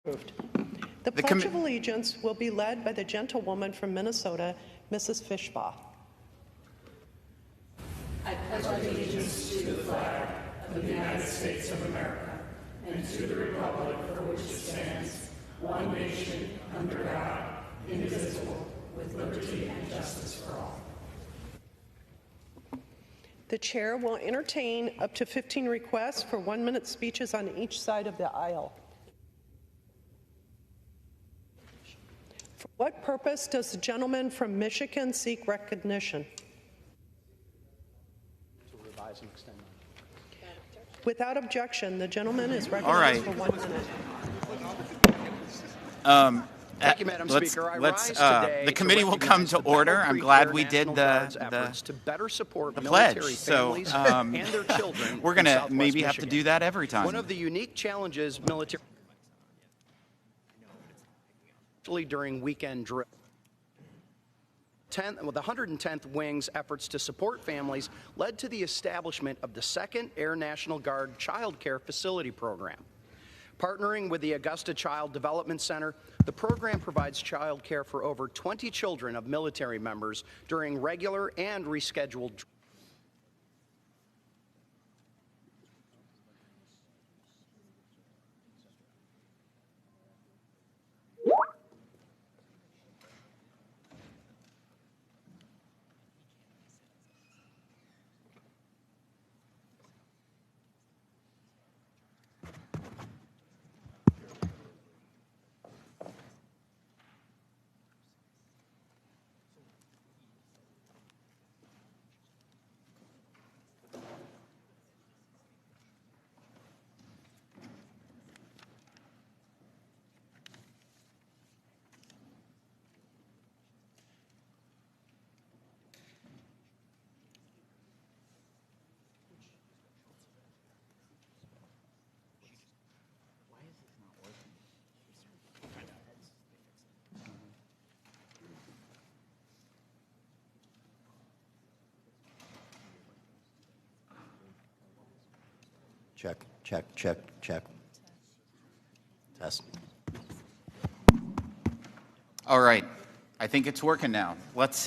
The Pledge of Allegiance will be led by the gentlewoman from Minnesota, Mrs. Fishbaugh. I pledge allegiance to the flag of the United States of America and to the republic for which it stands, one nation, under God, indivisible, with liberty and justice for all. The chair will entertain up to 15 requests for 1-minute speeches on each side of the aisle. For what purpose does the gentleman from Michigan seek recognition? To revise and extend. Without objection, the gentleman is recognized for 1 minute. Thank you, Madam Speaker. I rise today the committee will come to order. I'm glad we did the to better support pledge. military So families and their children. we're going to maybe have to do that every time. One of the unique challenges military during weekend drill. The 110th Wing's efforts to support families led to the establishment of the 2nd Air National Guard Child Care Facility Program. Partnering with the Augusta Child Development Center, the program provides child care for over 20 children of military members during regular and rescheduled drills. Check, check, check, check. Test. All right, I think it's working now. Let's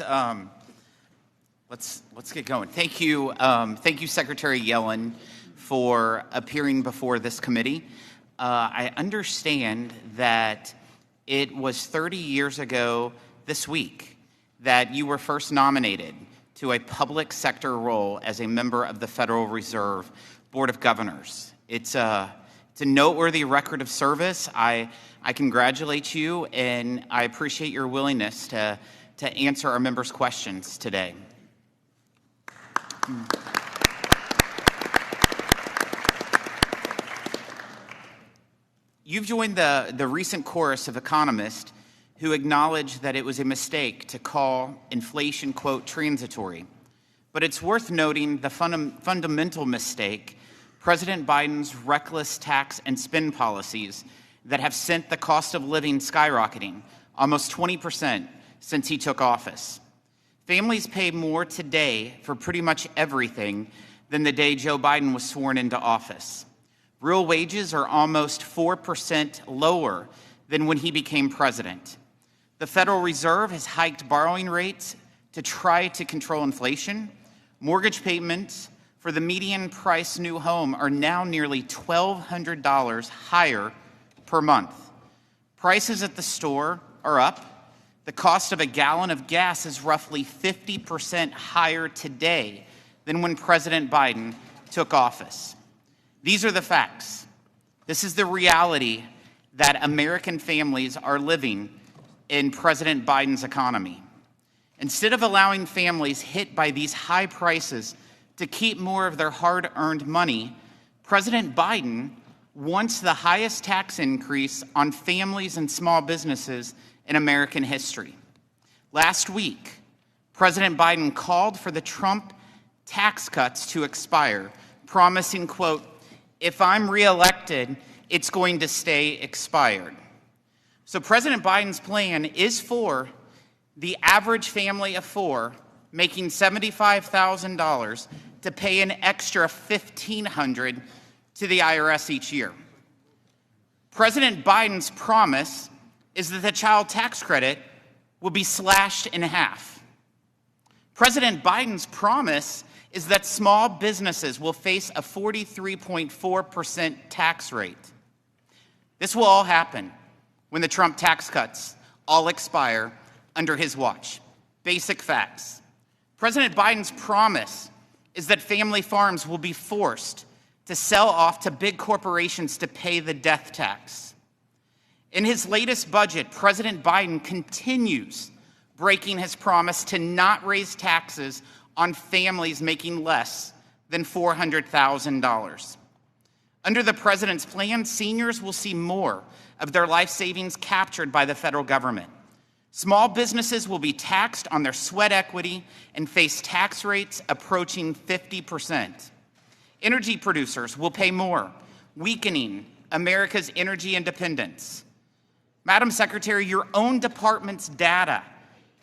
get going. Thank you, Secretary Yellen, for appearing before this committee. I understand that it was 30 years ago this week that you were first nominated to a public sector role as a member of the Federal Reserve Board of Governors. It's a noteworthy record of service. I congratulate you, and I appreciate your willingness to answer our members' questions today. You've joined the recent chorus of economists who acknowledge that it was a mistake to call inflation, quote, transitory. But it's worth noting the fundamental mistake: President Biden's reckless tax and spend policies that have sent the cost of living skyrocketing almost 20% since he took office. Families pay more today for pretty much everything than the day Joe Biden was sworn into office. Real wages are almost 4% lower than when he became president. The Federal Reserve has hiked borrowing rates to try to control inflation. Mortgage payments for the median price new home are now nearly $1,200 higher per month. Prices at the store are up. The cost of a gallon of gas is roughly 50% higher today than when President Biden took office. These are the facts. This is the reality that American families are living in President Biden's economy. Instead of allowing families hit by these high prices to keep more of their hard-earned money, President Biden wants the highest tax increase on families and small businesses in American history. Last week, President Biden called for the Trump tax cuts to expire, promising, quote, "If I'm reelected, it's going to stay expired." So President Biden's plan is for the average family of four making $75,000 to pay an extra $1,500 to the IRS each year. President Biden's promise is that the child tax credit will be slashed in half. President Biden's promise is that small businesses will face a 43.4% tax rate. This will all happen when the Trump tax cuts all expire under his watch. Basic facts. President Biden's promise is that family farms will be forced to sell off to big corporations to pay the death tax. In his latest budget, President Biden continues breaking his promise to not raise taxes on families making less than $400,000. Under the president's plan, seniors will see more of their life savings captured by the federal government. Small businesses will be taxed on their sweat equity and face tax rates approaching 50%. Energy producers will pay more, weakening America's energy independence. Madam Secretary, your own department's data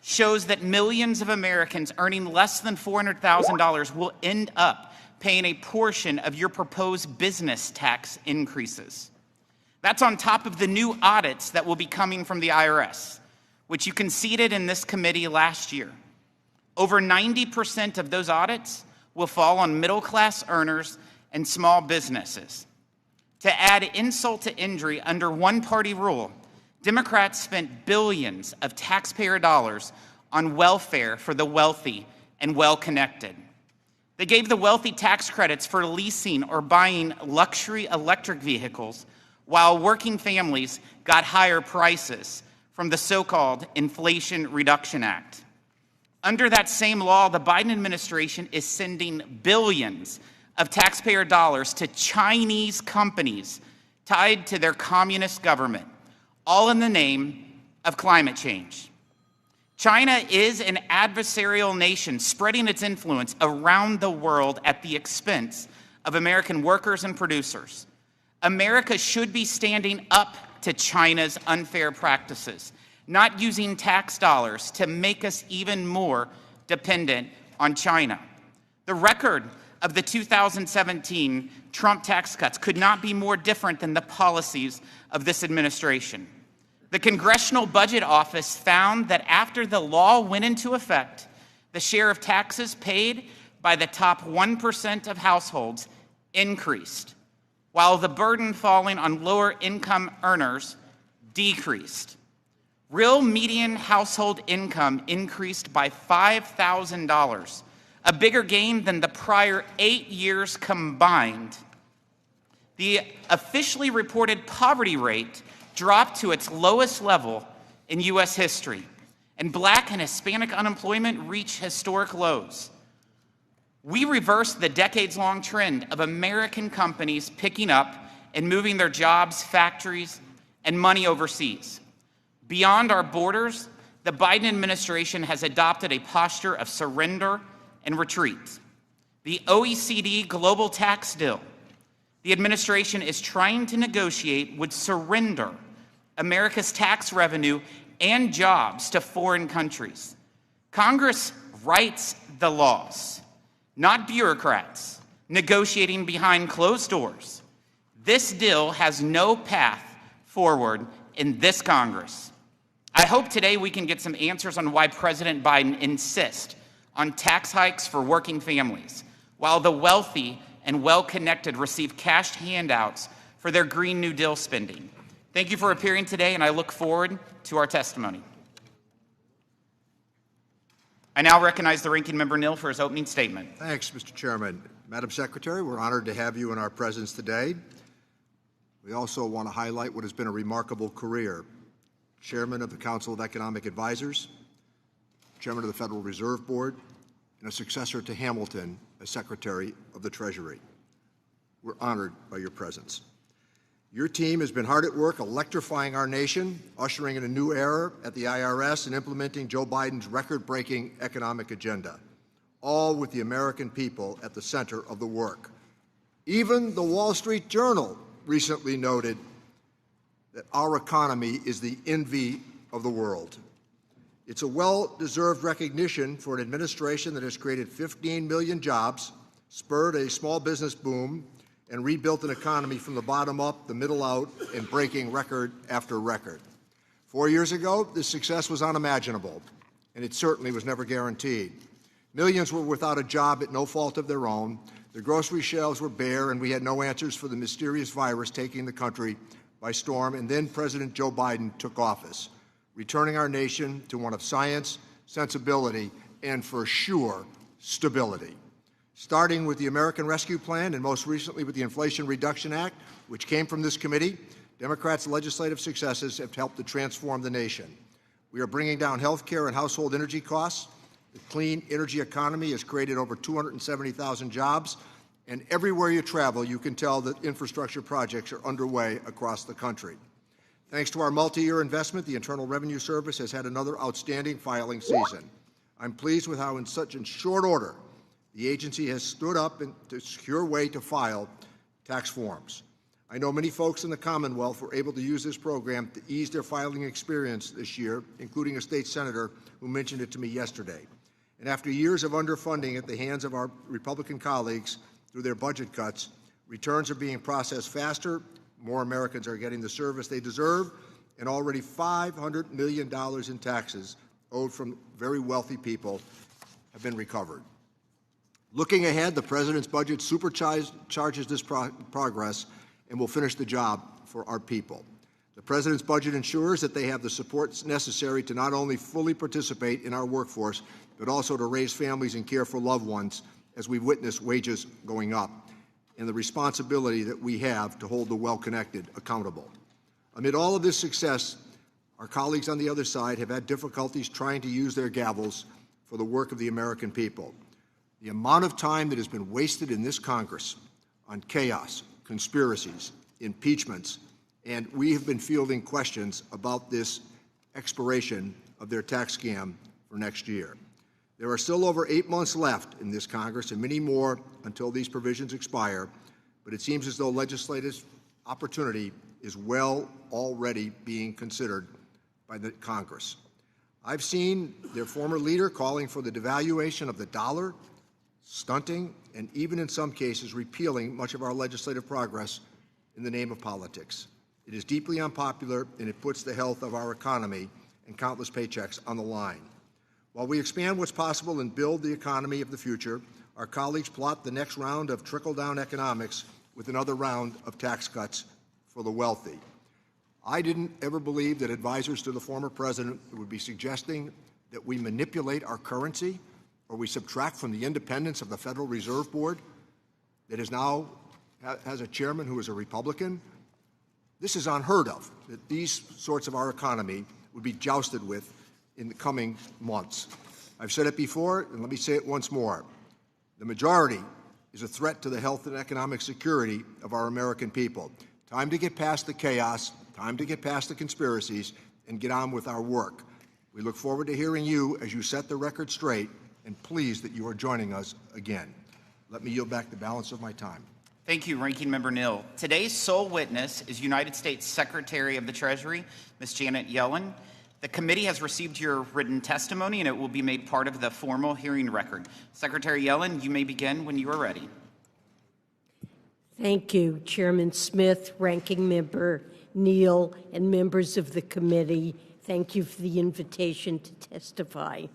shows that millions of Americans earning less than $400,000 will end up paying a portion of your proposed business tax increases. That's on top of the new audits that will be coming from the IRS, which you conceded in this committee last year. Over 90% of those audits will fall on middle-class earners and small businesses. To add insult to injury, under one-party rule, Democrats spent billions of taxpayer dollars on welfare for the wealthy and well-connected. They gave the wealthy tax credits for leasing or buying luxury electric vehicles, while working families got higher prices from the so-called Inflation Reduction Act. Under that same law, the Biden administration is sending billions of taxpayer dollars to Chinese companies tied to their communist government, all in the name of climate change. China is an adversarial nation spreading its influence around the world at the expense of American workers and producers. America should be standing up to China's unfair practices, not using tax dollars to make us even more dependent on China. The record of the 2017 Trump tax cuts could not be more different than the policies of this administration. The Congressional Budget Office found that after the law went into effect, the share of taxes paid by the top 1% of households increased, while the burden falling on lower income earners decreased. Real median household income increased by $5,000, a bigger gain than the prior 8 years combined. The officially reported poverty rate dropped to its lowest level in U.S. history, and Black and Hispanic unemployment reached historic lows. We reversed the decades-long trend of American companies picking up and moving their jobs, factories, and money overseas. Beyond our borders, the Biden administration has adopted a posture of surrender and retreat. The OECD global tax deal the administration is trying to negotiate would surrender America's tax revenue and jobs to foreign countries. Congress writes the laws, not bureaucrats negotiating behind closed doors. This deal has no path forward in this Congress. I hope today we can get some answers on why President Biden insists on tax hikes for working families, while the wealthy and well-connected receive cash handouts for their Green New Deal spending. Thank you for appearing today, and I look forward to our testimony. I now recognize the Ranking Member Nill for his opening statement. Thanks, Mr. Chairman. Madam Secretary, we're honored to have you in our presence today. We also want to highlight what has been a remarkable career. Chairman of the Council of Economic Advisors, Chairman of the Federal Reserve Board, and a successor to Hamilton as Secretary of the Treasury. We're honored by your presence. Your team has been hard at work electrifying our nation, ushering in a new era at the IRS, and implementing Joe Biden's record-breaking economic agenda, all with the American people at the center of the work. Even the Wall Street Journal recently noted that our economy is the envy of the world. It's a well-deserved recognition for an administration that has created 15 million jobs, spurred a small business boom, and rebuilt an economy from the bottom up, the middle out, and breaking record after record. 4 years ago, this success was unimaginable, and it certainly was never guaranteed. Millions were without a job at no fault of their own. The grocery shelves were bare, and we had no answers for the mysterious virus taking the country by storm. And then President Joe Biden took office, returning our nation to one of science, sensibility, and for sure, stability. Starting with the American Rescue Plan and most recently with the Inflation Reduction Act, which came from this committee, Democrats' legislative successes have helped to transform the nation. We are bringing down health care and household energy costs. The clean energy economy has created over 270,000 jobs, and everywhere you travel, you can tell that infrastructure projects are underway across the country. Thanks to our multi-year investment, the Internal Revenue Service has had another outstanding filing season. I'm pleased with how in such a short order the agency has stood up in a secure way to file tax forms. I know many folks in the Commonwealth were able to use this program to ease their filing experience this year, including a state senator who mentioned it to me yesterday. And after years of underfunding at the hands of our Republican colleagues through their budget cuts, returns are being processed faster, more Americans are getting the service they deserve, and already $500 million in taxes owed from very wealthy people have been recovered. Looking ahead, the President's budget supercharges this progress and will finish the job for our people. The President's budget ensures that they have the supports necessary to not only fully participate in our workforce, but also to raise families and care for loved ones as we witness wages going up, and the responsibility that we have to hold the well-connected accountable. Amid all of this success, our colleagues on the other side have had difficulties trying to use their gavels for the work of the American people. The amount of time that has been wasted in this Congress on chaos, conspiracies, impeachments, and we have been fielding questions about this expiration of their tax scam for next year. There are still over 8 months left in this Congress and many more until these provisions expire, but it seems as though legislative opportunity is well already being considered by the Congress. I've seen their former leader calling for the devaluation of the dollar, stunting, and even in some cases repealing much of our legislative progress in the name of politics. It is deeply unpopular, and it puts the health of our economy and countless paychecks on the line. While we expand what's possible and build the economy of the future, our colleagues plot the next round of trickle-down economics with another round of tax cuts for the wealthy. I didn't ever believe that advisors to the former president would be suggesting that we manipulate our currency or we subtract from the independence of the Federal Reserve Board that is now has a chairman who is a Republican. This is unheard of, that these sorts of our economy would be jousted with in the coming months. I've said it before, and let me say it once more. The majority is a threat to the health and economic security of our American people. Time to get past the chaos, time to get past the conspiracies, and get on with our work. We look forward to hearing you as you set the record straight, and pleased that you are joining us again. Let me yield back the balance of my time. Thank you, Ranking Member Neal. Today's sole witness is United States Secretary of the Treasury, Ms. Janet Yellen. The committee has received your written testimony, and it will be made part of the formal hearing record. Secretary Yellen, you may begin when you are ready. Thank you, Chairman Smith, Ranking Member Neal, and members of the committee. Thank you for the invitation to testify.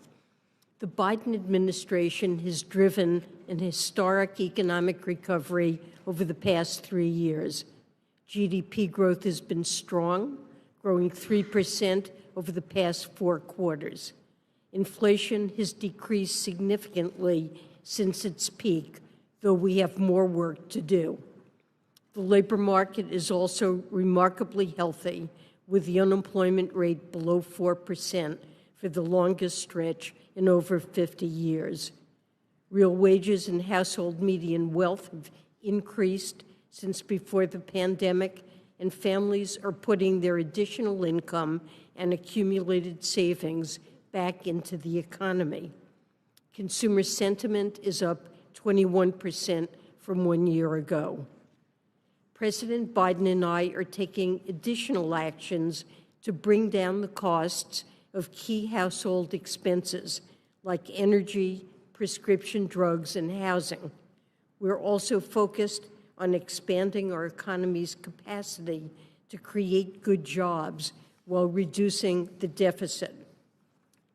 The Biden administration has driven an historic economic recovery over the past 3 years. GDP growth has been strong, growing 3% over the past 4 quarters. Inflation has decreased significantly since its peak, though we have more work to do. The labor market is also remarkably healthy, with the unemployment rate below 4% for the longest stretch in over 50 years. Real wages and household median wealth have increased since before the pandemic, and families are putting their additional income and accumulated savings back into the economy. Consumer sentiment is up 21% from 1 year ago. President Biden and I are taking additional actions to bring down the costs of key household expenses like energy, prescription drugs, and housing. We're also focused on expanding our economy's capacity to create good jobs while reducing the deficit.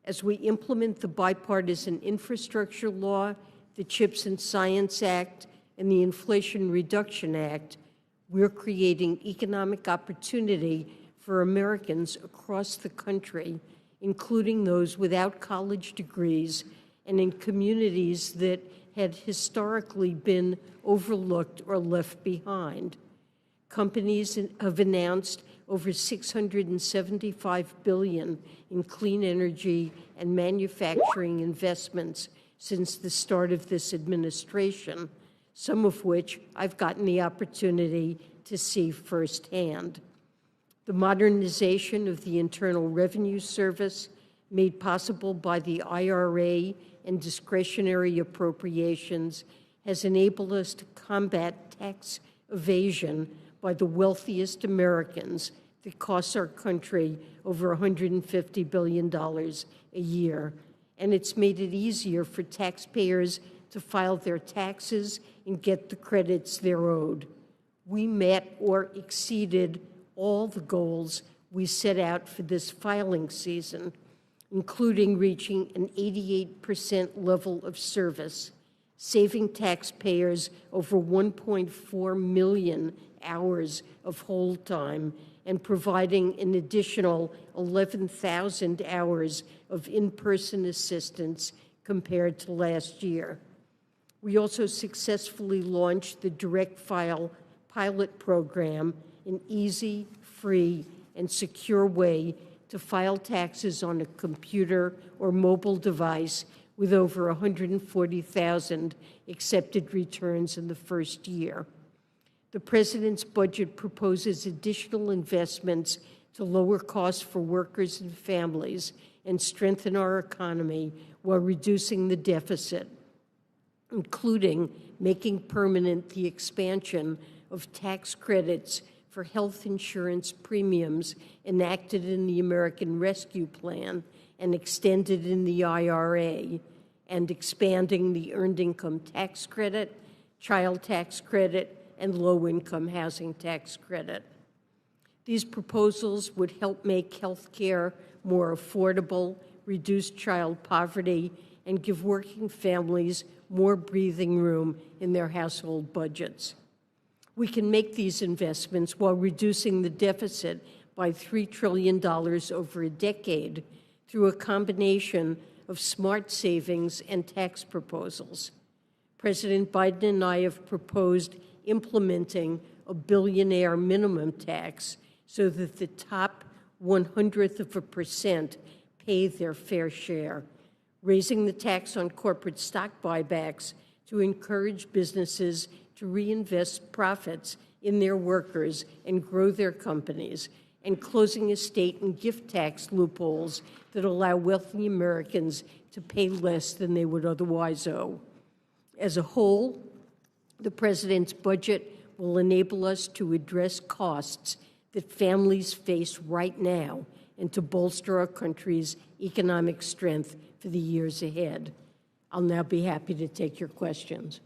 As we implement the bipartisan infrastructure law, the CHIPS and Science Act, and the Inflation Reduction Act, we're creating economic opportunity for Americans across the country, including those without college degrees and in communities that had historically been overlooked or left behind. Companies have announced over $675 billion in clean energy and manufacturing investments since the start of this administration, some of which I've gotten the opportunity to see firsthand. The modernization of the Internal Revenue Service, made possible by the IRA and discretionary appropriations, has enabled us to combat tax evasion by the wealthiest Americans that costs our country over $150 billion a year. And it's made it easier for taxpayers to file their taxes and get the credits they're owed. We met or exceeded all the goals we set out for this filing season, including reaching an 88% level of service, saving taxpayers over 1.4 million hours of hold time, and providing an additional 11,000 hours of in-person assistance compared to last year. We also successfully launched the Direct File pilot program, an easy, free, and secure way to file taxes on a computer or mobile device with over 140,000 accepted returns in the first year. The President's budget proposes additional investments to lower costs for workers and families and strengthen our economy while reducing the deficit, including making permanent the expansion of tax credits for health insurance premiums enacted in the American Rescue Plan and extended in the IRA, and expanding the Earned Income Tax Credit, Child Tax Credit, and Low-Income Housing Tax Credit. These proposals would help make health care more affordable, reduce child poverty, and give working families more breathing room in their household budgets. We can make these investments while reducing the deficit by $3 trillion over a decade through a combination of smart savings and tax proposals. President Biden and I have proposed implementing a billionaire minimum tax so that the top 0.01% pay their fair share, raising the tax on corporate stock buybacks to encourage businesses to reinvest profits in their workers and grow their companies, and closing estate and gift tax loopholes that allow wealthy Americans to pay less than they would otherwise owe. As a whole, the President's budget will enable us to address costs that families face right now and to bolster our country's economic strength for the years ahead. I'll now be happy to take your questions.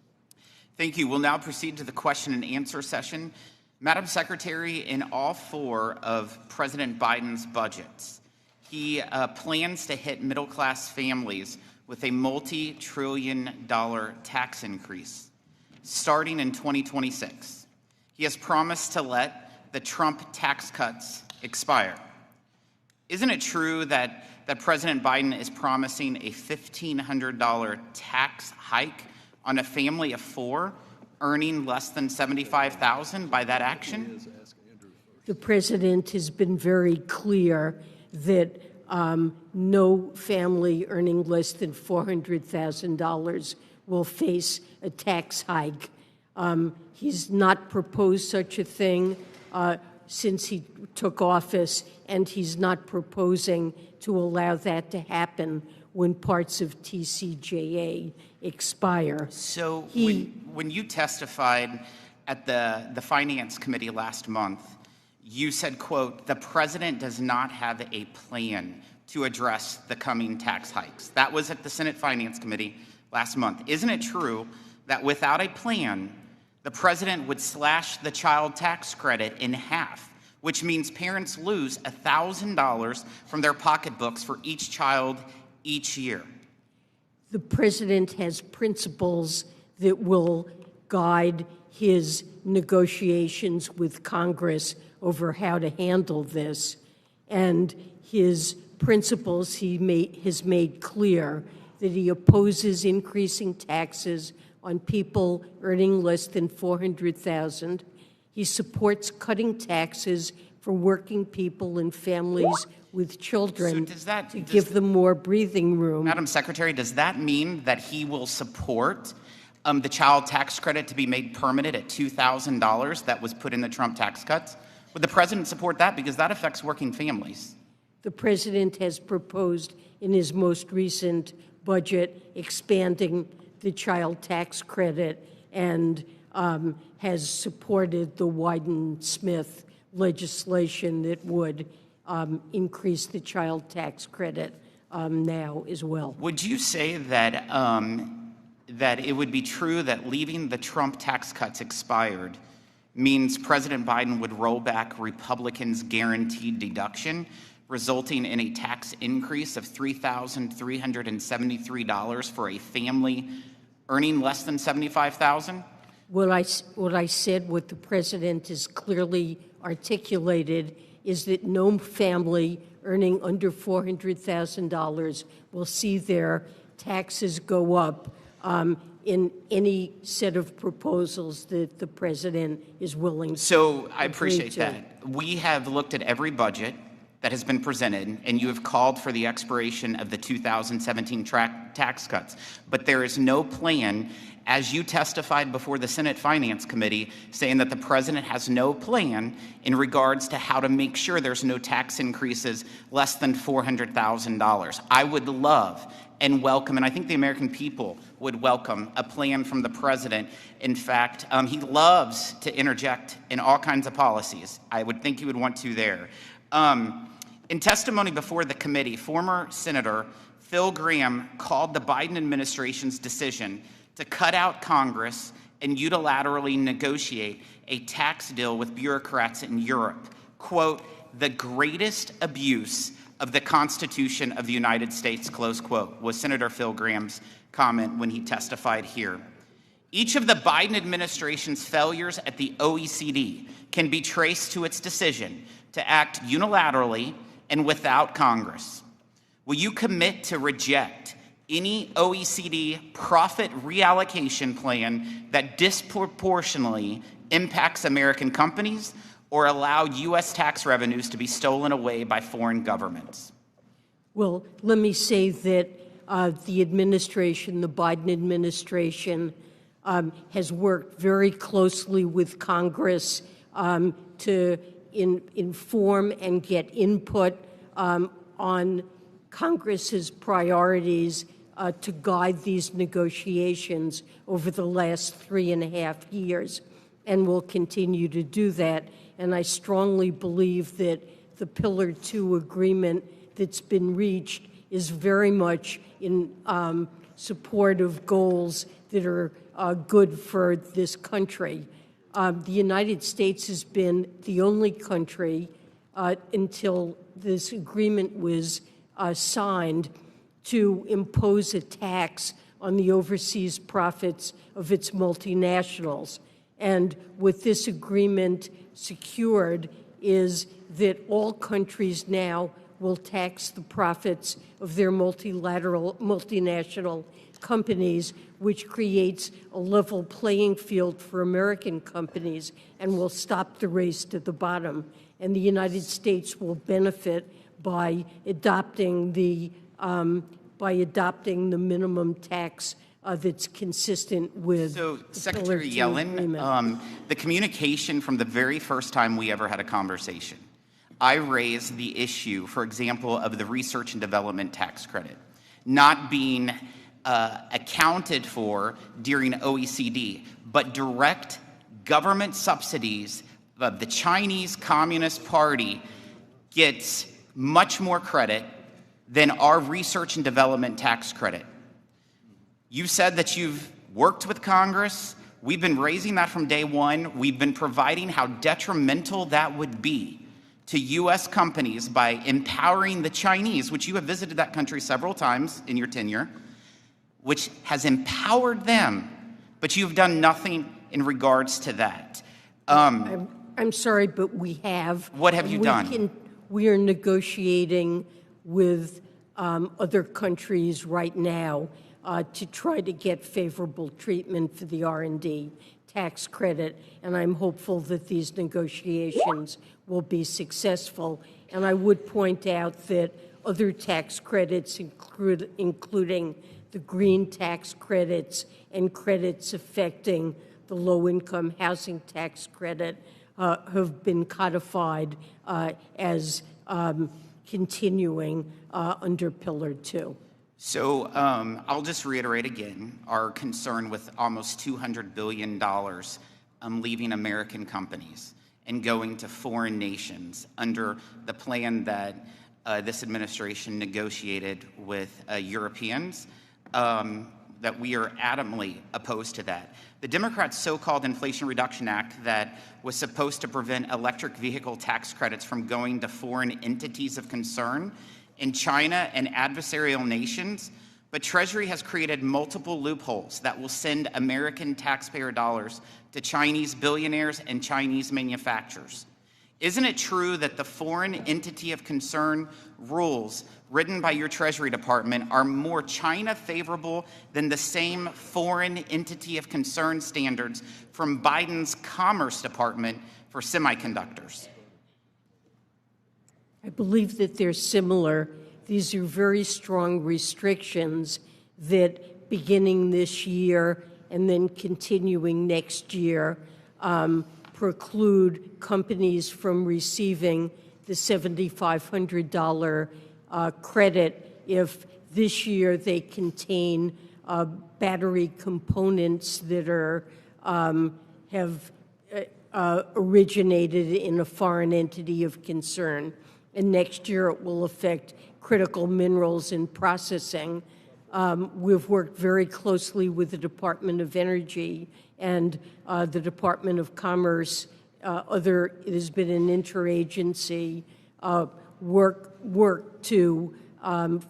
Thank you. We'll now proceed to the question and answer session. Madam Secretary, in all four of President Biden's budgets, he plans to hit middle-class families with a multi-trillion-dollar tax increase starting in 2026. He has promised to let the Trump tax cuts expire. Isn't it true that President Biden is promising a $1,500 tax hike on a family of four earning less than $75,000 by that action? The President has been very clear that no family earning less than $400,000 will face a tax hike. He's not proposed such a thing since he took office, and he's not proposing to allow that to happen when parts of TCJA expire. So when you testified at the Finance Committee last month, you said, quote, "The president does not have a plan to address the coming tax hikes." That was at the Senate Finance Committee last month. Isn't it true that without a plan, the president would slash the child tax credit in half, which means parents lose $1,000 from their pocketbooks for each child each year. The president has principles that will guide his negotiations with Congress over how to handle this. And his principles, has made clear that he opposes increasing taxes on people earning less than $400,000. He supports cutting taxes for working people and families with children to give them more breathing room. Madam Secretary, does that mean that he will support the child tax credit to be made permanent at $2,000 that was put in the Trump tax cuts? Would the president support that? Because that affects working families. The president has proposed in his most recent budget expanding the child tax credit and has supported the Wyden-Smith legislation that would increase the child tax credit now as well. Would you say that that it would be true that leaving the Trump tax cuts expired means President Biden would roll back Republicans' guaranteed deduction, resulting in a tax increase of $3,373 for a family earning less than $75,000? What I said, what the president has clearly articulated, is that no family earning under $400,000 will see their taxes go up in any set of proposals that the president is willing to. So I appreciate that. We have looked at every budget that has been presented, and you have called for the expiration of the 2017 tax cuts. But there is no plan, as you testified before the Senate Finance Committee, saying that the president has no plan in regards to how to make sure there's no tax increases less than $400,000. I would love and welcome, and I think the American people would welcome, a plan from the president. In fact, he loves to interject in all kinds of policies. I would think he would want to there. In testimony before the committee, former Senator Phil Gramm called the Biden administration's decision to cut out Congress and unilaterally negotiate a tax deal with bureaucrats in Europe, quote, the greatest abuse of the Constitution of the United States, close quote, was Senator Phil Gramm's comment when he testified here. Each of the Biden administration's failures at the OECD can be traced to its decision to act unilaterally and without Congress. Will you commit to reject any OECD profit reallocation plan that disproportionately impacts American companies or allow U.S. tax revenues to be stolen away by foreign governments? Well, let me say that the administration, the Biden administration, has worked very closely with Congress to inform and get input on Congress's priorities to guide these negotiations over the last 3.5 years, and will continue to do that. And I strongly believe that the Pillar 2 agreement that's been reached is very much in support of goals that are good for this country. The United States has been the only country until this agreement was signed to impose a tax on the overseas profits of its multinationals. And what this agreement secured is that all countries now will tax the profits of their multinational companies, which creates a level playing field for American companies and will stop the race to the bottom. And the United States will benefit by adopting the minimum tax that's consistent with. So, Secretary Yellen, the communication from the very first time we ever had a conversation, I raised the issue, for example, of the research and development tax credit not being accounted for during OECD, but direct government subsidies of the Chinese Communist Party gets much more credit than our research and development tax credit. You said that you've worked with Congress, We've been raising that from day one. We've been providing how detrimental that would be to U.S. companies by empowering the Chinese, which you have visited that country several times in your tenure, which has empowered them, but you've done nothing in regards to that. I'm sorry, but we have. What have you done? We are negotiating with other countries right now to try to get favorable treatment for the R&D tax credit, and I'm hopeful that these negotiations will be successful. And I would point out that other tax credits, including the green tax credits and credits affecting the low-income housing tax credit, have been codified as continuing under Pillar 2. So I'll just reiterate again our concern with almost $200 billion leaving American companies and going to foreign nations under the plan that this administration negotiated with Europeans, that we are adamantly opposed to that. The Democrats' so-called Inflation Reduction Act that was supposed to prevent electric vehicle tax credits from going to foreign entities of concern in China and adversarial nations, but Treasury has created multiple loopholes that will send American taxpayer dollars to Chinese billionaires and Chinese manufacturers. Isn't it true that the foreign entity of concern rules written by your Treasury Department are more China favorable than the same foreign entity of concern standards from Biden's Commerce Department for semiconductors? I believe that they're similar. These are very strong restrictions that, beginning this year and then continuing next year, preclude companies from receiving the $7,500 credit if this year they contain battery components that are have originated in a foreign entity of concern. And next year it will affect critical minerals in processing. We've worked very closely with the Department of Energy and the Department of Commerce. It has been an interagency work to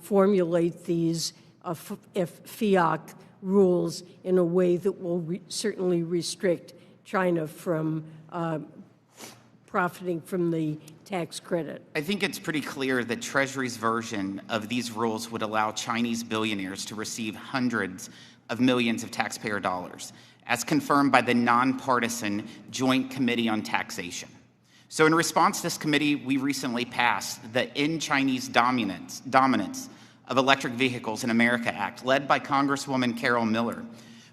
formulate these FIAC rules in a way that will certainly restrict China from profiting from the tax credit. I think it's pretty clear that Treasury's version of these rules would allow Chinese billionaires to receive hundreds of millions of taxpayer dollars, as confirmed by the nonpartisan Joint Committee on Taxation. So in response to this committee, we recently passed the End Chinese Dominance of Electric Vehicles in America Act, led by Congresswoman Carol Miller,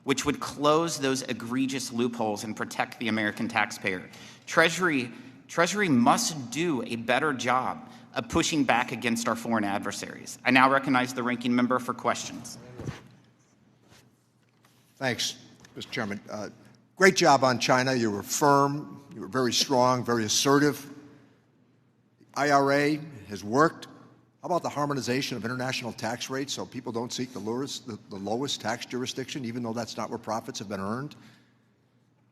which would close those egregious loopholes and protect the American taxpayer. Treasury must do a better job of pushing back against our foreign adversaries. I now recognize the ranking member for questions. Thanks, Mr. Chairman. Great job on China. You were firm, you were very strong, very assertive. The IRA has worked. How about the harmonization of international tax rates so people don't seek the lowest tax jurisdiction, even though that's not where profits have been earned?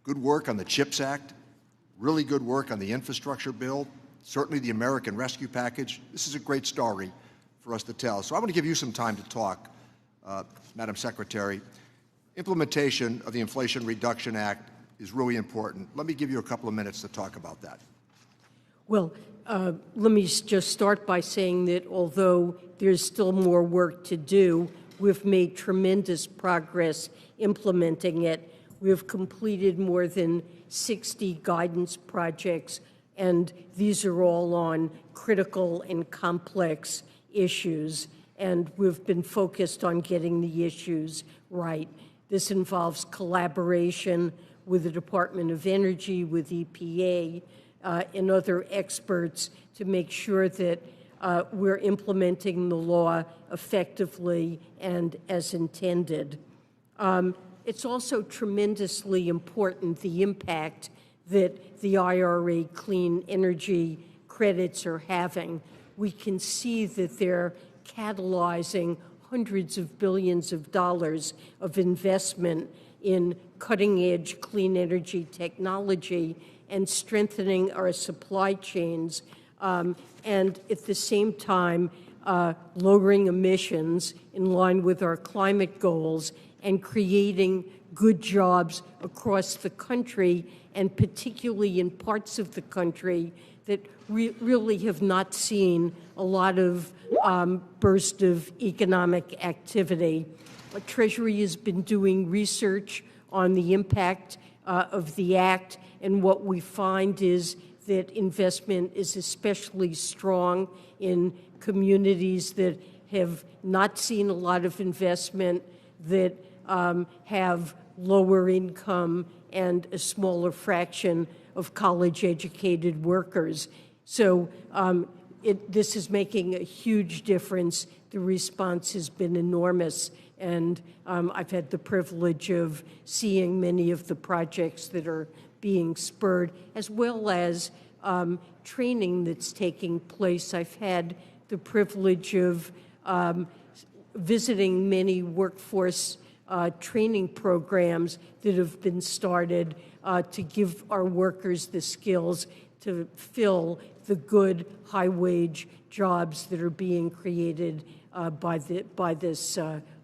Good work on the CHIPS Act. Really good work on the infrastructure bill, certainly the American Rescue Package. This is a great story for us to tell. So I want to give you some time to talk, Madam Secretary. Implementation of the Inflation Reduction Act is really important. Let me give you a couple of minutes to talk about that. Well, let me just start by saying that although there's still more work to do, we've made tremendous progress implementing it. We have completed more than 60 guidance projects, and these are all on critical and complex issues, and we've been focused on getting the issues right. This involves collaboration with the Department of Energy, with EPA, and other experts to make sure that we're implementing the law effectively and as intended. It's also tremendously important, the impact that the IRA clean energy credits are having. We can see that they're catalyzing hundreds of billions of dollars of investment in cutting-edge clean energy technology and strengthening our supply chains, and at the same time lowering emissions in line with our climate goals and creating good jobs across the country, and particularly in parts of the country that really have not seen a lot of burst of economic activity. Treasury has been doing research on the impact of the Act, and what we find is that investment is especially strong in communities that have not seen a lot of investment, that have lower income and a smaller fraction of college-educated workers. So this is making a huge difference. The response has been enormous, and I've had the privilege of seeing many of the projects that are being spurred, as well as training that's taking place. I've had the privilege of visiting many workforce training programs that have been started to give our workers the skills to fill the good, high-wage jobs that are being created by this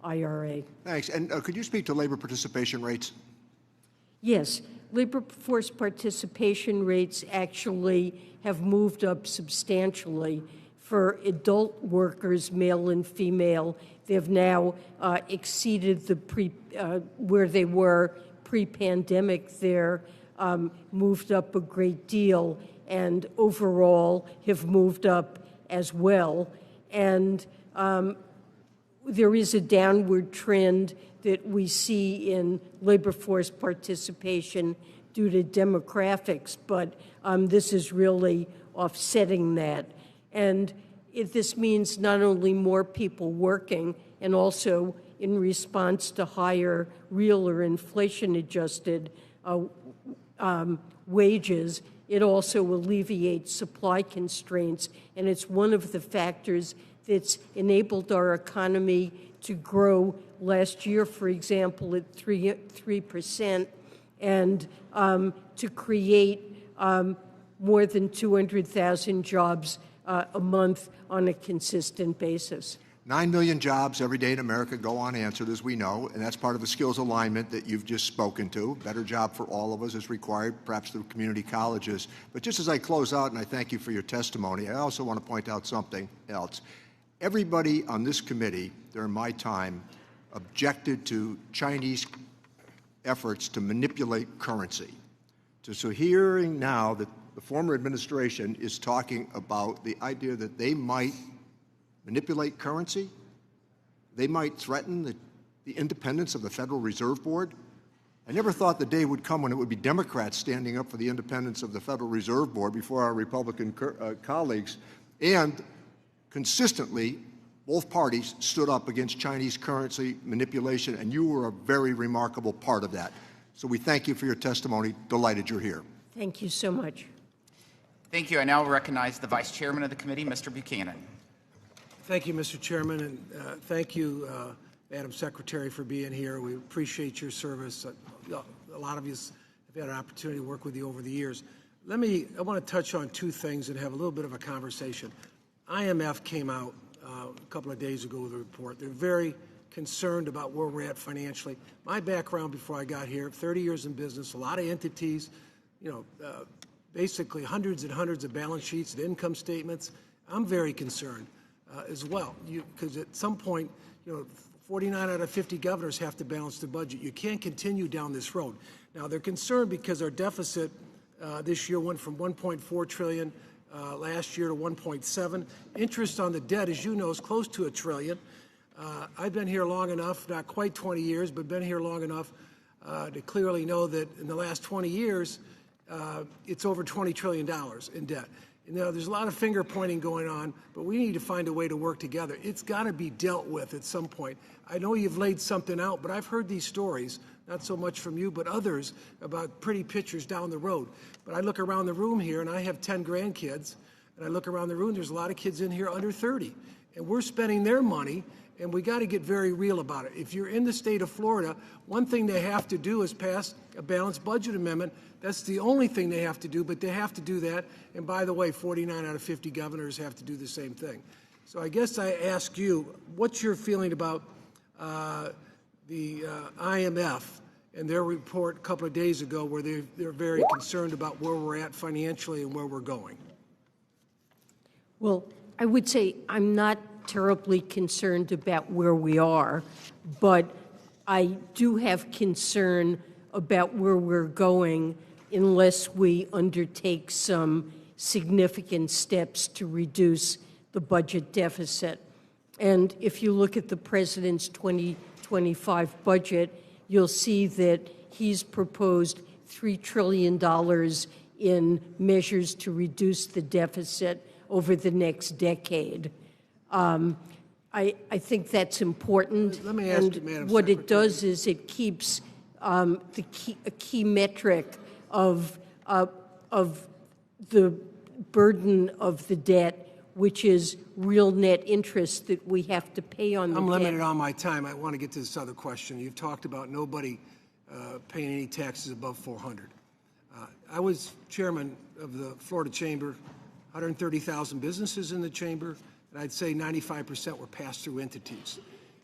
IRA. Thanks. And could you speak to labor participation rates? Yes. Labor force participation rates actually have moved up substantially. For adult workers, male and female, they have now exceeded the where they were pre-pandemic. They're moved up a great deal, and overall have moved up as well. And there is a downward trend that we see in labor force participation due to demographics, but this is really offsetting that. And this means not only more people working, and also in response to higher real or inflation-adjusted wages, it also alleviates supply constraints, and it's one of the factors that's enabled our economy to grow last year, for example, at 3%, and to create more than 200,000 jobs a month on a consistent basis. 9 million jobs every day in America go unanswered, as we know, and that's part of the skills alignment that you've just spoken to. Better job for all of us is required, perhaps through community colleges. But just as I close out, and I thank you for your testimony, I also want to point out something else. Everybody on this committee during my time objected to Chinese efforts to manipulate currency. So hearing now that the former administration is talking about the idea that they might manipulate currency, they might threaten the independence of the Federal Reserve Board. I never thought the day would come when it would be Democrats standing up for the independence of the Federal Reserve Board before our Republican colleagues. And consistently, both parties stood up against Chinese currency manipulation, and you were a very remarkable part of that. So we thank you for your testimony. Delighted you're here. Thank you so much. Thank you. I now recognize the Vice Chairman of the committee, Mr. Buchanan. Thank you, Mr. Chairman, and thank you, Madam Secretary, for being here. We appreciate your service. A lot of us have had an opportunity to work with you over the years. I want to touch on two things and have a little bit of a conversation. IMF came out a couple of days ago with a report. They're very concerned about where we're at financially. My background before I got here, 30 years in business, a lot of entities, basically hundreds and hundreds of balance sheets and income statements. I'm very concerned as well, because at some point, 49 out of 50 governors have to balance the budget. You can't continue down this road. Now, they're concerned because our deficit this year went from $1.4 trillion last year to 1.7. Interest on the debt, as you know, is close to $1 trillion. I've been here long enough, not quite 20 years, but been here long enough to clearly know that in the last 20 years, it's over $20 trillion in debt. Now, there's a lot of finger pointing going on, but we need to find a way to work together. It's got to be dealt with at some point. I know you've laid something out, but I've heard these stories, not so much from you, but others, about pretty pictures down the road. But I look around the room here, and I have 10 grandkids, and I look around the room, there's a lot of kids in here under 30. and we're spending their money, and we got to get very real about it. If you're in the state of Florida, one thing they have to do is pass a balanced budget amendment. That's the only thing they have to do, but they have to do that. And by the way, 49 out of 50 governors have to do the same thing. So I guess I ask you, what's your feeling about the IMF and their report a couple of days ago where they're very concerned about where we're at financially and where we're going? Well, I would say I'm not terribly concerned about where we are, but I do have concern about where we're going unless we undertake some significant steps to reduce the budget deficit. And if you look at the president's 2025 budget, you'll see that he's proposed $3 trillion in measures to reduce the deficit over the next decade. I think that's important. Let me ask and you, Madam what Secretary. it does is it keeps a key metric of the burden of the debt, which is real net interest that we have to pay on the debt. I'm limited on my time. I want to get to this other question. You've talked about nobody paying any taxes above 400. I was chairman of the Florida Chamber, 130,000 businesses in the chamber, and I'd say 95% were pass-through entities.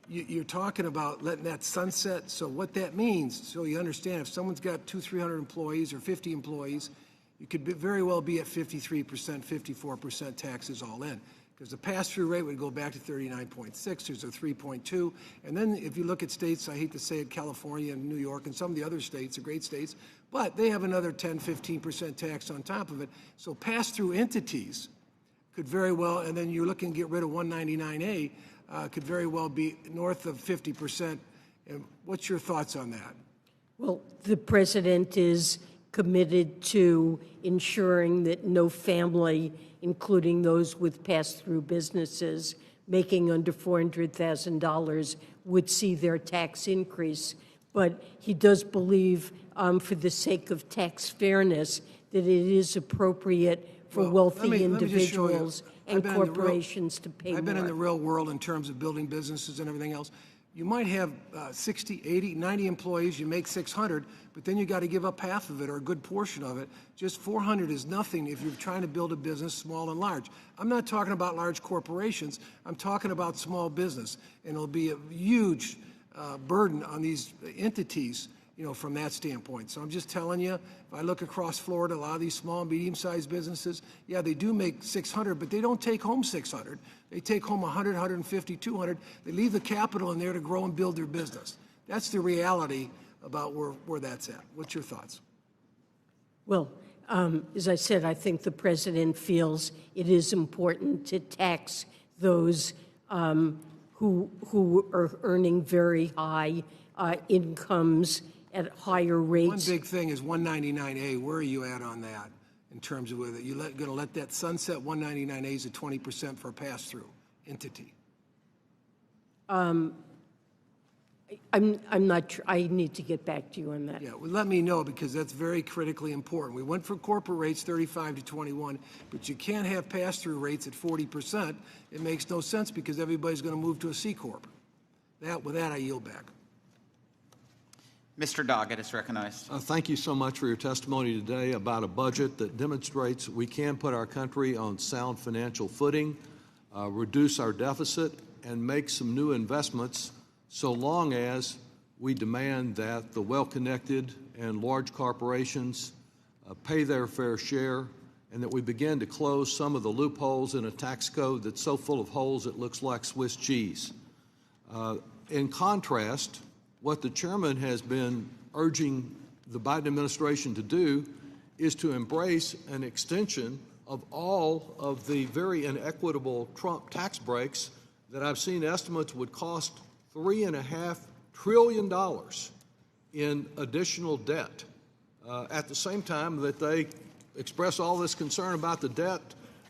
You're talking about letting that sunset. So what that means, so you understand, if someone's got 200-300 employees or 50 employees, you could very well be at 53%, 54% taxes all in, because the pass-through rate would go back to 39.6. There's a 3.2, and then if you look at states, I hate to say it, California and New York and some of the other states, are great states, but they have another 10, 15% tax on top of it. So pass-through entities could very well, and then you're looking to get rid of 199A, could very well be north of 50%. And what's your thoughts on that? Well, the president is committed to ensuring that no family, including those with pass-through businesses making under $400,000, would see their tax increase. But he does believe, for the sake of tax fairness, that it is appropriate for wealthy individuals and corporations to pay more. I've been in the real world in terms of building businesses and everything else. You might have 60, 80, 90 employees, you make 600, but then you got to give up half of it or a good portion of it. Just 400 is nothing if you're trying to build a business small and large. I'm not talking about large corporations, I'm talking about small business, and it'll be a huge burden on these entities, you know, from that standpoint. So I'm just telling you, if I look across Florida, a lot of these small and medium-sized businesses, yeah, they do make 600, but they don't take home 600. They take home 100, 150, 200. They leave the capital in there to grow and build their business. That's the reality about where that's at. What's your thoughts? Well, as I said, I think the president feels it is important to tax those who are earning very high incomes at higher rates. One big thing is 199A. Where are you at on that in terms of whether you're going to let that sunset? 199A is at 20% for a pass-through entity. I'm not sure. I need to get back to you on that. Yeah, well, let me know, because that's very critically important. We went for corporate rates 35 to 21, but you can't have pass-through rates at 40%. It makes no sense, because everybody's going to move to a C Corp. With that, I yield back. Mr. Doggett is recognized. Thank you so much for your testimony today about a budget that demonstrates we can put our country on sound financial footing, reduce our deficit, and make some new investments, so long as we demand that the well-connected and large corporations pay their fair share, and that we begin to close some of the loopholes in a tax code that's so full of holes it looks like Swiss cheese. In contrast, what the chairman has been urging the Biden administration to do is to embrace an extension of all of the very inequitable Trump tax breaks that I've seen estimates would cost $3.5 trillion in additional debt. At the same time that they express all this concern about the debt,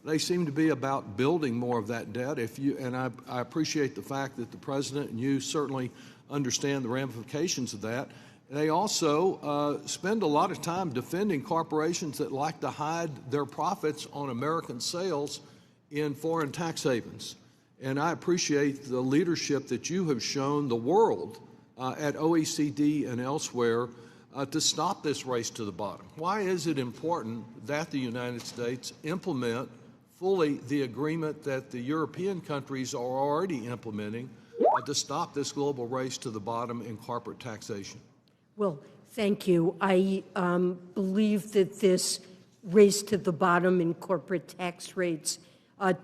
they seem to be about building more of that debt. I appreciate the fact that the president and you certainly understand the ramifications of that. They also spend a lot of time defending corporations that like to hide their profits on American sales in foreign tax havens. And I appreciate the leadership that you have shown the world at OECD and elsewhere to stop this race to the bottom. Why is it important that the United States implement fully the agreement that the European countries are already implementing to stop this global race to the bottom in corporate taxation? Well, thank you. I believe that this race to the bottom in corporate tax rates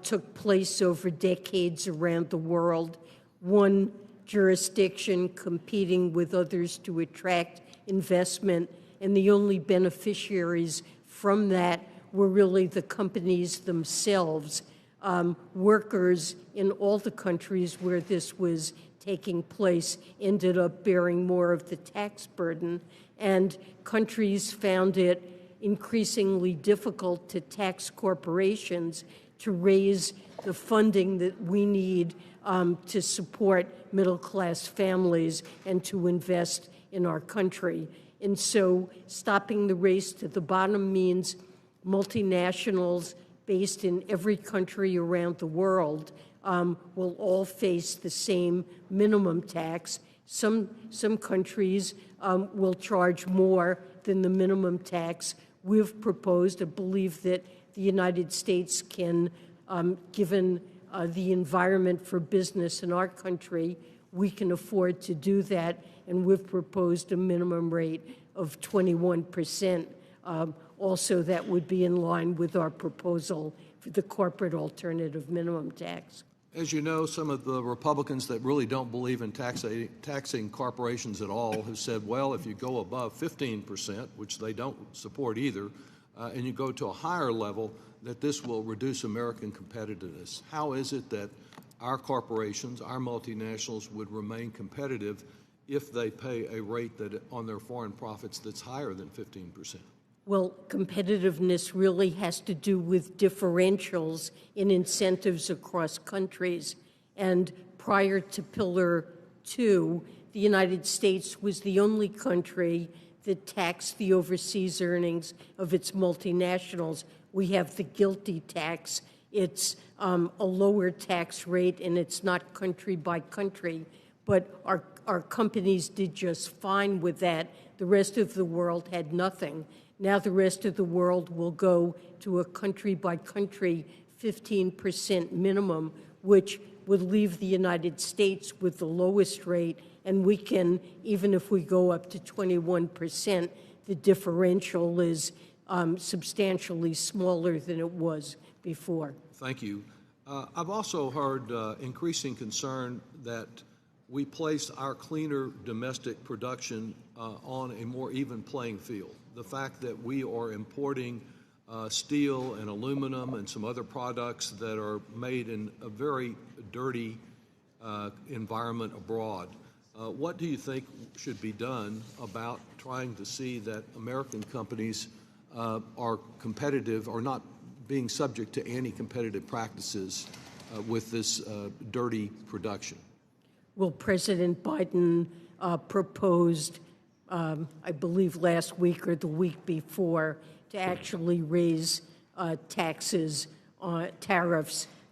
took place over decades around the world. One jurisdiction competing with others to attract investment, and the only beneficiaries from that were really the companies themselves. Workers in all the countries where this was taking place ended up bearing more of the tax burden, and countries found it increasingly difficult to tax corporations to raise the funding that we need to support middle-class families and to invest in our country. And so stopping the race to the bottom means multinationals based in every country around the world will all face the same minimum tax. Some countries will charge more than the minimum tax we've proposed. I believe that the United States can, given the environment for business in our country, we can afford to do that, and we've proposed a minimum rate of 21%. Also, that would be in line with our proposal for the corporate alternative minimum tax. As you know, some of the Republicans that really don't believe in taxing corporations at all have said, well, if you go above 15%, which they don't support either, and you go to a higher level, that this will reduce American competitiveness. How is it that our corporations, our multinationals, would remain competitive if they pay a rate that on their foreign profits that's higher than 15%? Well, competitiveness really has to do with differentials in incentives across countries. And prior to Pillar 2, the United States was the only country that taxed the overseas earnings of its multinationals. We have the GILTI tax. It's a lower tax rate, and it's not country by country. But our companies did just fine with that. The rest of the world had nothing. Now the rest of the world will go to a country-by-country 15% minimum, which would leave the United States with the lowest rate, and we can, even if we go up to 21%, the differential is substantially smaller than it was before. Thank you. I've also heard increasing concern that we place our cleaner domestic production on a more even playing field. The fact that we are importing steel and aluminum and some other products that are made in a very dirty environment abroad. What do you think should be done about trying to see that American companies are competitive or not being subject to anti-competitive practices with this dirty production? Well, President Biden proposed, I believe last week or the week before, to actually raise tariffs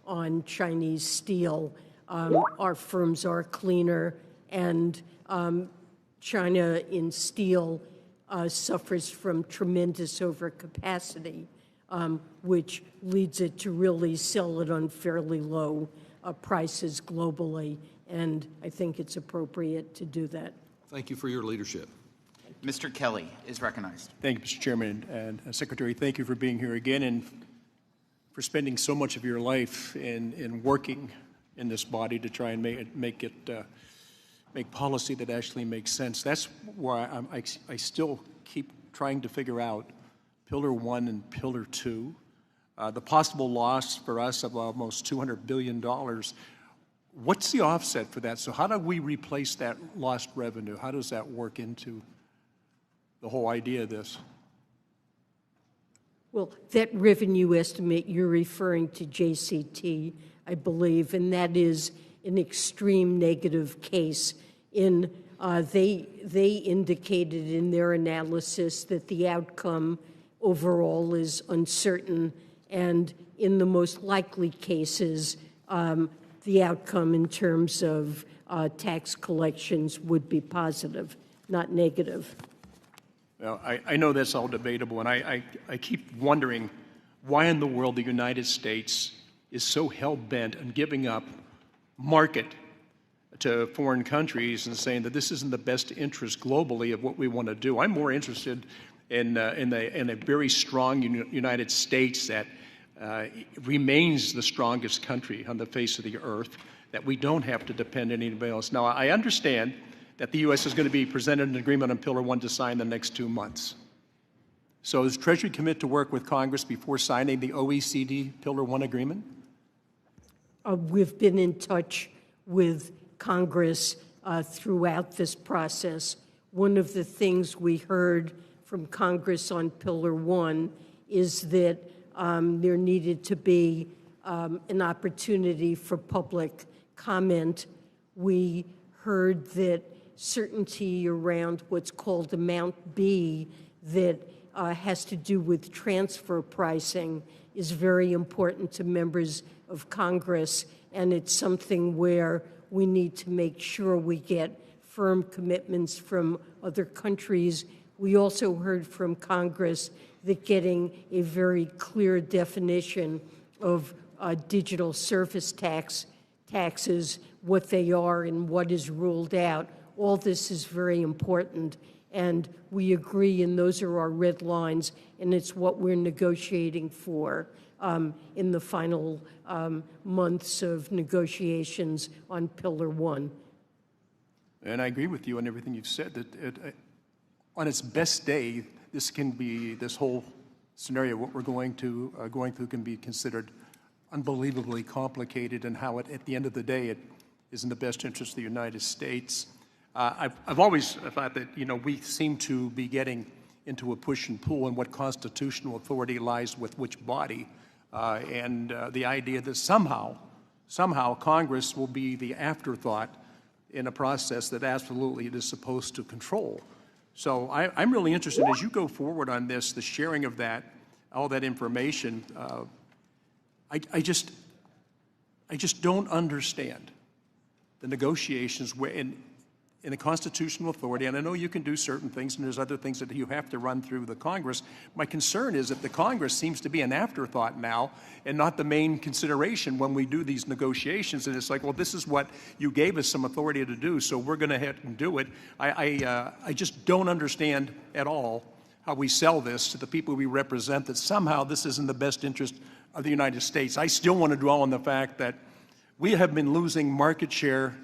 on Chinese steel. Our firms are cleaner, and China in steel suffers from tremendous overcapacity, which leads it to really sell at unfairly low prices globally, and I think it's appropriate to do that. Thank you for your leadership. Mr. Kelly is recognized. Thank you, Mr. Chairman. And Secretary, thank you for being here again and for spending so much of your life in working in this body to try and make policy that actually makes sense. That's why I still keep trying to figure out Pillar 1 and Pillar 2. The possible loss for us of almost $200 billion. What's the offset for that? So how do we replace that lost revenue? How does that work into the whole idea of this? Well, that revenue estimate, you're referring to JCT, I believe, and that is an extreme negative case. They indicated in their analysis that the outcome overall is uncertain, and in the most likely cases, the outcome in terms of tax collections would be positive, not negative. Well, I know that's all debatable, and I keep wondering why in the world the United States is so hell-bent on giving up market to foreign countries and saying that this isn't the best interest globally of what we want to do. I'm more interested in a very strong United States that remains the strongest country on the face of the earth, that we don't have to depend on anybody else. Now, I understand that the U.S. is going to be presented an agreement on Pillar 1 to sign the next 2 months. So is Treasury commit to work with Congress before signing the OECD Pillar 1 agreement? We've been in touch with Congress throughout this process. One of the things we heard from Congress on Pillar 1 is that there needed to be an opportunity for public comment. We heard that certainty around what's called Amount B that has to do with transfer pricing is very important to members of Congress, and it's something where we need to make sure we get firm commitments from other countries. We also heard from Congress that getting a very clear definition of digital service taxes, what they are and what is ruled out, all this is very important. And we agree, and those are our red lines, and it's what we're negotiating for in the final months of negotiations on Pillar 1. And I agree with you on everything you've said, that on its best day, this whole scenario, what we're going through can be considered unbelievably complicated, and how at the end of the day, it is in the best interest of the United States. I've always thought that, we seem to be getting into a push and pull on what constitutional authority lies with which body, and the idea that somehow Congress will be the afterthought in a process that absolutely it is supposed to control. So I'm really interested, as you go forward on this, the sharing of all that information. I just don't understand the negotiations in a constitutional authority, and I know you can do certain things, and there's other things that you have to run through the Congress. My concern is that the Congress seems to be an afterthought now and not the main consideration when we do these negotiations. And it's like, well, this is what you gave us some authority to do, so we're going to head and do it. I just don't understand at all how we sell this to the people we represent, that somehow this is in the best interest of the United States. I still want to dwell on the fact that we have been losing market share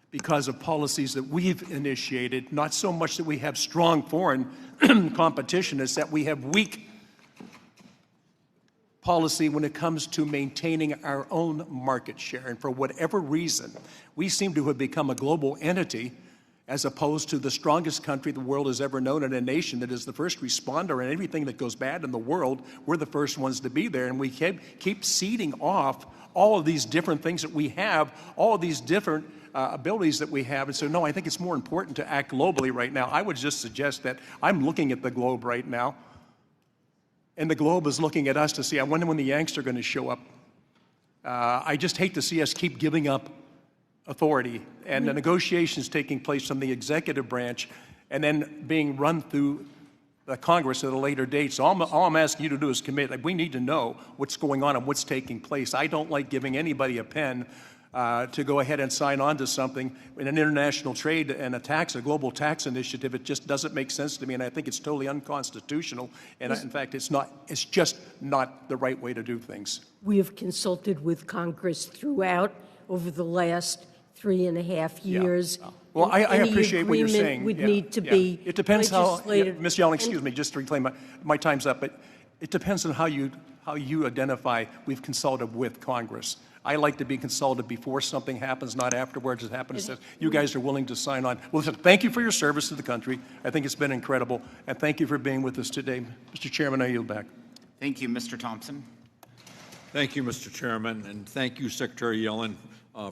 because of policies that we've initiated, not so much that we have strong foreign competition, it's that we have weak policy when it comes to maintaining our own market share. And for whatever reason, we seem to have become a global entity as opposed to the strongest country the world has ever known, and a nation that is the first responder, and everything that goes bad in the world, we're the first ones to be there. And we keep ceding off all of these different things that we have, all of these different abilities that we have. And so, no, I think it's more important to act globally right now. I would just suggest that I'm looking at the globe right now, and the globe is looking at us to see, I wonder when the Yanks are going to show up. I just hate to see us keep giving up authority and the negotiations taking place from the executive branch and then being run through the Congress at a later date. So all I'm asking you to do is commit. Like, we need to know what's going on and what's taking place. I don't like giving anybody a pen to go ahead and sign on to something in an international trade and a global tax initiative. It just doesn't make sense to me, and I think it's totally unconstitutional. And in fact, it's just not the right way to do things. We have consulted with Congress throughout over the last 3.5 years. Yeah. Well, I appreciate what you're saying. Would need to be It depends how, legislative. Ms. Yellen, excuse me, just to reclaim my time's up, but it depends on how you identify we've consulted with Congress. I like to be consulted before something happens, not afterwards. It happens that you guys are willing to sign on. Well, listen, thank you for your service to the country. I think it's been incredible, and thank you for being with us today. Mr. Chairman, I yield back. Thank you, Mr. Thompson. Thank you, Mr. Chairman, and thank you, Secretary Yellen,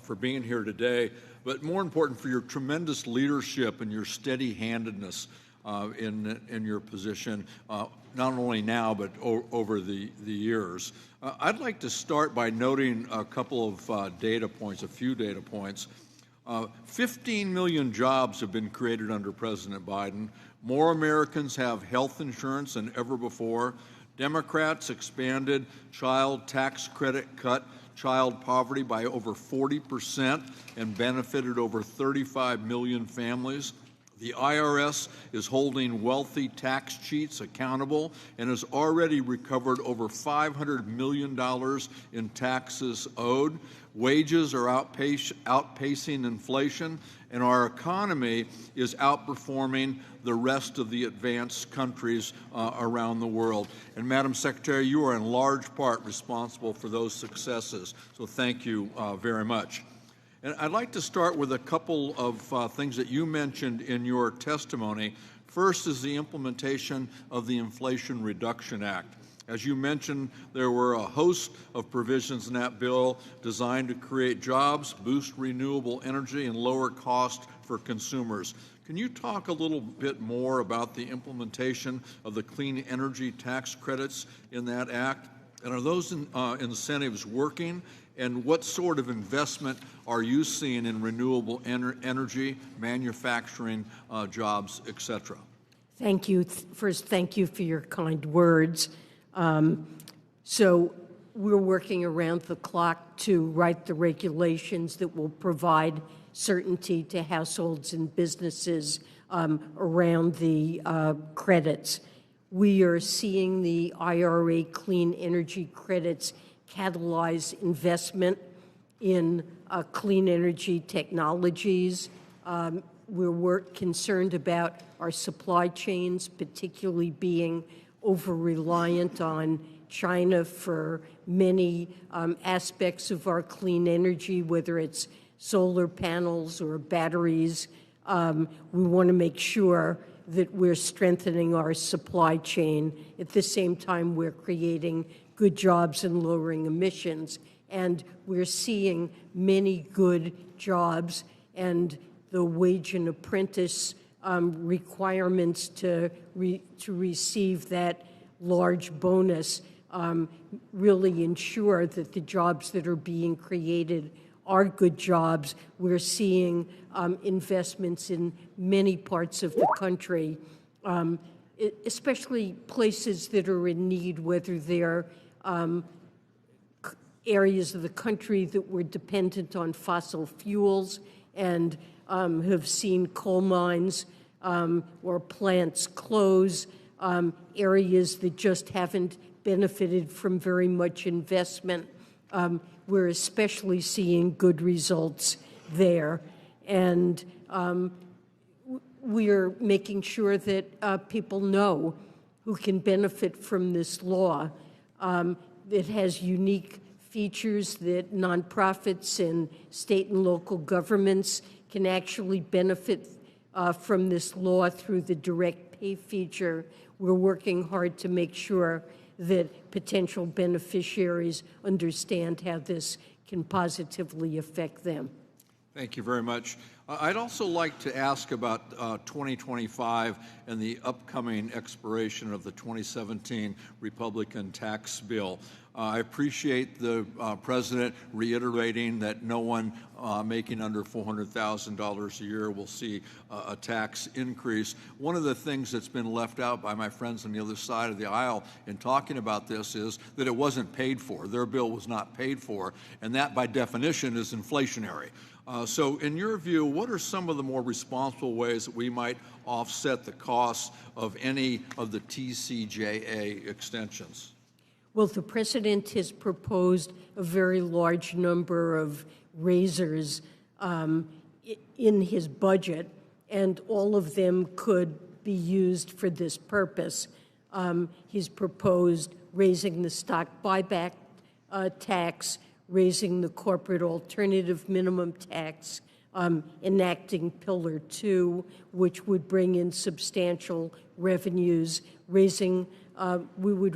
for being here today. But more important, for your tremendous leadership and your steady-handedness in your position, not only now but over the years. I'd like to start by noting a couple of data points, a few data points. 15 million jobs have been created under President Biden. More Americans have health insurance than ever before. Democrats expanded child tax credit, cut child poverty by over 40% and benefited over 35 million families. The IRS is holding wealthy tax cheats accountable and has already recovered over $500 million in taxes owed. Wages are outpacing inflation, and our economy is outperforming the rest of the advanced countries around the world. And Madam Secretary, you are in large part responsible for those successes, so thank you very much. And I'd like to start with a couple of things that you mentioned in your testimony. First is the implementation of the Inflation Reduction Act. As you mentioned, there were a host of provisions in that bill designed to create jobs, boost renewable energy, and lower cost for consumers. Can you talk a little bit more about the implementation of the clean energy tax credits in that act? And are those incentives working? And what sort of investment are you seeing in renewable energy, manufacturing, jobs, et cetera? Thank you. First, thank you for your kind words. So we're working around the clock to write the regulations that will provide certainty to households and businesses around the credits. We are seeing the IRA clean energy credits catalyze investment in clean energy technologies. We're concerned about our supply chains, particularly being over-reliant on China for many aspects of our clean energy, whether it's solar panels or batteries. We want to make sure that we're strengthening our supply chain. At the same time, we're creating good jobs and lowering emissions. And we're seeing many good jobs, and the wage and apprentice requirements to receive that large bonus really ensure that the jobs that are being created are good jobs. We're seeing investments in many parts of the country, especially places that are in need, whether they're areas of the country that were dependent on fossil fuels and have seen coal mines or plants close, areas that just haven't benefited from very much investment. We're especially seeing good results there. And we're making sure that people know who can benefit from this law. It has unique features that nonprofits and state and local governments can actually benefit from this law through the direct pay feature. We're working hard to make sure that potential beneficiaries understand how this can positively affect them. Thank you very much. I'd also like to ask about 2025 and the upcoming expiration of the 2017 Republican tax bill. I appreciate the President reiterating that no one making under $400,000 a year will see a tax increase. One of the things that's been left out by my friends on the other side of the aisle in talking about this is that it wasn't paid for. Their bill was not paid for, and that by definition is inflationary. So in your view, what are some of the more responsible ways that we might offset the costs of any of the TCJA extensions? Well, the President has proposed a very large number of raisers in his budget, and all of them could be used for this purpose. He's proposed raising the stock buyback tax, raising the corporate alternative minimum tax, enacting Pillar 2, which would bring in substantial revenues, raising, we would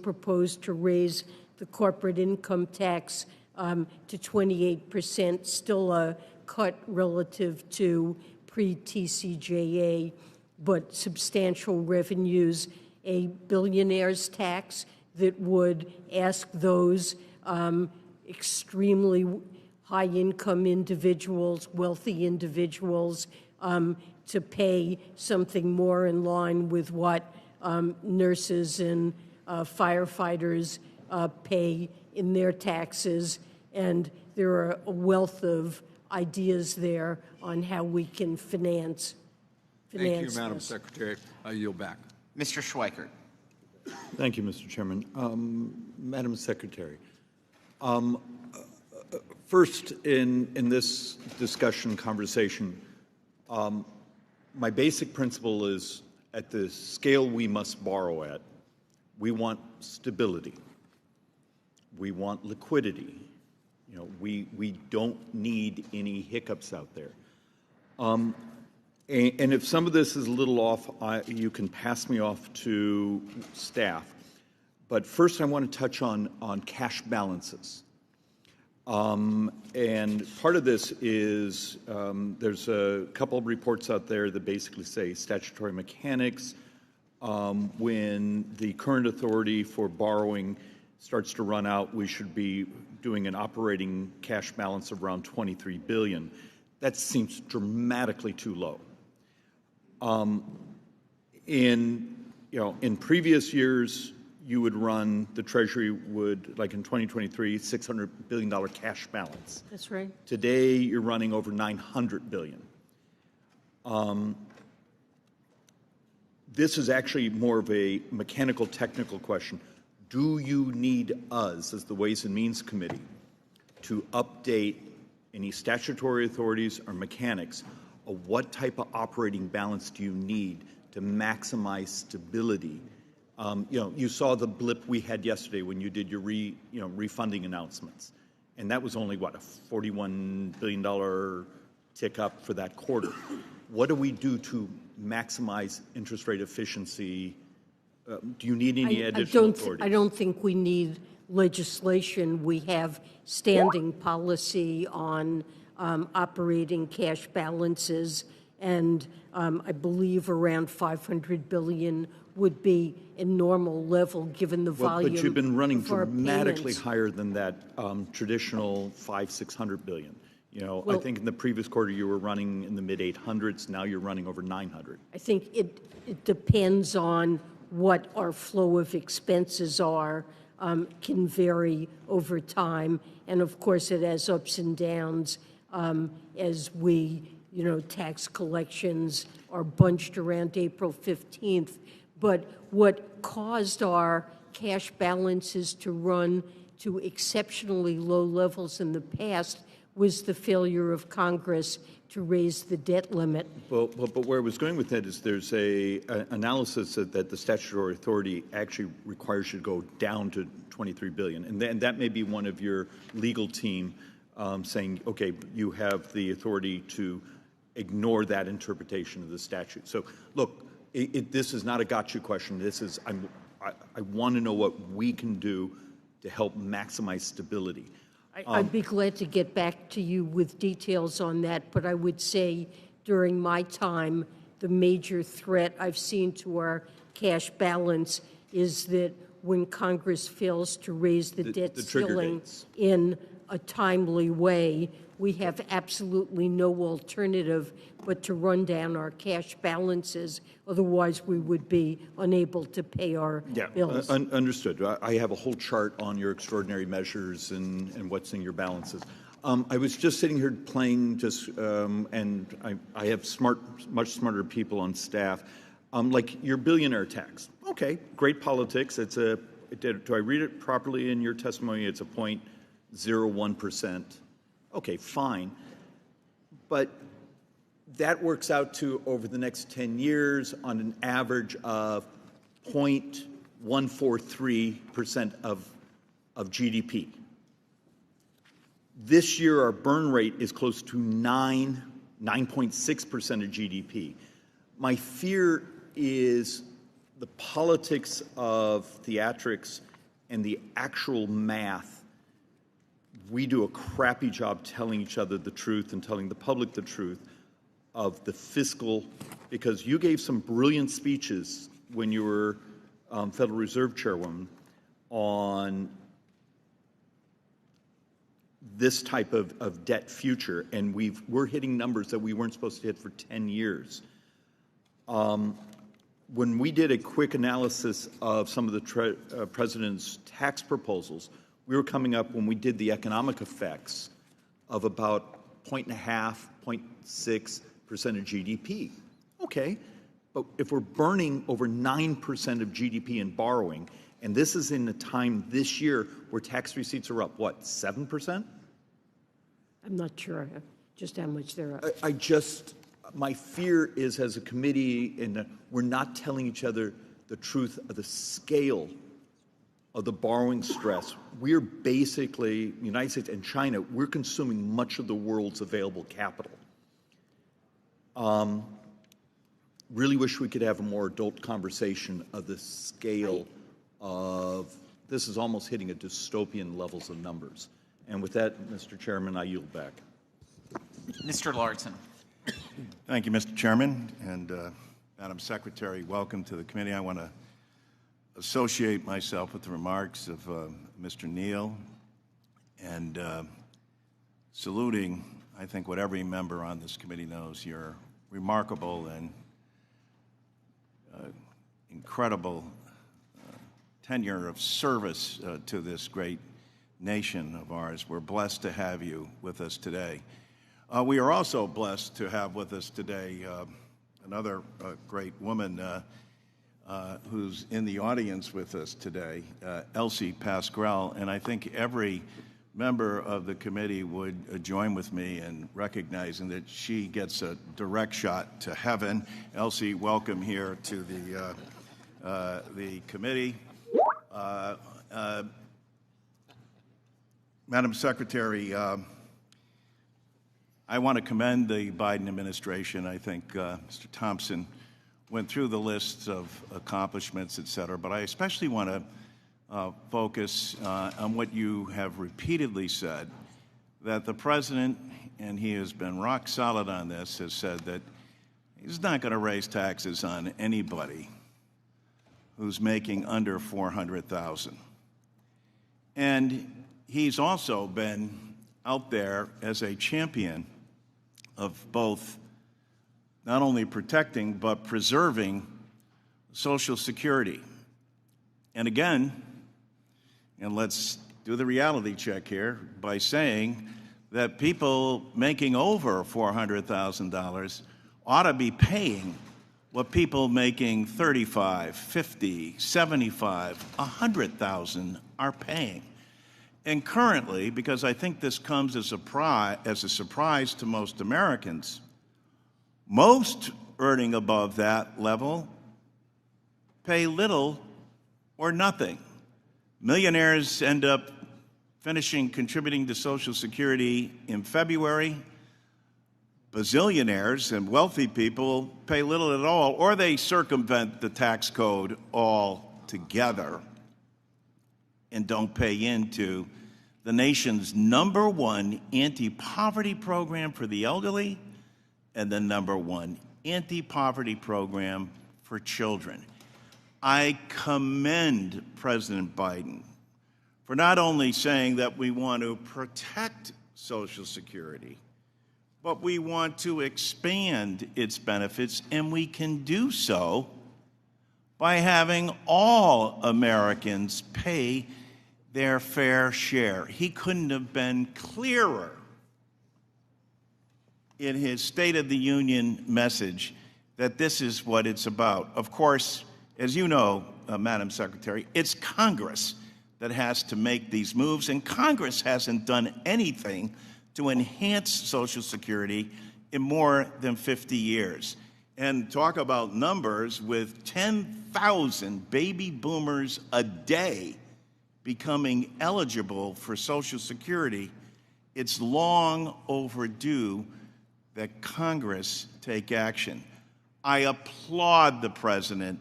propose to raise the corporate income tax to 28%, still a cut relative to pre-TCJA. but substantial revenues, a billionaire's tax that would ask those extremely high-income individuals, wealthy individuals, to pay something more in line with what nurses and firefighters pay in their taxes. And there are a wealth of ideas there on how we can finance Thank you, Madam this. Secretary. I yield back. Mr. Schweikert. Thank you, Mr. Chairman. Madam Secretary, first in this discussion conversation, my basic principle is at the scale we must borrow at, we want stability. We want liquidity. You know, we don't need any hiccups out there. And if some of this is a little off, you can pass me off to staff. But first, I want to touch on cash balances. And part of this is there's a couple of reports out there that basically say statutory mechanics, when the current authority for borrowing starts to run out, we should be doing an operating cash balance of around $23 billion. That seems dramatically too low. In previous years, you would run, the Treasury would, like in 2023, $600 billion cash balance. That's right. Today, you're running over $900 billion. This is actually more of a mechanical, technical question. Do you need us, as the Ways and Means Committee, to update any statutory authorities or mechanics of what type of operating balance do you need to maximize stability? You saw the blip we had yesterday when you did your refunding announcements, and that was only what, a $41 billion tick up for that quarter. What do we do to maximize interest rate efficiency? Do you need any additional authorities? I don't think we need legislation. We have standing policy on operating cash balances, and I believe around $500 billion would be a normal level given the volume. But you've been running of our dramatically payments. higher than that traditional $500-600 billion. Well, I think in the previous quarter you were running in the mid 800s. Now you're running over 900. I think it depends on what our flow of expenses are, can vary over time. And of course, it has ups and downs as tax collections are bunched around April 15th. But what caused our cash balances to run to exceptionally low levels in the past was the failure of Congress to raise the debt limit. But where I was going with that is there's a analysis that the statutory authority actually requires you to go down to $23 billion. And that may be one of your legal team saying, okay, you have the authority to ignore that interpretation of the statute. So look, this is not a gotcha question. This is, I want to know what we can do to help maximize stability. I'd be glad to get back to you with details on that, but I would say during my time, the major threat I've seen to our cash balance is that when Congress fails to raise the debt ceiling in a timely way, we have absolutely no alternative but to run down our cash balances. Otherwise, we would be unable to pay our bills. Understood. I have a whole chart on your extraordinary measures and what's in your balances. I was just sitting here playing and I have much smarter people on staff, like your billionaire tax. Okay, great politics. Do I read it properly in your testimony? It's a 0.01%. Okay, fine. But that works out to, over the next 10 years, on an average of 0.143% of GDP. This year, our burn rate is close to 9.6% of GDP. My fear is the politics of theatrics and the actual math. We do a crappy job telling each other the truth and telling the public the truth of the fiscal because you gave some brilliant speeches when you were Federal Reserve Chairwoman on this type of debt future, and we're hitting numbers that we weren't supposed to hit for 10 years. When we did a quick analysis of some of the president's tax proposals, we were coming up, when we did the economic effects, of about 0.5, 0.6% of GDP. Okay, but if we're burning over 9% of GDP in borrowing, and this is in a time this year where tax receipts are up, what, 7%? I'm not sure just how much they're up. My fear is, as a committee, and we're not telling each other the truth of the scale of the borrowing stress. We're basically, the United States and China, we're consuming much of the world's available capital. Really wish we could have a more adult conversation of the scale of, this is almost hitting a dystopian levels of numbers. And with that, Mr. Chairman, I yield back. Mr. Larson. Thank you, Mr. Chairman. And Madam Secretary, welcome to the committee. I want to associate myself with the remarks of Mr. Neal and saluting, I think, what every member on this committee knows, your remarkable and incredible tenure of service to this great nation of ours. We're blessed to have you with us today. We are also blessed to have with us today another great woman who's in the audience with us today, Elsie Pasquale, and I think every member of the committee would join with me in recognizing that she gets a direct shot to heaven. Elsie, welcome here to the committee. Madam Secretary, I want to commend the Biden administration. I think Mr. Thompson went through the lists of accomplishments, et cetera, but I especially want to focus on what you have repeatedly said, that the president, and he has been rock solid on this, has said that he's not going to raise taxes on anybody who's making under $400,000. And he's also been out there as a champion of both not only protecting but preserving Social Security. And again, and let's do the reality check here by saying that people making over $400,000 ought to be paying what people making $35,000, $50,000, $75,000, $100,000 are paying. And currently, because I think this comes as a surprise to most Americans, most earning above that level pay little or nothing. Millionaires end up contributing to Social Security in February. Bazillionaires and wealthy people pay little at all, or they circumvent the tax code altogether and don't pay into the nation's #1 anti-poverty program for the elderly and the #1 anti-poverty program for children. I commend President Biden for not only saying that we want to protect Social Security, but we want to expand its benefits, and we can do so by having all Americans pay their fair share. He couldn't have been clearer in his State of the Union message that this is what it's about. Of course, as you know, Madam Secretary, it's Congress that has to make these moves, and Congress hasn't done anything to enhance Social Security in more than 50 years. And talk about numbers, with 10,000 baby boomers a day becoming eligible for Social Security, it's long overdue that Congress take action. I applaud the president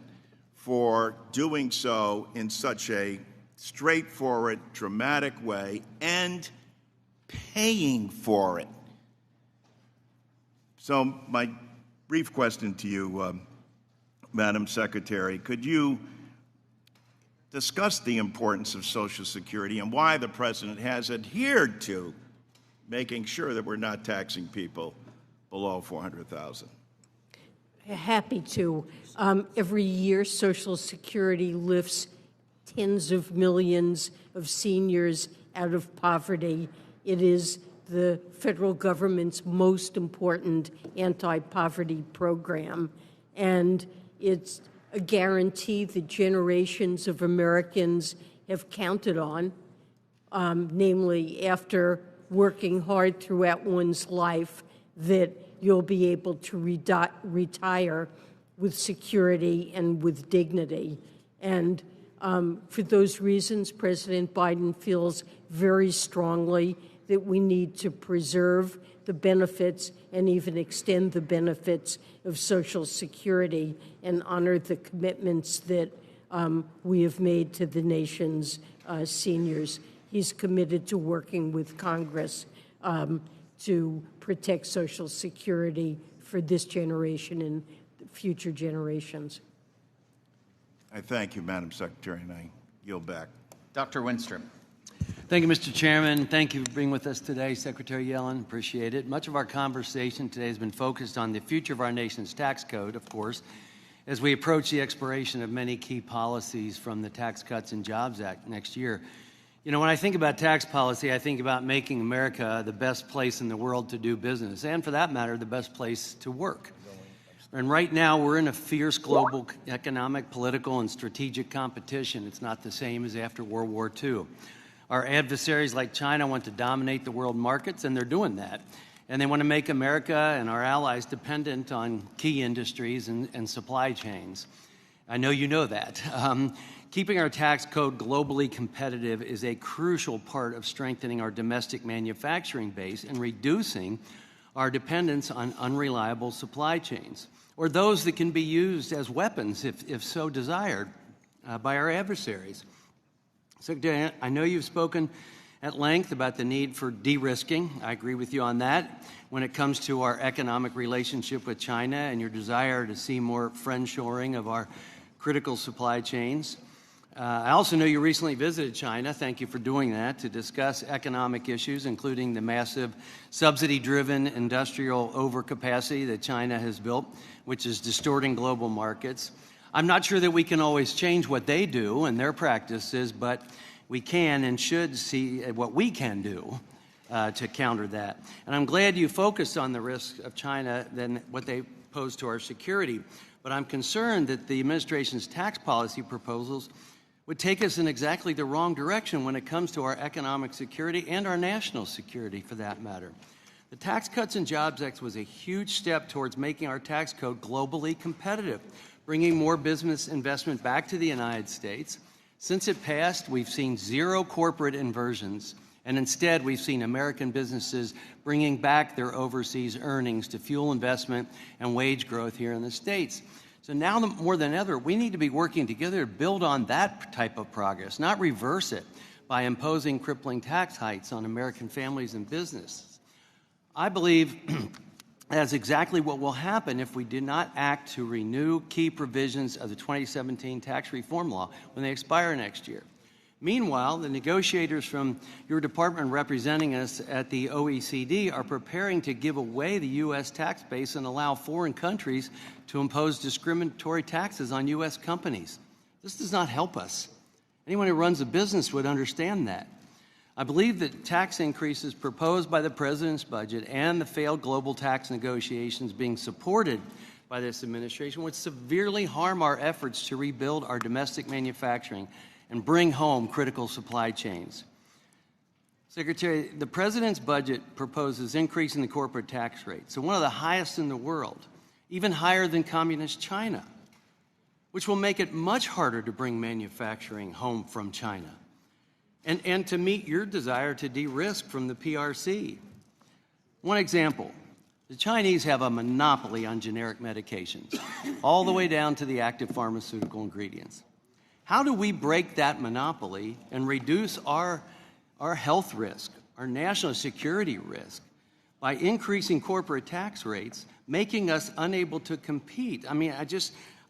for doing so in such a straightforward, dramatic way and paying for it. So my brief question to you, Madam Secretary. Could you discuss the importance of Social Security and why the President has adhered to making sure that we're not taxing people below $400,000? Happy to. Every year, Social Security lifts tens of millions of seniors out of poverty. It is the federal government's most important anti-poverty program, and it's a guarantee that generations of Americans have counted on, namely after working hard throughout one's life, that you'll be able to retire with security and with dignity. And for those reasons, President Biden feels very strongly that we need to preserve the benefits and even extend the benefits of Social Security and honor the commitments that we have made to the nation's seniors. He's committed to working with Congress to protect Social Security for this generation and future generations. I thank you, Madam Secretary, and I yield back. Dr. Winstrom. Thank you, Mr. Chairman. Thank you for being with us today, Secretary Yellen. Appreciate it. Much of our conversation today has been focused on the future of our nation's tax code, of course, as we approach the expiration of many key policies from the Tax Cuts and Jobs Act next year. You know, when I think about tax policy, I think about making America the best place in the world to do business, and for that matter, the best place to work. And right now, we're in a fierce global economic, political, and strategic competition. It's not the same as after World War II. Our adversaries like China want to dominate the world markets, and they're doing that. And they want to make America and our allies dependent on key industries and supply chains. I know you know that. Keeping our tax code globally competitive is a crucial part of strengthening our domestic manufacturing base and reducing our dependence on unreliable supply chains, or those that can be used as weapons, if so desired, by our adversaries. Secretary, I know you've spoken at length about the need for de-risking. I agree with you on that when it comes to our economic relationship with China and your desire to see more friendshoring of our critical supply chains. I also know you recently visited China, thank you for doing that, to discuss economic issues, including the massive subsidy-driven industrial overcapacity that China has built, which is distorting global markets. I'm not sure that we can always change what they do and their practices, but we can and should see what we can do to counter that. And I'm glad you focused on the risks of China than what they pose to our security. But I'm concerned that the administration's tax policy proposals would take us in exactly the wrong direction when it comes to our economic security and our national security, for that matter. The Tax Cuts and Jobs Act was a huge step towards making our tax code globally competitive, bringing more business investment back to the United States. Since it passed, we've seen zero corporate inversions, and instead we've seen American businesses bringing back their overseas earnings to fuel investment and wage growth here in the States. So now more than ever, we need to be working together to build on that type of progress, not reverse it by imposing crippling tax hikes on American families and businesses. I believe that's exactly what will happen if we do not act to renew key provisions of the 2017 tax reform law when they expire next year. Meanwhile, the negotiators from your department representing us at the OECD are preparing to give away the U.S. tax base and allow foreign countries to impose discriminatory taxes on U.S. companies. This does not help us. Anyone who runs a business would understand that. I believe that tax increases proposed by the President's budget and the failed global tax negotiations being supported by this administration would severely harm our efforts to rebuild our domestic manufacturing and bring home critical supply chains. Secretary, the President's budget proposes increasing the corporate tax rate, so one of the highest in the world, even higher than communist China, which will make it much harder to bring manufacturing home from China, and to meet your desire to de-risk from the PRC. One example, the Chinese have a monopoly on generic medications, all the way down to the active pharmaceutical ingredients. How do we break that monopoly and reduce our health risk, our national security risk, by increasing corporate tax rates, making us unable to compete. I mean,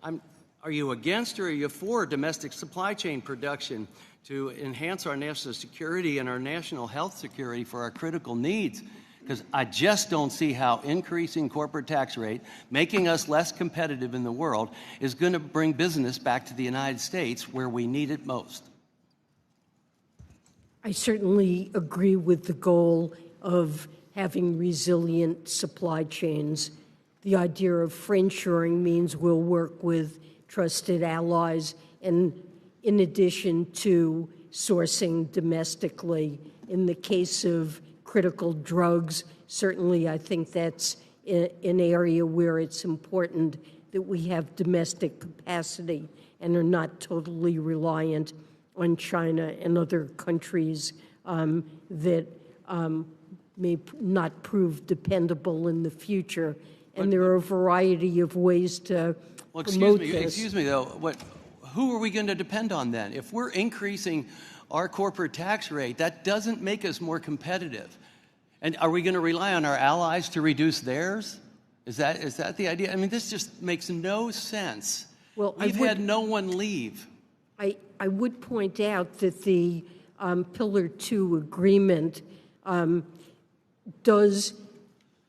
are you against or are you for domestic supply chain production to enhance our national security and our national health security for our critical needs? Because I just don't see how increasing corporate tax rate, making us less competitive in the world, is going to bring business back to the United States where we need it most. I certainly agree with the goal of having resilient supply chains. The idea of friendshoring means we'll work with trusted allies, and in addition to sourcing domestically. In the case of critical drugs, certainly I think that's an area where it's important that we have domestic capacity and are not totally reliant on China and other countries that may not prove dependable in the future. And there are a variety of ways to promote this. Excuse me, though. Who are we going to depend on then? If we're increasing our corporate tax rate, that doesn't make us more competitive. And are we going to rely on our allies to reduce theirs? Is that the idea? I mean, this just makes no sense. Well, we've had no one leave. I would point out that the Pillar 2 agreement does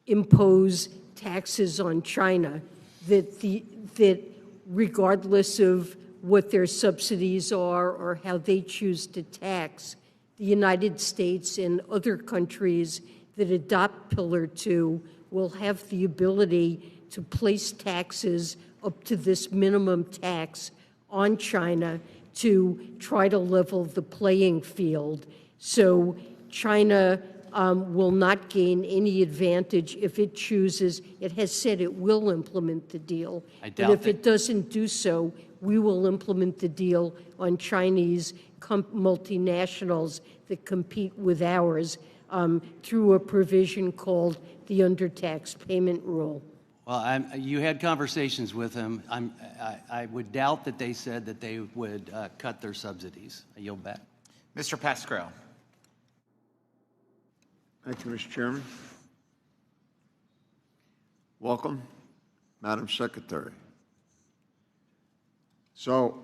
impose taxes on China that regardless of what their subsidies are or how they choose to tax, the United States and other countries that adopt Pillar 2 will have the ability to place taxes up to this minimum tax on China to try to level the playing field. So China will not gain any advantage if it chooses. It has said it will implement the deal. But if it doesn't do so, we will implement the deal on Chinese multinationals that compete with ours through a provision called the undertax payment rule. Well, you had conversations with him. I would doubt that they said that they would cut their subsidies. I yield back. Mr. Pascrell. Thank you, Mr. Chairman. Welcome, Madam Secretary. So,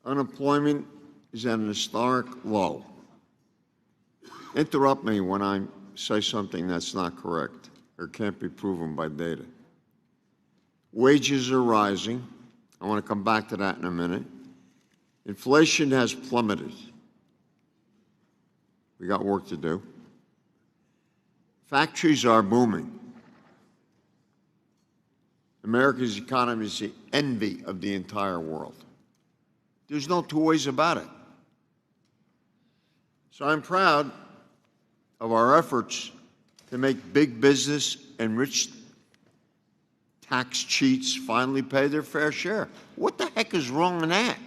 unemployment is at an historic low. Interrupt me when I say something that's not correct or can't be proven by data. Wages are rising. I want to come back to that in a minute. Inflation has plummeted. We got work to do. Factories are booming. America's economy is the envy of the entire world. There's no two ways about it. So I'm proud of our efforts to make big business and rich tax cheats finally pay their fair share. What the heck is wrong in that?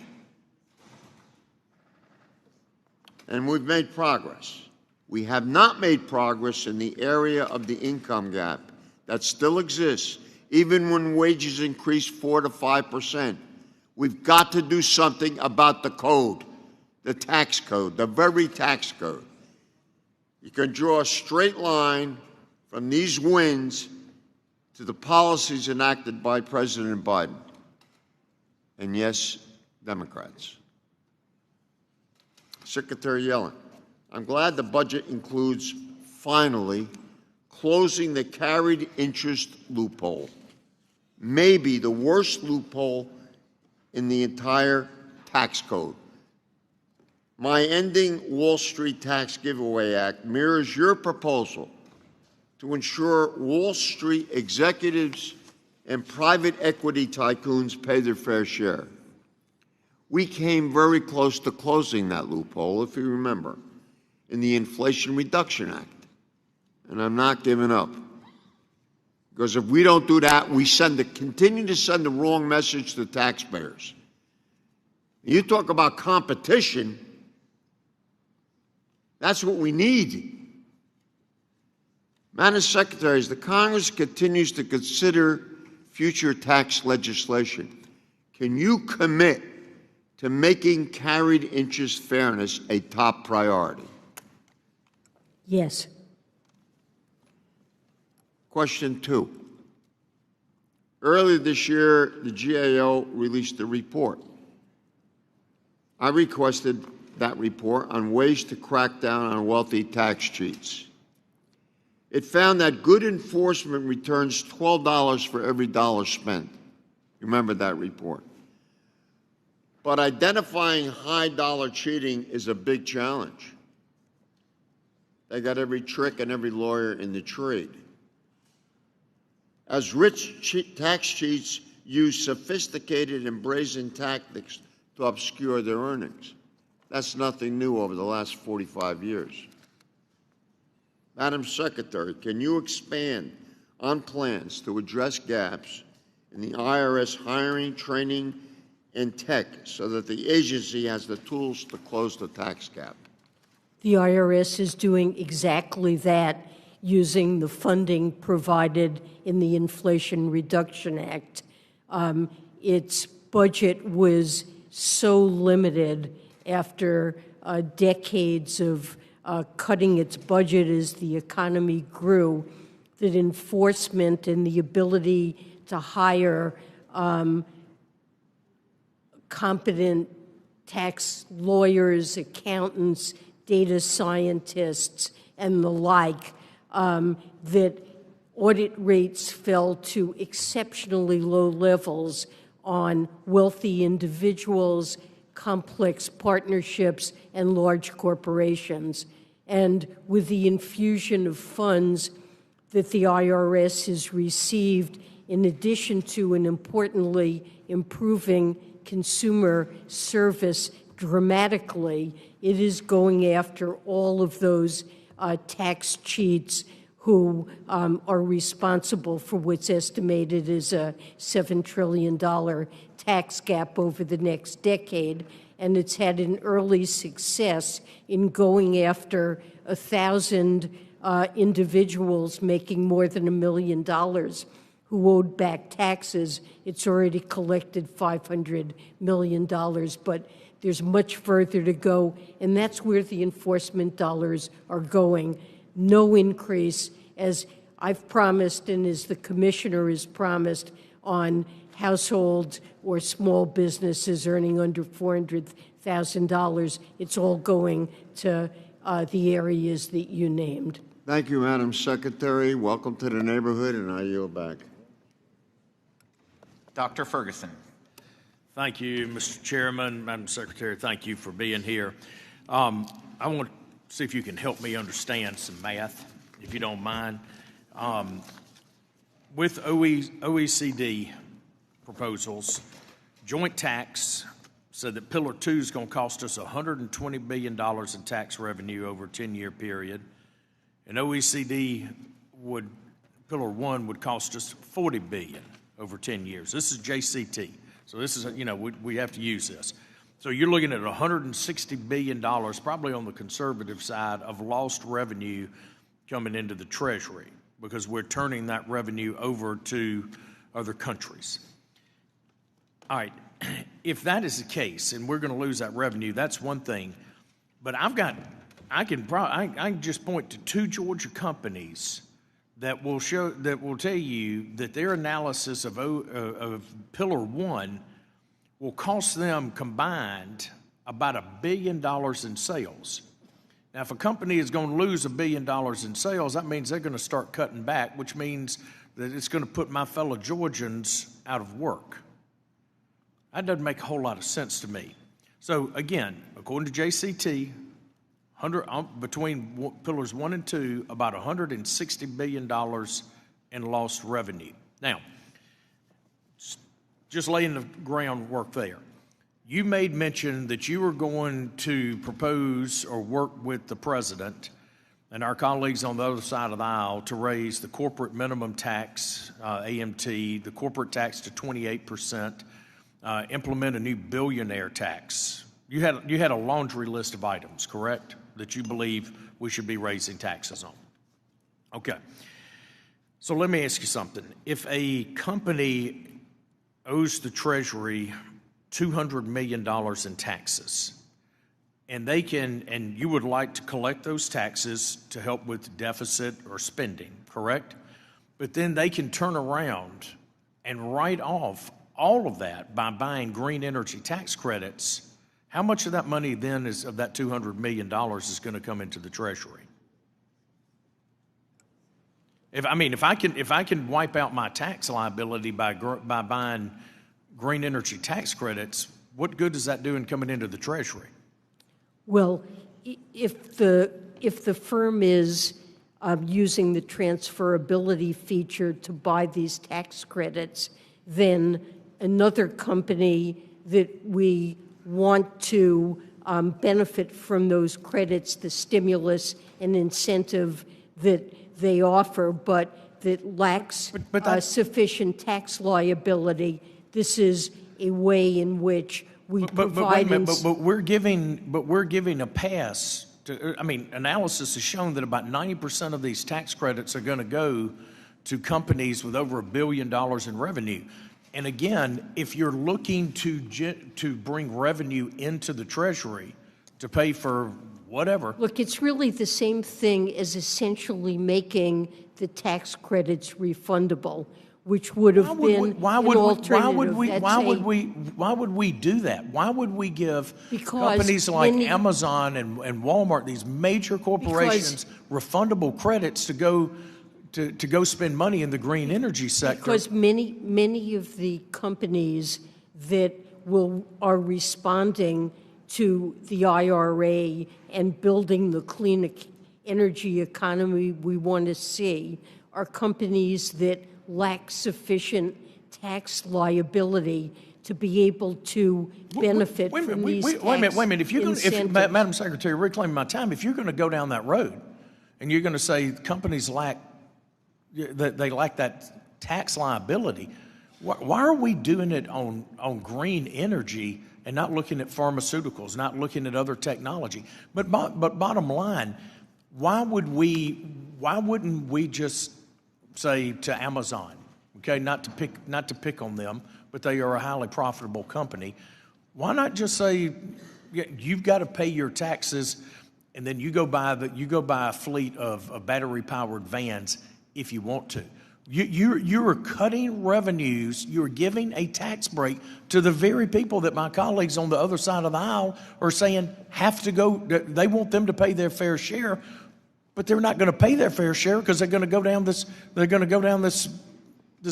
And we've made progress. We have not made progress in the area of the income gap that still exists, even when wages increase 4 to 5%. We've got to do something about the code, the tax code, the very tax code. You can draw a straight line from these wins to the policies enacted by President Biden. And yes, Democrats. Secretary Yellen, I'm glad the budget includes, finally, closing the carried interest loophole, maybe the worst loophole in the entire tax code. My Ending Wall Street Tax Giveaway Act mirrors your proposal to ensure Wall Street executives and private equity tycoons pay their fair share. We came very close to closing that loophole, if you remember, in the Inflation Reduction Act. And I'm not giving up. Because if we don't do that, we continue to send the wrong message to taxpayers. You talk about competition, that's what we need. Madam Secretary, as the Congress continues to consider future tax legislation, can you commit to making carried interest fairness a top priority? Yes. Question 2. Earlier this year, the GAO released a report. I requested that report on ways to crack down on wealthy tax cheats. It found that good enforcement returns $12 for every dollar spent. Remember that report. But identifying high-dollar cheating is a big challenge. They got every trick and every lawyer in the trade. As rich tax cheats use sophisticated and brazen tactics to obscure their earnings. That's nothing new over the last 45 years. Madam Secretary, can you expand on plans to address gaps in the IRS hiring, training, and tech so that the agency has the tools to close the tax gap? The IRS is doing exactly that using the funding provided in the Inflation Reduction Act. Its budget was so limited after decades of cutting its budget as the economy grew that enforcement and the ability to hire competent tax lawyers, accountants, data scientists, and the like, that audit rates fell to exceptionally low levels on wealthy individuals, complex partnerships, and large corporations. And with the infusion of funds that the IRS has received, in addition to and importantly improving consumer service dramatically, it is going after all of those tax cheats who are responsible for what's estimated as a $7 trillion tax gap over the next decade. And it's had an early success in going after 1,000 individuals making more than $1 million who owed back taxes. It's already collected $500 million, but there's much further to go, and that's where the enforcement dollars are going. No increase, as I've promised and as the Commissioner has promised, on households or small businesses earning under $400,000. It's all going to the areas that you named. Thank you, Madam Secretary. Welcome to the neighborhood, and I yield back. Dr. Ferguson. Thank you, Mr. Chairman. Madam Secretary, thank you for being here. I want to see if you can help me understand some math, if you don't mind. With OECD proposals, joint tax said that Pillar 2 is going to cost us $120 billion in tax revenue over a 10-year period, and OECD Pillar 1 would cost us $40 billion over 10 years. This is JCT. So this is, we have to use this. So you're looking at $160 billion, probably on the conservative side, of lost revenue coming into the Treasury because we're turning that revenue over to other countries. All right, if that is the case and we're going to lose that revenue, that's one thing. But I can just point to 2 Georgia companies that will tell you that their analysis of Pillar 1 will cost them combined about $1 billion in sales. Now, if a company is going to lose $1 billion in sales, that means they're going to start cutting back, which means that it's going to put my fellow Georgians out of work. That doesn't make a whole lot of sense to me. So again, according to JCT, between Pillars 1 and 2, about $160 billion in lost revenue. Now, just laying the groundwork there. You made mention that you were going to propose or work with the President and our colleagues on the other side of the aisle to raise the corporate minimum tax, AMT, the corporate tax to 28%, implement a new billionaire tax. You had a laundry list of items, correct, that you believe we should be raising taxes on. Okay. So let me ask you something. If a company owes the Treasury $200 million in taxes, and you would like to collect those taxes to help with deficit or spending, correct? but then they can turn around and write off all of that by buying green energy tax credits, how much of that money then of that $200 million is going to come into the Treasury? If I can wipe out my tax liability by buying green energy tax credits, what good does that do in coming into the Treasury? Well, if the firm is using the transferability feature to buy these tax credits, then another company that we want to benefit from those credits, the stimulus and incentive that they offer, but that lacks sufficient tax liability. This is a way in which we provide. But we're giving a pass to. I mean, analysis has shown that about 90% of these tax credits are going to go to companies with over $1 billion in revenue. And again, if you're looking to bring revenue into the Treasury to pay for whatever. Look, it's really the same thing as essentially making the tax credits refundable, which would have been an alternative. Why would we do that? Why would we give companies like Amazon and Walmart, these major corporations, refundable credits to go spend money in the green energy sector? Because many of the companies that are responding to the IRA and building the clean energy economy we want to see are companies that lack sufficient tax liability to be able to benefit from these tax incentives. Wait a minute. Madam Secretary, reclaiming my time, if you're going to go down that road and you're going to say companies lack that tax liability, why are we doing it on green energy and not looking at pharmaceuticals, not looking at other technology? But bottom line, why wouldn't we just say to Amazon, okay, not to pick on them, but they are a highly profitable company. Why not just say, you've got to pay your taxes, and then you go buy a fleet of battery-powered vans if you want to. You are cutting revenues. You're giving a tax break to the very people that my colleagues on the other side of the aisle are saying have to go. They want them to pay their fair share, but they're not going to pay their fair share because they're going to go down this. They're going to go down this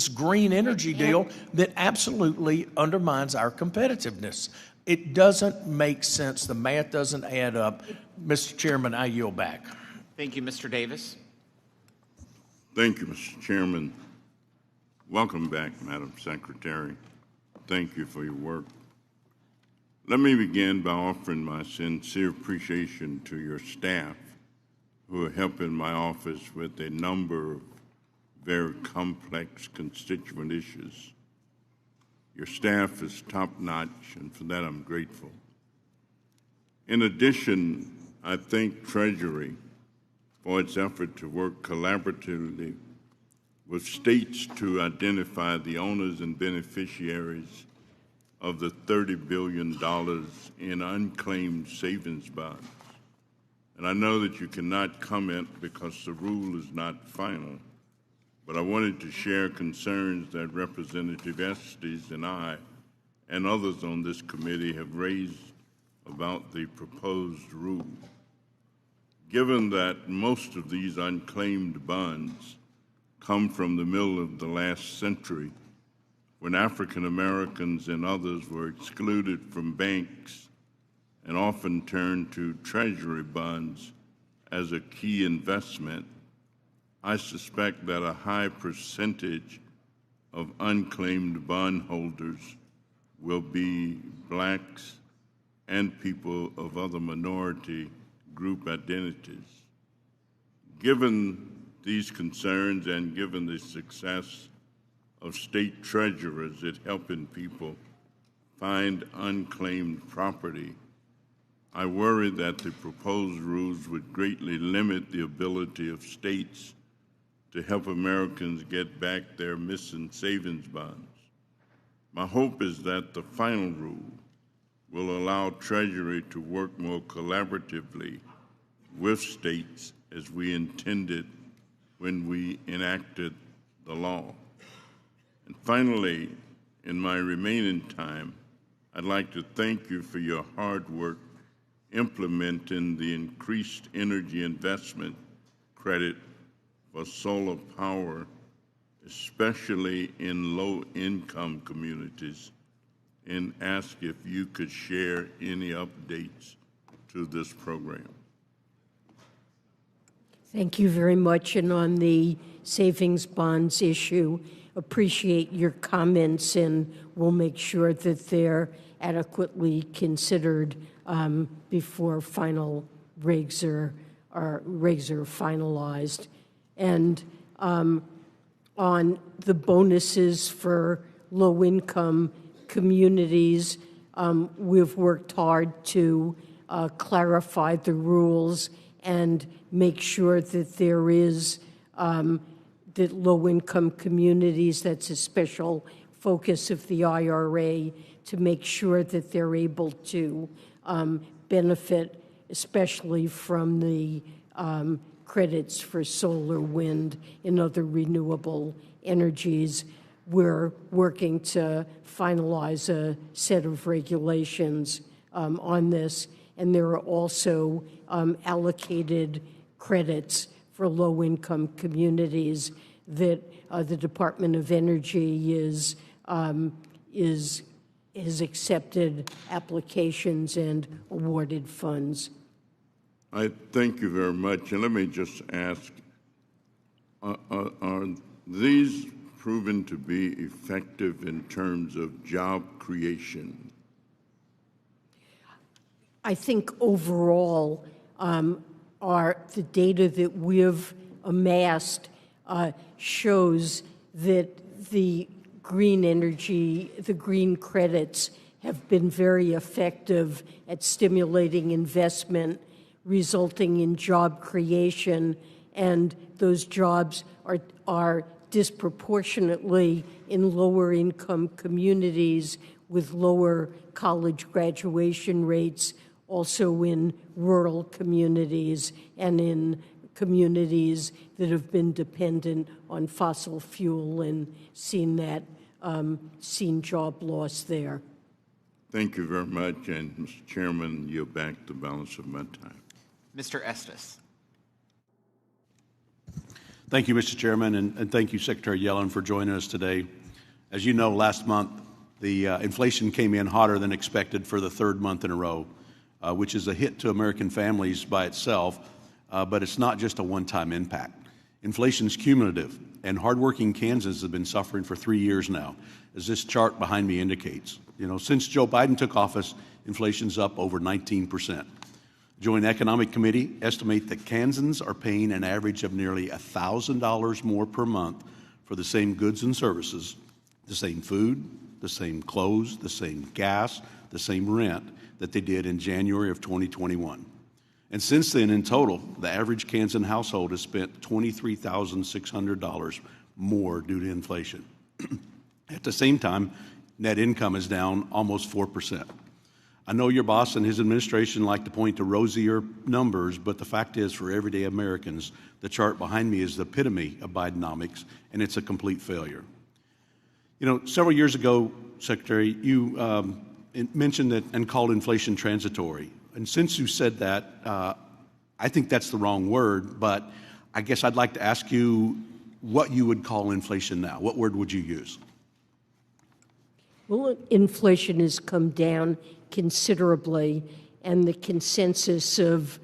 green energy deal that absolutely undermines our competitiveness. It doesn't make sense. The math doesn't add up. Mr. Chairman, I yield back. Thank you, Mr. Davis. Thank you, Mr. Chairman. Welcome back, Madam Secretary. Thank you for your work. Let me begin by offering my sincere appreciation to your staff who are helping my office with a number of very complex constituent issues. Your staff is top-notch, and for that I'm grateful. In addition, I thank Treasury for its effort to work collaboratively with states to identify the owners and beneficiaries of the $30 billion in unclaimed savings bonds. And I know that you cannot comment because the rule is not final, but I wanted to share concerns that Representative Estes and I and others on this committee have raised about the proposed rule. Given that most of these unclaimed bonds come from the middle of the last century, when African Americans and others were excluded from banks and often turned to Treasury bonds as a key investment, I suspect that a high percentage of unclaimed bondholders will be blacks and people of other minority group identities. Given these concerns and given the success of state treasurers at helping people find unclaimed property, I worry that the proposed rules would greatly limit the ability of states to help Americans get back their missing savings bonds. My hope is that the final rule will allow Treasury to work more collaboratively with states as we intended when we enacted the law. And finally, in my remaining time, I'd like to thank you for your hard work implementing the increased energy investment credit for solar power, especially in low-income communities, and ask if you could share any updates to this program. Thank you very much. And on the savings bonds issue, appreciate your comments, and we'll make sure that they're adequately considered before final regs are finalized. And on the bonuses for low-income communities, we've worked hard to clarify the rules and make sure that there is that low-income communities, that's a special focus of the IRA, to make sure that they're able to benefit, especially from the credits for solar, wind, and other renewable energies. We're working to finalize a set of regulations on this, and there are also allocated credits for low-income communities that the Department of Energy has accepted applications and awarded funds. I thank you very much. And let me just ask, are these proven to be effective in terms of job creation? I think overall, the data that we've amassed shows that the green energy, the green credits have been very effective at stimulating investment, resulting in job creation, and those jobs are disproportionately in lower income communities with lower college graduation rates, also in rural communities and in communities that have been dependent on fossil fuel and seen job loss there. Thank you very much. And Mr. Chairman, yield back the balance of my time. Mr. Estes. Thank you, Mr. Chairman, and thank you, Secretary Yellen, for joining us today. As you know, last month, the inflation came in hotter than expected for the third month in a row, which is a hit to American families by itself, but it's not just a one-time impact. Inflation's cumulative, and hardworking Kansans have been suffering for 3 years now, as this chart behind me indicates. Since Joe Biden took office, inflation's up over 19%. Joint Economic Committee estimate that Kansans are paying an average of nearly $1,000 more per month for the same goods and services, the same food, the same clothes, the same gas, the same rent that they did in January of 2021. And since then, in total, the average Kansan household has spent $23,600 more due to inflation. At the same time, net income is down almost 4%. I know your boss and his administration like to point to rosier numbers, but the fact is, for everyday Americans, the chart behind me is the epitome of Bidenomics, and it's a complete failure. Several years ago, Secretary, you mentioned that and called inflation transitory. And since you said that, I think that's the wrong word, but I guess I'd like to ask you what you would call inflation now. What word would you use? Well, inflation has come down considerably, and the consensus of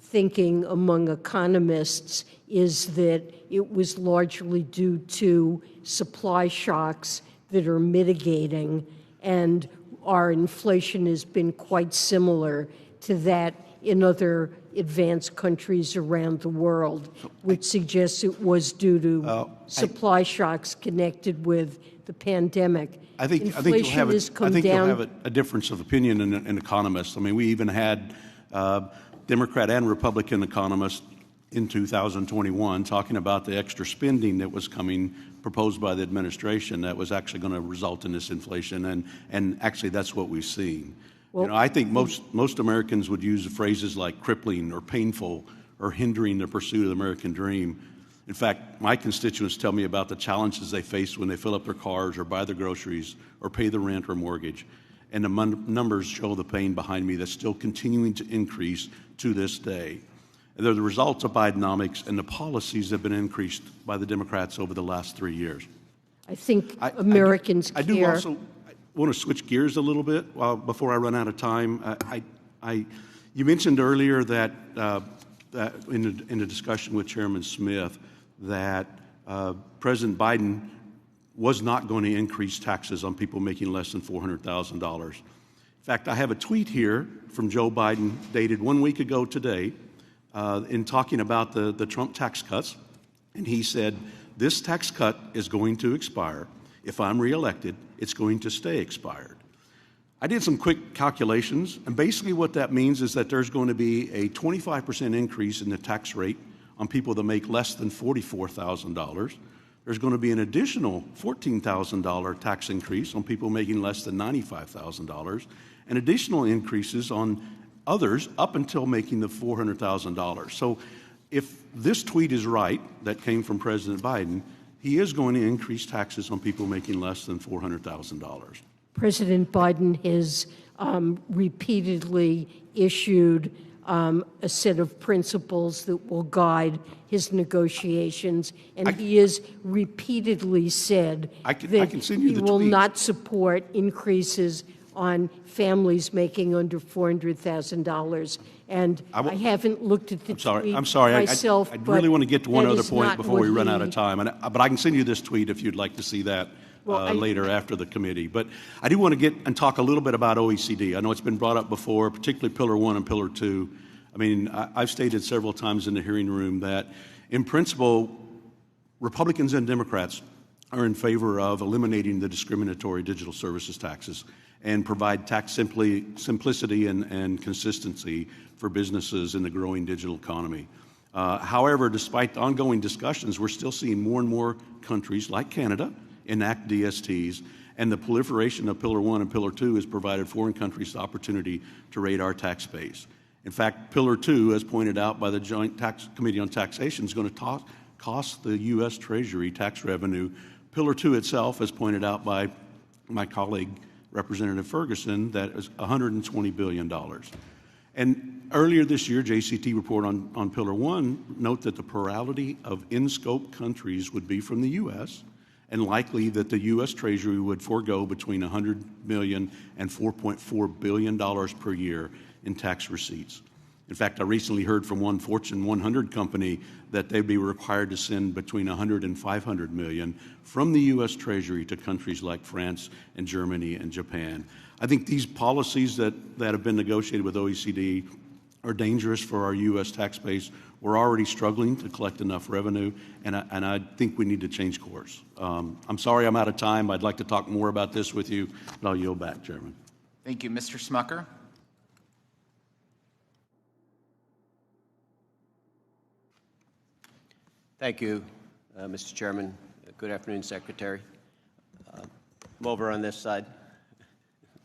thinking among economists is that it was largely due to supply shocks that are mitigating, and our inflation has been quite similar to that in other advanced countries around the world, which suggests it was due to supply shocks connected with the pandemic. I think you'll have a difference of opinion in economists. I mean, we even had Democrat and Republican economists in 2021 talking about the extra spending that was proposed by the administration that was actually going to result in this inflation, and actually that's what we've seen. Well, I think most Americans would use phrases like crippling or painful or hindering the pursuit of the American dream. In fact, my constituents tell me about the challenges they face when they fill up their cars or buy their groceries or pay the rent or mortgage. And the numbers show the pain behind me that's still continuing to increase to this day. And they're the results of Bidenomics and the policies that have been increased by the Democrats over the last 3 years. I think Americans I do care. also want to switch gears a little bit before I run out of time. You mentioned earlier that, that in the discussion with Chairman Smith that President Biden was not going to increase taxes on people making less than $400,000. In fact, I have a tweet here from Joe Biden dated 1 week ago today in talking about the Trump tax cuts. And he said, this tax cut is going to expire. If I'm reelected, it's going to stay expired. I did some quick calculations, and basically what that means is that there's going to be a 25% increase in the tax rate on people that make less than $44,000. There's going to be an additional $14,000 tax increase on people making less than $95,000, and additional increases on others up until making the $400,000. So if this tweet is right, that came from President Biden, he is going to increase taxes on people making less than $400,000. President Biden has repeatedly issued a set of principles that will guide his negotiations, and he has repeatedly said that he will not support increases on families making under $400,000. And I haven't looked at the tweet myself. I really want to get to one other point not before we run out of he- time. But I can send you this tweet if you'd like to see that later after the committee. But I do want to get and talk a little bit about OECD. I know it's been brought up before, particularly Pillar 1 and Pillar 2. I mean, I've stated several times in the hearing room that, in principle, Republicans and Democrats are in favor of eliminating the discriminatory digital services taxes and provide tax simplicity and consistency for businesses in the growing digital economy. However, despite the ongoing discussions, we're still seeing more and more countries like Canada enact DSTs, and the proliferation of Pillar 1 and Pillar 2 has provided foreign countries the opportunity to raid our tax base. In fact, Pillar 2, as pointed out by the Joint Committee on Taxation, is going to cost the U.S. Treasury tax revenue. Pillar 2 itself, as pointed out by my colleague, Representative Ferguson, that is $120 billion. And earlier this year, JCT report on Pillar 1 note that the plurality of in-scope countries would be from the U.S., and likely that the U.S. Treasury would forego between $100 million and $4.4 billion per year in tax receipts. In fact, I recently heard from one Fortune 100 company that they'd be required to send between $100 and $500 million from the U.S. Treasury to countries like France and Germany and Japan. I think these policies that have been negotiated with OECD are dangerous for our U.S. tax base. We're already struggling to collect enough revenue, and I think we need to change course. I'm sorry I'm out of time. I'd like to talk more about this with you, but I'll yield back, Chairman. Thank you. Mr. Smucker? Thank you, Mr. Chairman. Good afternoon, Secretary. I'm over on this side.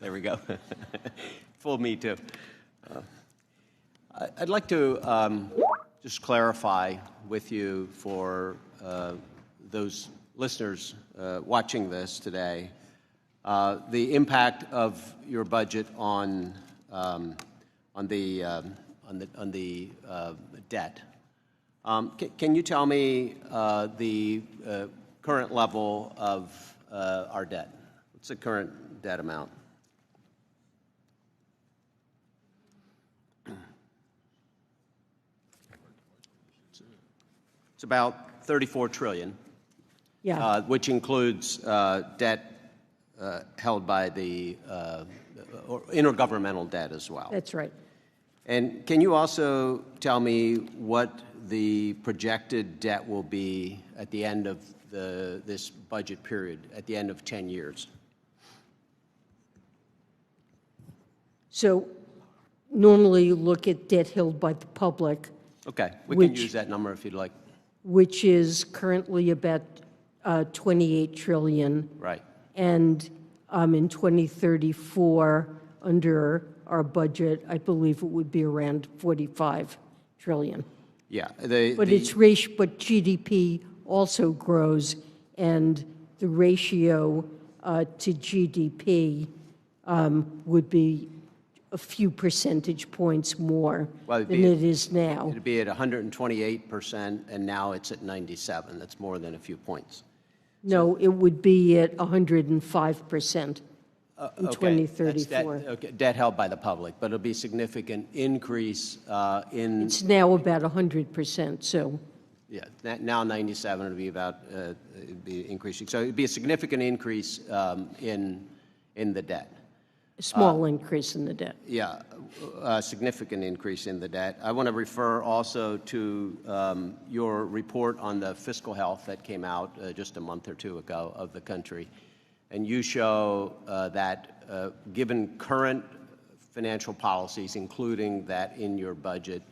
There we go. Fooled me, too. I'd like to just clarify with you for those listeners watching this today the impact of your budget on the debt. Can you tell me the current level of our debt? What's the current debt amount? It's about $34 trillion, which includes debt held by the or intergovernmental debt as well. That's right. And can you also tell me what the projected debt will be at the end of this budget period, at the end of 10 years? So normally you look at debt held by the public. Okay, we can use that number if you'd like. Which is currently about $28 trillion. Right. And in 2034, under our budget, I believe it would be around $45 trillion. Yeah. But GDP also grows, and the ratio to GDP would be a few percentage points more than it is now. It'd be at 128%, and now it's at 97. That's more than a few points. No, it would be at 105% in 2034. Debt held by the public, but it'll be a significant increase in... It's now about 100%, so... Yeah, now 97, it'll be about, it'd be increasing. So it'd be a significant increase in the debt. A small increase in the debt. Yeah, a significant increase in the debt. I want to refer also to your report on the fiscal health that came out just a month or two ago of the country. And you show that given current financial policies, including that in your budget,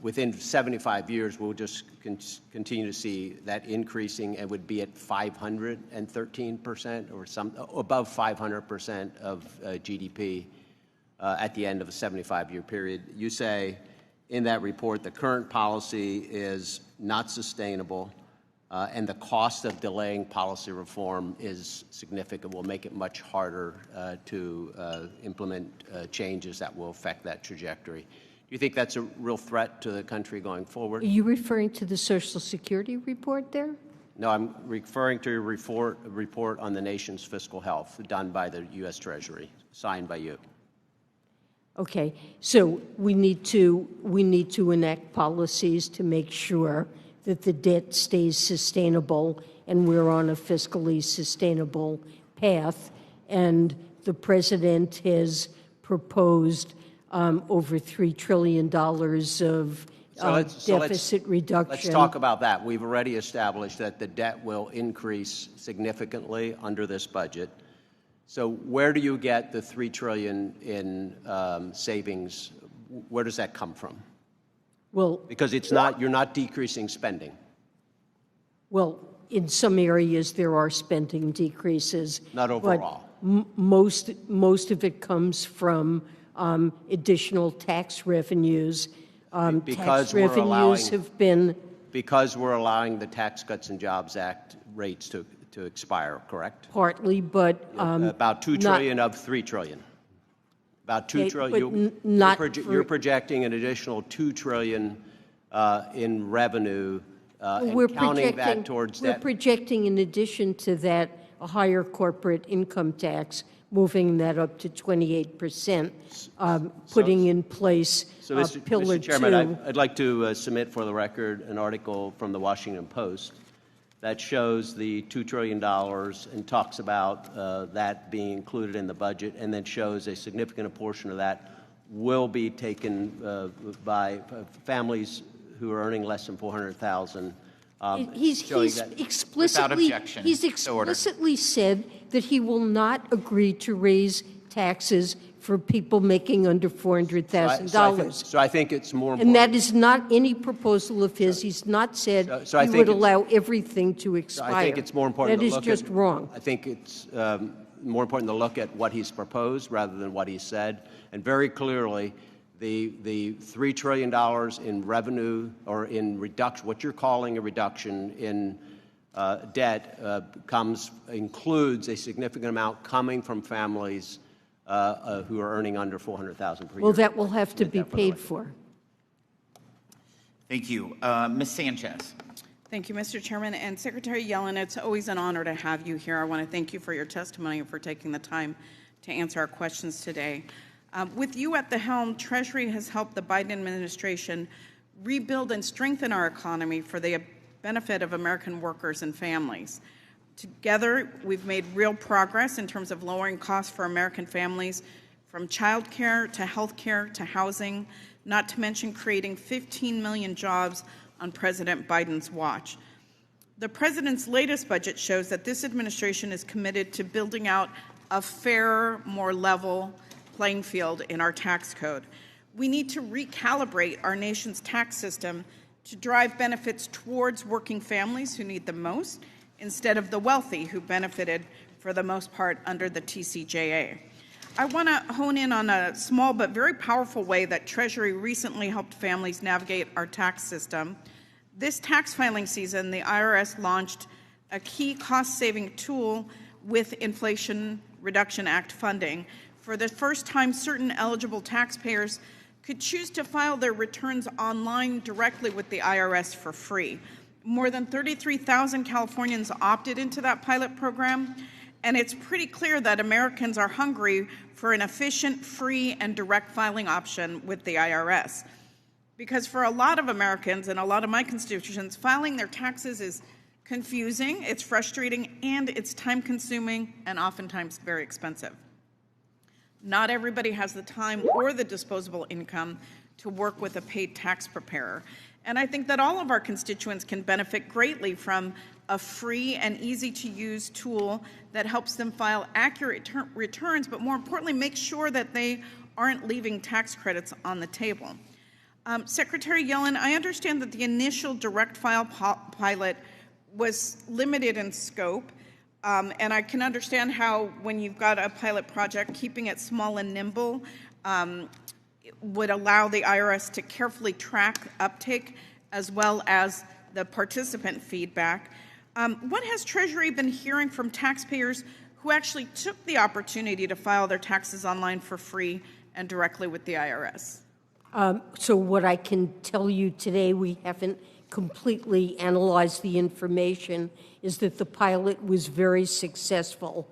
within 75 years, we'll just continue to see that increasing and would be at 513% or above 500% of GDP at the end of a 75-year period. You say in that report the current policy is not sustainable and the cost of delaying policy reform is significant, will make it much harder to implement changes that will affect that trajectory. Do you think that's a real threat to the country going forward? Are you referring to the Social Security report there? No, I'm referring to a report on the nation's fiscal health done by the U.S. Treasury, signed by you. Okay, so we need to enact policies to make sure that the debt stays sustainable and we're on a fiscally sustainable path. And the president has proposed over $3 trillion of deficit reduction. Let's talk about that. We've already established that the debt will increase significantly under this budget. So where do you get the $3 trillion in savings? Where does that come from? Well, because you're not decreasing spending. Well, in some areas there are spending decreases. Not overall. But most of it comes from additional tax revenues. Tax revenues have been... Because we're allowing the Tax Cuts and Jobs Act rates to expire, correct? Partly, but... about $2 trillion of $3 trillion. About $2 trillion. You're projecting an additional $2 trillion in revenue and counting that towards that. We're projecting, in addition to that, a higher corporate income tax, moving that up to 28%, putting in place Pillar 2. Mr. Chairman, I'd like to submit for the record an article from the Washington Post that shows the $2 trillion and talks about that being included in the budget, and then shows a significant portion of that will be taken by families who are earning less than $400,000. He's explicitly said that he will not agree to raise taxes for people making under $400,000. So I think it's more important. And that is not any proposal of his. He's not said he would allow everything to expire. I think it's more important to look at... That is just wrong. I think it's more important to look at what he's proposed rather than what he said. And very clearly, the $3 trillion in revenue or in reduction, what you're calling a reduction in debt, includes a significant amount coming from families who are earning under $400,000 per year. Well, that will have to be paid for. Thank you. Ms. Sanchez. Thank you, Mr. Chairman. And Secretary Yellen, it's always an honor to have you here. I want to thank you for your testimony and for taking the time to answer our questions today. With you at the helm, Treasury has helped the Biden administration rebuild and strengthen our economy for the benefit of American workers and families. Together, we've made real progress in terms of lowering costs for American families, from child care to health care to housing, not to mention creating 15 million jobs on President Biden's watch. The president's latest budget shows that this administration is committed to building out a fairer, more level playing field in our tax code. We need to recalibrate our nation's tax system to drive benefits towards working families who need the most, instead of the wealthy who benefited for the most part under the TCJA. I want to hone in on a small but very powerful way that Treasury recently helped families navigate our tax system. This tax filing season, the IRS launched a key cost-saving tool with Inflation Reduction Act funding. For the first time, certain eligible taxpayers could choose to file their returns online directly with the IRS for free. More than 33,000 Californians opted into that pilot program, and it's pretty clear that Americans are hungry for an efficient, free, and direct filing option with the IRS. Because for a lot of Americans and a lot of my constituents, filing their taxes is confusing, it's frustrating, and it's time-consuming and oftentimes very expensive. Not everybody has the time or the disposable income to work with a paid tax preparer. And I think that all of our constituents can benefit greatly from a free and easy-to-use tool that helps them file accurate returns, but more importantly, make sure that they aren't leaving tax credits on the table. Secretary Yellen, I understand that the initial direct file pilot was limited in scope, and I can understand how when you've got a pilot project, keeping it small and nimble would allow the IRS to carefully track uptake as well as the participant feedback. What has Treasury been hearing from taxpayers who actually took the opportunity to file their taxes online for free and directly with the IRS? So what I can tell you today, we haven't completely analyzed the information, is that the pilot was very successful.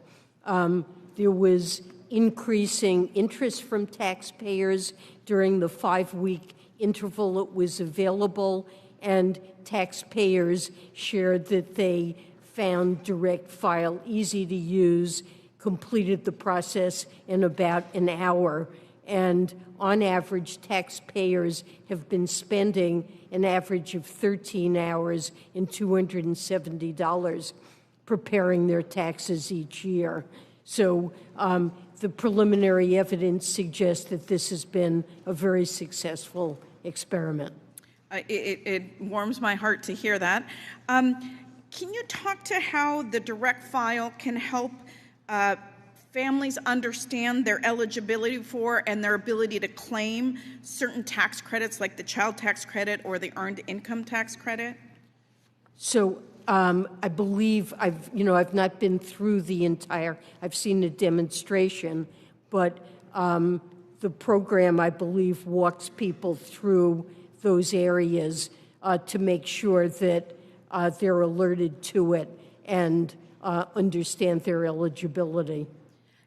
There was increasing interest from taxpayers during the 5-week interval it was available, and taxpayers shared that they found direct file easy to use, completed the process in about an hour, and on average, taxpayers have been spending an average of 13 hours and $270 preparing their taxes each year. So the preliminary evidence suggests that this has been a very successful experiment. It warms my heart to hear that. Can you talk to how the direct file can help families understand their eligibility for and their ability to claim certain tax credits like the child tax credit or the earned income tax credit? So I believe I've not been through the entire, I've seen a demonstration, but the program, I believe, walks people through those areas to make sure that they're alerted to it and understand their eligibility.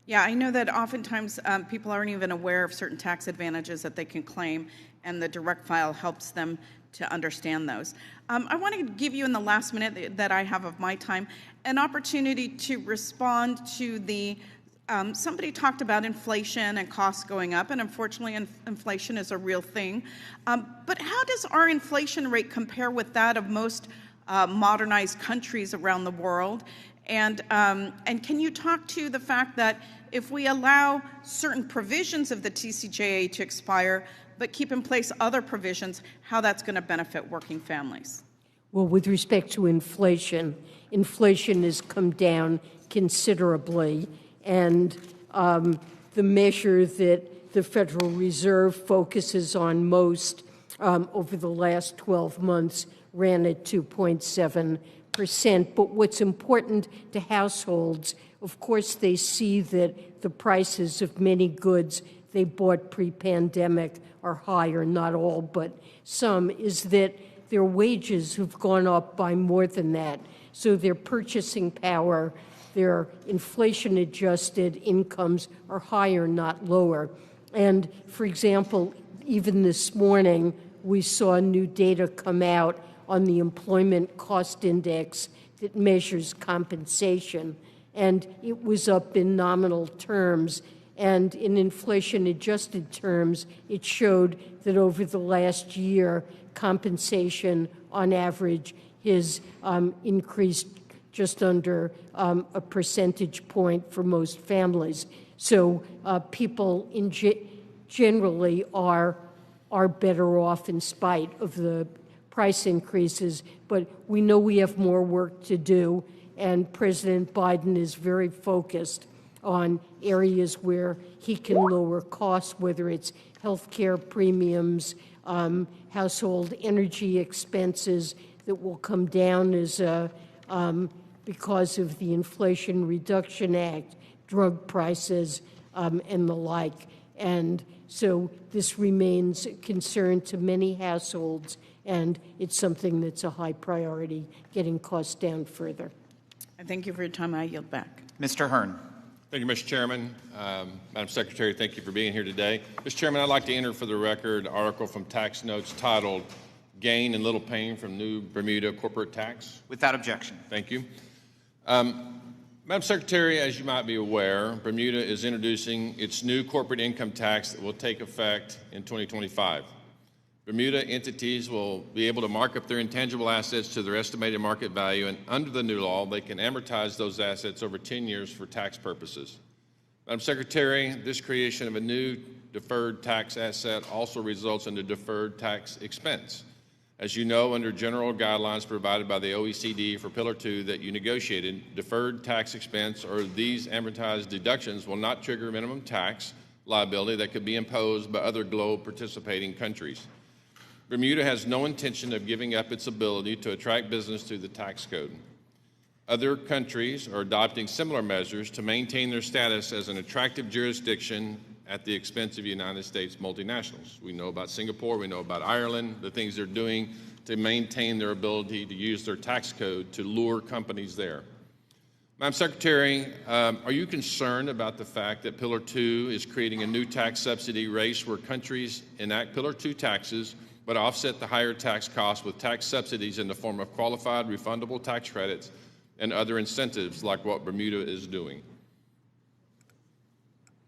Yeah, I know that oftentimes people aren't even aware of certain tax advantages that they can claim, and the direct file helps them to understand those. I want to give you, in the last minute that I have of my time, an opportunity to respond to the somebody talked about inflation and costs going up, and unfortunately inflation is a real thing. But how does our inflation rate compare with that of most modernized countries around the world? And can you talk to the fact that if we allow certain provisions of the TCJA to expire, but keep in place other provisions, how that's going to benefit working families? Well, with respect to inflation, inflation has come down considerably, and the measure that the Federal Reserve focuses on most over the last 12 months ran at 2.7%. But what's important to households, of course, they see that the prices of many goods they bought pre-pandemic are higher, not all, but some, is that their wages have gone up by more than that. So their purchasing power, their inflation-adjusted incomes are higher, not lower. And, for example, even this morning, we saw new data come out on the Employment Cost Index that measures compensation, and it was up in nominal terms. And in inflation-adjusted terms, it showed that over the last year, compensation on average has increased just under a percentage point for most families. So people generally are better off in spite of the price increases, but we know we have more work to do, and President Biden is very focused on areas where he can lower costs, whether it's healthcare premiums, household energy expenses that will come down as because of the Inflation Reduction Act, drug prices, and the like. And so this remains a concern to many households, and it's something that's a high priority, getting costs down further. I thank you for your time. I yield back. Mr. Hearn. Thank you, Mr. Chairman. Madam Secretary, thank you for being here today. Mr. Chairman, I'd like to enter for the record an article from Tax Notes titled Gain and Little Pain from New Bermuda Corporate Tax. Without objection. Thank you. Madam Secretary, as you might be aware, Bermuda is introducing its new corporate income tax that will take effect in 2025. Bermuda entities will be able to mark up their intangible assets to their estimated market value, and under the new law, they can amortize those assets over 10 years for tax purposes. Madam Secretary, this creation of a new deferred tax asset also results in a deferred tax expense. As you know, under general guidelines provided by the OECD for Pillar 2 that you negotiated, deferred tax expense or these amortized deductions will not trigger minimum tax liability that could be imposed by other globe participating countries. Bermuda has no intention of giving up its ability to attract business through the tax code. Other countries are adopting similar measures to maintain their status as an attractive jurisdiction at the expense of United States multinationals. We know about Singapore, we know about Ireland, the things they're doing to maintain their ability to use their tax code to lure companies there. Madam Secretary, are you concerned about the fact that Pillar 2 is creating a new tax subsidy race where countries enact Pillar 2 taxes but offset the higher tax costs with tax subsidies in the form of qualified refundable tax credits and other incentives like what Bermuda is doing?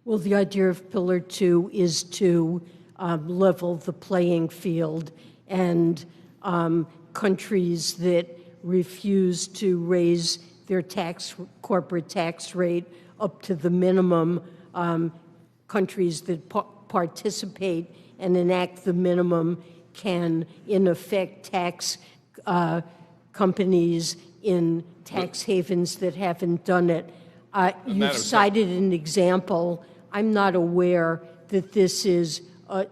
Well, the idea of Pillar 2 is to level the playing field, and countries that refuse to raise their corporate tax rate up to the minimum, countries that participate and enact the minimum can, in effect, tax companies in tax havens that haven't done it. You've cited an example. I'm not aware that this is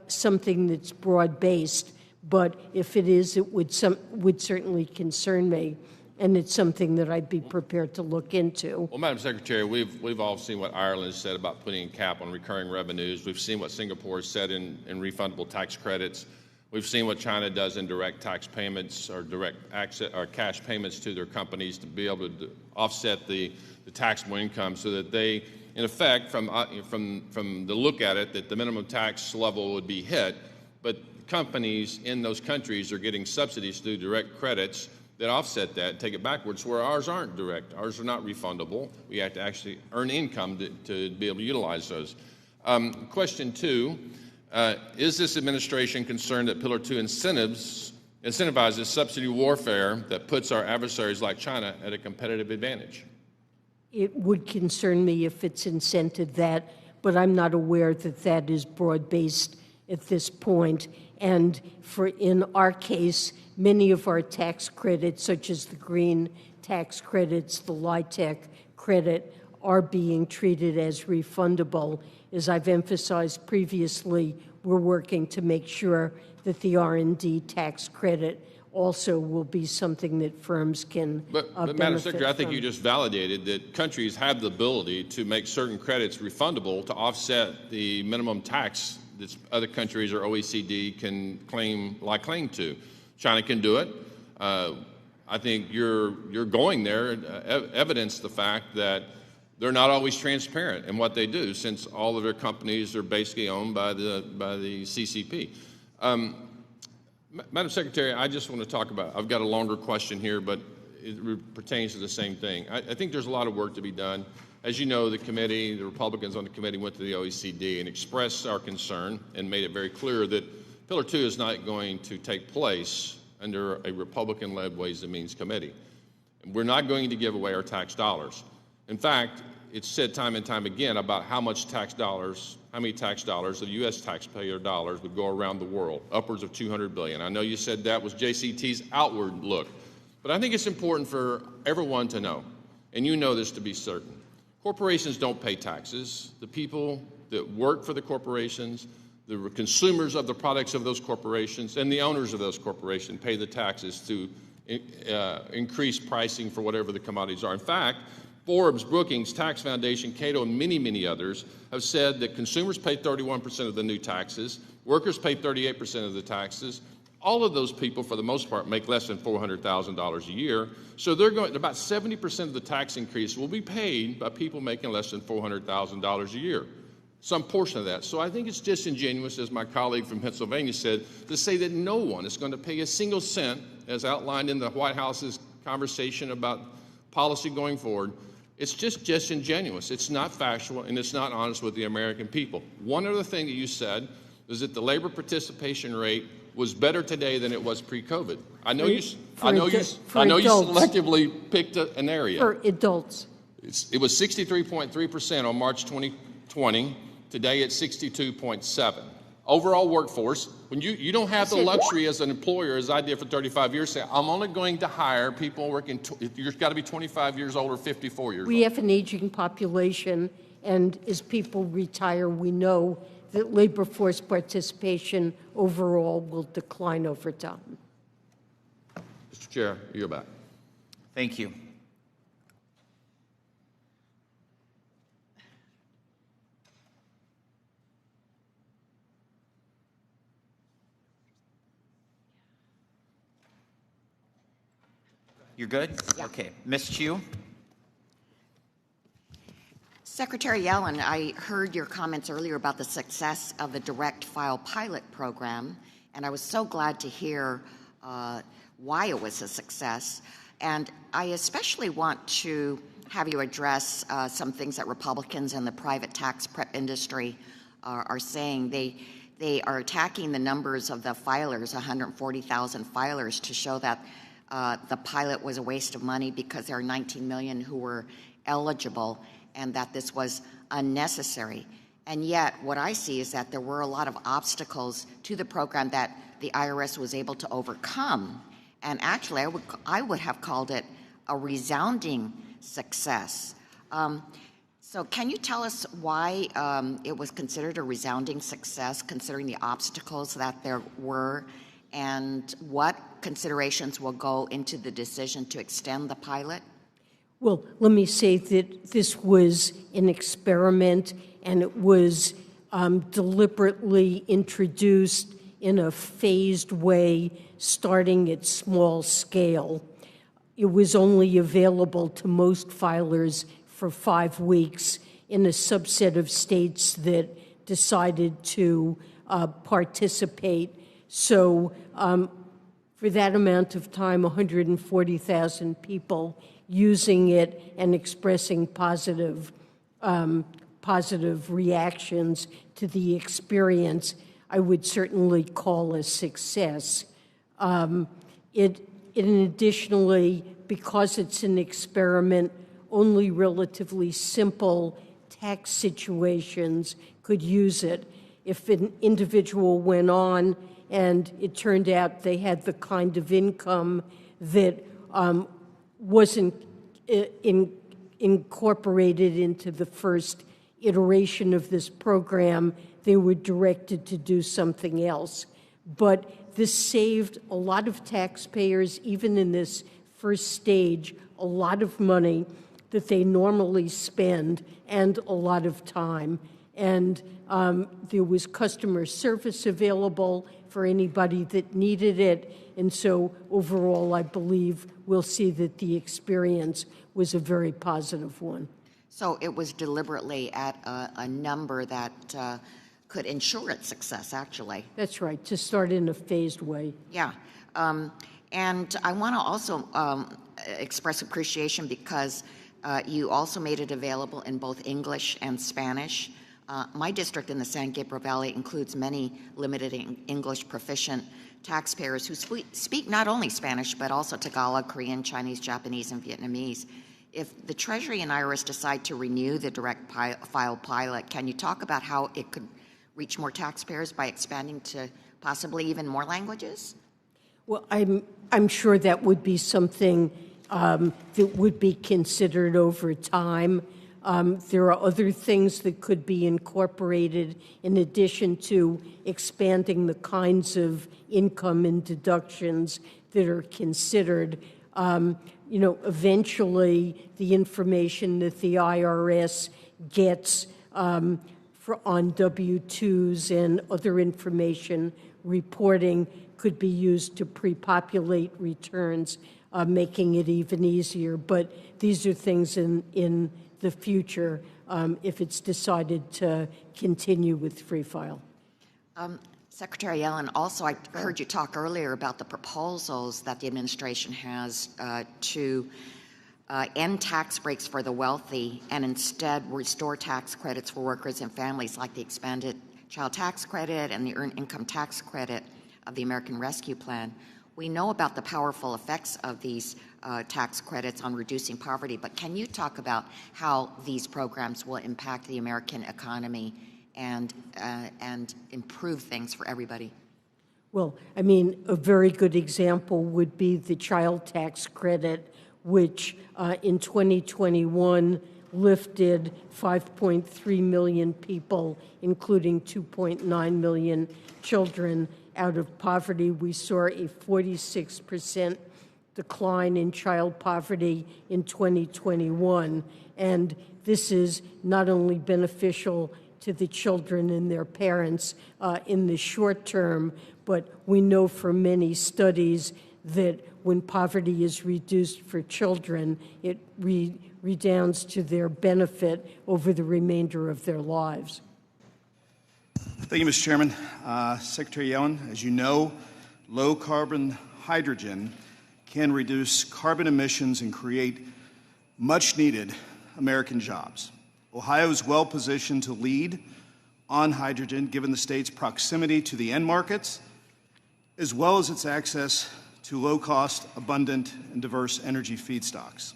something that's broad-based, but if it is, it would certainly concern me, and it's something that I'd be prepared to look into. Well, Madam Secretary, we've all seen what Ireland has said about putting a cap on recurring revenues. We've seen what Singapore has said in refundable tax credits. We've seen what China does in direct tax payments or direct access or cash payments to their companies to be able to offset the taxable income, so that they, in effect, from the look at it, that the minimum tax level would be hit, but companies in those countries are getting subsidies through direct credits that offset that, take it backwards, where ours aren't direct. Ours are not refundable. We have to actually earn income to be able to utilize those. Question 2, is this administration concerned that Pillar 2 incentivizes subsidy warfare that puts our adversaries like China at a competitive advantage? It would concern me if it's incented that, but I'm not aware that that is broad-based at this point. And in our case, many of our tax credits, such as the green tax credits, the LIHTC credit, are being treated as refundable. As I've emphasized previously, we're working to make sure that the R&D tax credit also will be something that firms can But Madam Secretary, I think you just validated that countries have the ability to make certain credits refundable to offset the minimum tax that other countries or OECD can lay claim to. China can do it. I think you're going there, evidence the fact that they're not always transparent in what they do, since all of their companies are basically owned by the CCP. Madam Secretary, I just want to talk about, I've got a longer question here, but it pertains to the same thing. I think there's a lot of work to be done. As you know, the Republicans on the committee went to the OECD and expressed our concern and made it very clear that Pillar 2 is not going to take place under a Republican-led Ways and Means Committee. We're not going to give away our tax dollars. In fact, it's said time and time again about how many tax dollars of U.S. taxpayer dollars would go around the world, upwards of $200 billion. I know you said that was JCT's outward look, but I think it's important for everyone to know, and you know this to be certain. Corporations don't pay taxes. The people that work for the corporations, the consumers of the products of those corporations, and the owners of those corporations pay the taxes to increase pricing for whatever the commodities are. In fact, Forbes, Brookings, Tax Foundation, Cato, and many, many others have said that consumers pay 31% of the new taxes, workers pay 38% of the taxes. All of those people, for the most part, make less than $400,000 a year. So they're going, about 70% of the tax increase will be paid by people making less than $400,000 a year, some portion of that. So I think it's disingenuous, as my colleague from Pennsylvania said, to say that no one is going to pay a single cent, as outlined in the White House's conversation about policy going forward. It's just disingenuous. It's not factual, and it's not honest with the American people. One other thing that you said is that the labor participation rate was better today than it was pre-COVID. I know you selectively picked an area. For adults. It was 63.3% on March 2020. Today it's 62.7%. Overall workforce, when you don't have the luxury as an employer, as I did for 35 years, say, I'm only going to hire people working, you've got to be 25 years old or 54 years old. We have an aging population, and as people retire, we know that labor force participation overall will decline over time. Mr. Chair, you're back. Thank you. You're good? Yeah. Okay. Ms. Chu? Secretary Yellen, I heard your comments earlier about the success of the direct file pilot program, and I was so glad to hear why it was a success. And I especially want to have you address some things that Republicans and the private tax prep industry are saying. They are attacking the numbers of the filers, 140,000 filers, to show that the pilot was a waste of money because there are 19 million who were eligible, and that this was unnecessary. And yet, what I see is that there were a lot of obstacles to the program that the IRS was able to overcome. And actually, I would have called it a resounding success. So can you tell us why it was considered a resounding success, considering the obstacles that there were, and what considerations will go into the decision to extend the pilot? Well, let me say that this was an experiment, and it was deliberately introduced in a phased way, starting at small scale. It was only available to most filers for 5 weeks in a subset of states that decided to participate. So for that amount of time, 140,000 people using it and expressing positive reactions to the experience, I would certainly call a success. It additionally, because it's an experiment, only relatively simple tax situations could use it. If an individual went on and it turned out they had the kind of income that wasn't incorporated into the first iteration of this program, they were directed to do something else. But this saved a lot of taxpayers, even in this first stage, a lot of money that they normally spend and a lot of time. And there was customer service available for anybody that needed it. And so overall, I believe we'll see that the experience was a very positive one. So it was deliberately at a number that could ensure its success, actually. That's right, to start in a phased way. Yeah. And I want to also express appreciation because you also made it available in both English and Spanish. My district in the San Gabriel Valley includes many limited English proficient taxpayers who speak not only Spanish, but also Tagalog, Korean, Chinese, Japanese, and Vietnamese. If the Treasury and IRS decide to renew the direct file pilot, can you talk about how it could reach more taxpayers by expanding to possibly even more languages? Well, I'm sure that would be something that would be considered over time. There are other things that could be incorporated in addition to expanding the kinds of income and deductions that are considered. Eventually the information that the IRS gets on W-2s and other information reporting could be used to pre-populate returns, making it even easier. But these are things in the future if it's decided to continue with free file. Secretary Yellen, also I heard you talk earlier about the proposals that the administration has to end tax breaks for the wealthy and instead restore tax credits for workers and families, like the expanded child tax credit and the earned income tax credit of the American Rescue Plan. We know about the powerful effects of these tax credits on reducing poverty, but can you talk about how these programs will impact the American economy and improve things for everybody? Well, I mean, a very good example would be the child tax credit, which in 2021 lifted 5.3 million people, including 2.9 million children, out of poverty. We saw a 46% decline in child poverty in 2021. And this is not only beneficial to the children and their parents in the short term, but we know from many studies that when poverty is reduced for children, it redounds to their benefit over the remainder of their lives. Thank you, Mr. Chairman. Secretary Yellen, as you know, low-carbon hydrogen can reduce carbon emissions and create much-needed American jobs. Ohio is well-positioned to lead on hydrogen, given the state's proximity to the end markets, as well as its access to low-cost, abundant, and diverse energy feedstocks.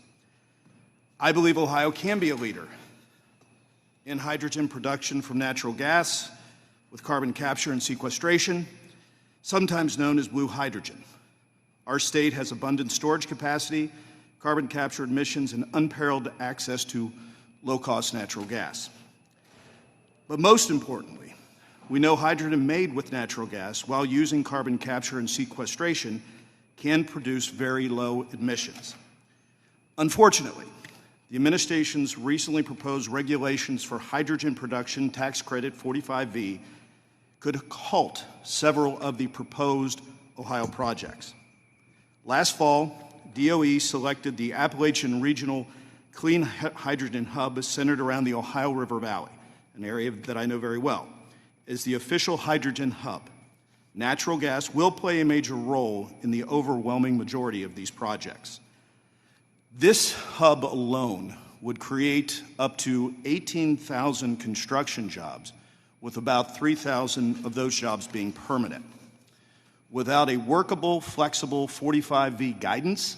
I believe Ohio can be a leader in hydrogen production from natural gas with carbon capture and sequestration, sometimes known as blue hydrogen. Our state has abundant storage capacity, carbon capture emissions, and unparalleled access to low-cost natural gas. But most importantly, we know hydrogen made with natural gas while using carbon capture and sequestration can produce very low emissions. Unfortunately, the administration's recently proposed regulations for hydrogen production tax credit 45V could halt several of the proposed Ohio projects. Last fall, DOE selected the Appalachian Regional Clean Hydrogen Hub centered around the Ohio River Valley, an area that I know very well, as the official hydrogen hub. Natural gas will play a major role in the overwhelming majority of these projects. This hub alone would create up to 18,000 construction jobs, with about 3,000 of those jobs being permanent. Without a workable, flexible 45V guidance,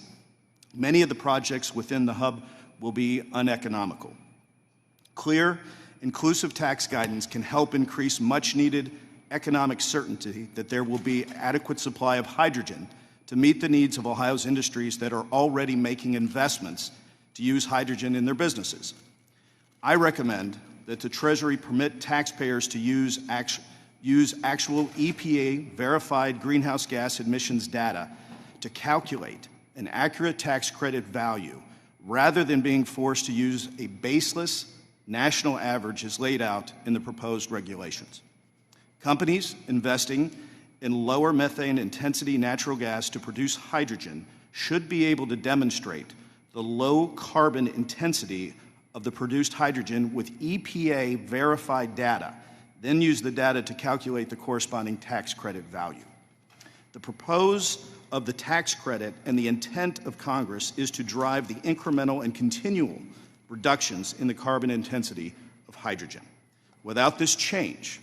many of the projects within the hub will be uneconomical. Clear, inclusive tax guidance can help increase much-needed economic certainty that there will be adequate supply of hydrogen to meet the needs of Ohio's industries that are already making investments to use hydrogen in their businesses. I recommend that the Treasury permit taxpayers to use actual EPA-verified greenhouse gas emissions data to calculate an accurate tax credit value rather than being forced to use a baseless national average as laid out in the proposed regulations. Companies investing in lower methane intensity natural gas to produce hydrogen should be able to demonstrate the low carbon intensity of the produced hydrogen with EPA verified data, then use the data to calculate the corresponding tax credit value. The purpose of the tax credit and the intent of Congress is to drive the incremental and continual reductions in the carbon intensity of hydrogen. Without this change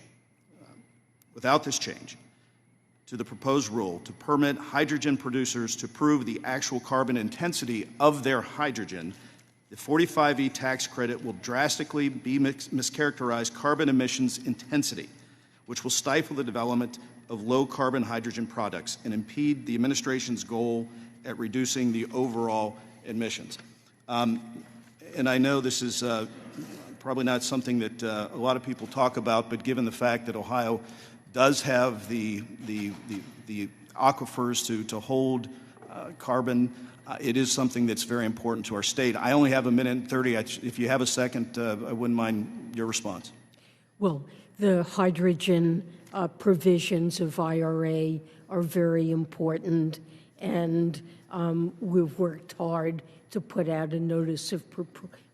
to the proposed rule to permit hydrogen producers to prove the actual carbon intensity of their hydrogen, the 45E tax credit will drastically mischaracterize carbon emissions intensity, which will stifle the development of low-carbon hydrogen products and impede the administration's goal at reducing the overall emissions. And I know this is probably not something that a lot of people talk about, but given the fact that Ohio does have the aquifers to hold carbon, it is something that's very important to our state. I only have a minute and 30. If you have a second, I wouldn't mind your response. Well, the hydrogen provisions of IRA are very important, and we've worked hard to put out a notice of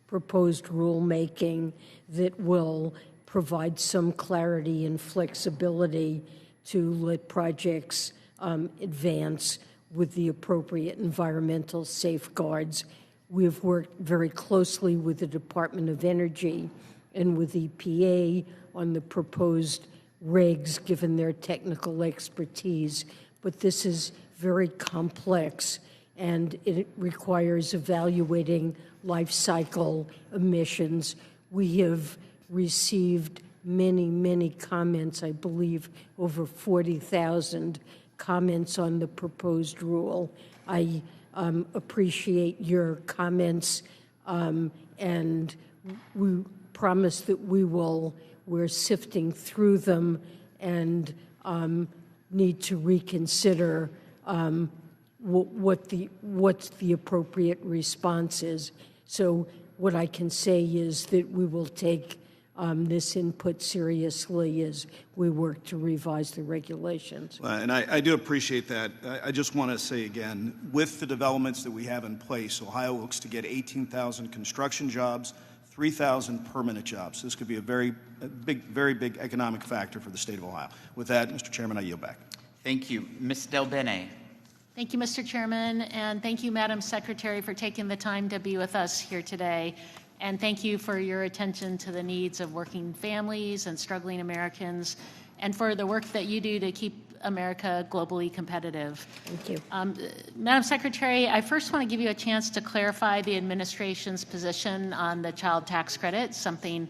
proposed rulemaking that will provide some clarity and flexibility to let projects advance with the appropriate environmental safeguards. We've worked very closely with the Department of Energy and with EPA on the proposed regs, given their technical expertise. But this is very complex, and it requires evaluating life cycle emissions. We have received many, many comments, I believe over 40,000 comments on the proposed rule. I appreciate your comments, and we promise that we're sifting through them and need to reconsider what the appropriate response is. So what I can say is that we will take this input seriously as we work to revise the regulations. And I do appreciate that. I just want to say again, with the developments that we have in place, Ohio looks to get 18,000 construction jobs, 3,000 permanent jobs. This could be a very big economic factor for the state of Ohio. With that, Mr. Chairman, I yield back. Thank you. Ms. Del Bene. Thank you, Mr. Chairman, and thank you, Madam Secretary, for taking the time to be with us here today. And thank you for your attention to the needs of working families and struggling Americans, and for the work that you do to keep America globally competitive. Thank you. Madam Secretary, I first want to give you a chance to clarify the administration's position on the child tax credit, something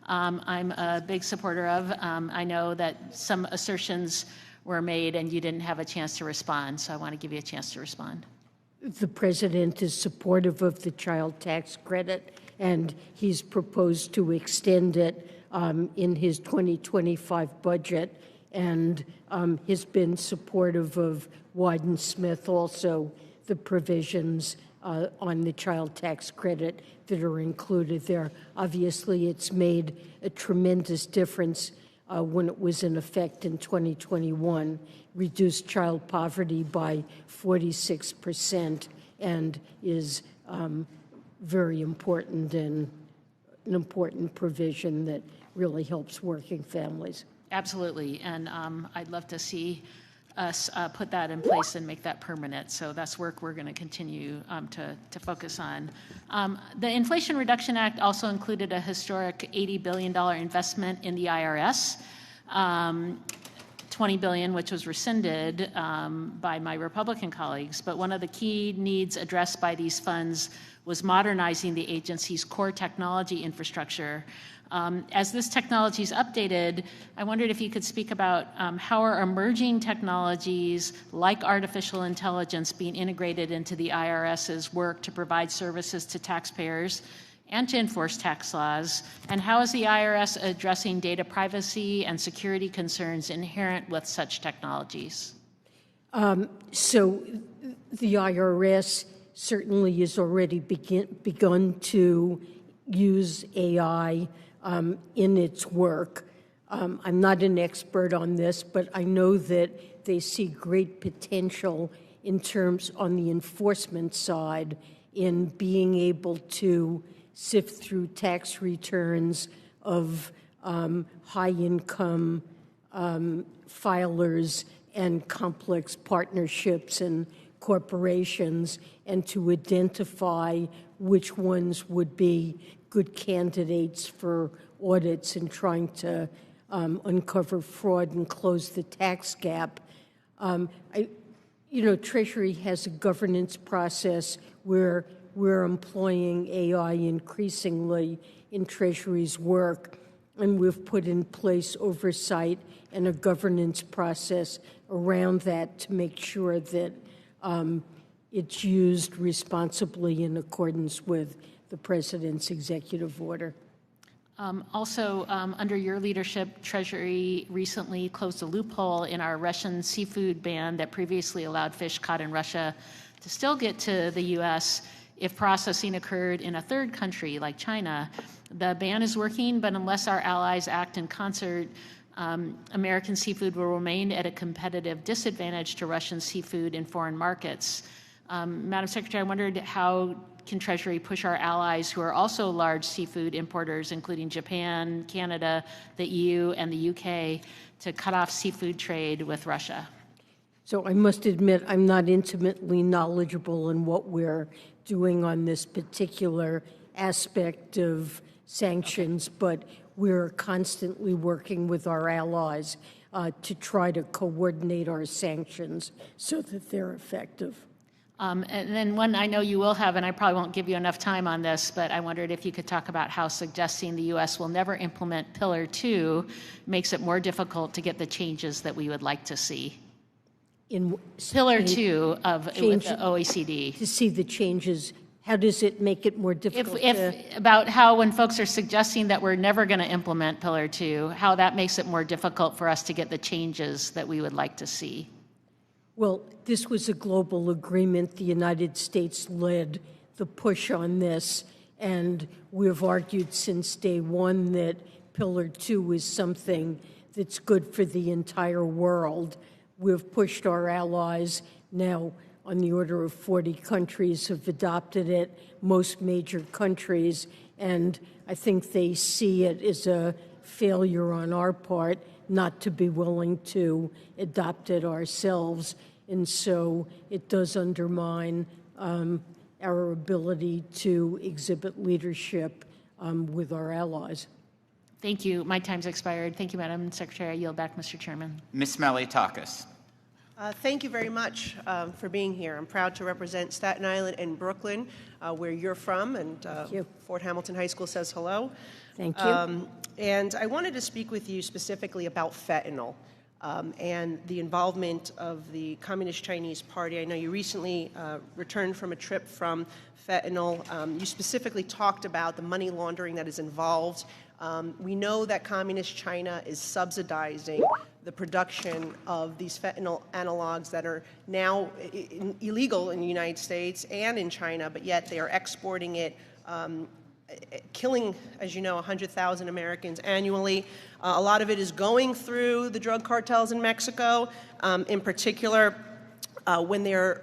I'm a big supporter of. I know that some assertions were made and you didn't have a chance to respond, so I want to give you a chance to respond. The President is supportive of the child tax credit, and he's proposed to extend it in his 2025 budget, and has been supportive of Wyden-Smith also, the provisions on the child tax credit that are included there. Obviously, it's made a tremendous difference when it was in effect in 2021, reduced child poverty by 46%, and is very important and an important provision that really helps working families. Absolutely, and I'd love to see us put that in place and make that permanent. So that's work we're going to continue to focus on. The Inflation Reduction Act also included a historic $80 billion investment in the IRS, $20 billion, which was rescinded by my Republican colleagues. But one of the key needs addressed by these funds was modernizing the agency's core technology infrastructure. As this technology is updated, I wondered if you could speak about how are emerging technologies like artificial intelligence being integrated into the IRS's work to provide services to taxpayers and to enforce tax laws, and how is the IRS addressing data privacy and security concerns inherent with such technologies? So the IRS certainly has already begun to use AI in its work. I'm not an expert on this, but I know that they see great potential in terms on the enforcement side in being able to sift through tax returns of high-income filers and complex partnerships and corporations, and to identify which ones would be good candidates for audits and trying to uncover fraud and close the tax gap. Treasury has a governance process where we're employing AI increasingly in Treasury's work, and we've put in place oversight and a governance process around that to make sure that it's used responsibly in accordance with the President's executive order. Also, under your leadership, Treasury recently closed a loophole in our Russian seafood ban that previously allowed fish caught in Russia to still get to the U.S. if processing occurred in a third country like China. The ban is working, but unless our allies act in concert, American seafood will remain at a competitive disadvantage to Russian seafood in foreign markets. Madam Secretary, I wondered how can Treasury push our allies who are also large seafood importers, including Japan, Canada, the EU, and the UK, to cut off seafood trade with Russia? So I must admit I'm not intimately knowledgeable in what we're doing on this particular aspect of sanctions, but we're constantly working with our allies to try to coordinate our sanctions so that they're effective. And then one I know you will have, and I probably won't give you enough time on this, but I wondered if you could talk about how suggesting the U.S. will never implement Pillar 2 makes it more difficult to get the changes that we would like to see. In Pillar 2 of with the OECD. To see the changes, how does it make it more difficult? About how when folks are suggesting that we're never going to implement Pillar 2, how that makes it more difficult for us to get the changes that we would like to see. Well, this was a global agreement. The United States led the push on this, and we've argued since day one that Pillar 2 is something that's good for the entire world. We've pushed our allies. Now, on the order of 40 countries have adopted it, most major countries, and I think they see it as a failure on our part not to be willing to adopt it ourselves. And so it does undermine our ability to exhibit leadership with our allies. Thank you. My time's expired. Thank you, Madam Secretary. I yield back, Mr. Chairman. Ms. Malley-Takis. Thank you very much for being here. I'm proud to represent Staten Island and Brooklyn, where you're from, and Fort Hamilton High School says hello. Thank you. And I wanted to speak with you specifically about fentanyl and the involvement of the Communist Chinese Party. I know you recently returned from a trip from fentanyl. You specifically talked about the money laundering that is involved. We know that Communist China is subsidizing the production of these fentanyl analogs that are now illegal in the United States and in China, but yet they are exporting it, killing, as you know, 100,000 Americans annually. A lot of it is going through the drug cartels in Mexico, in particular when they're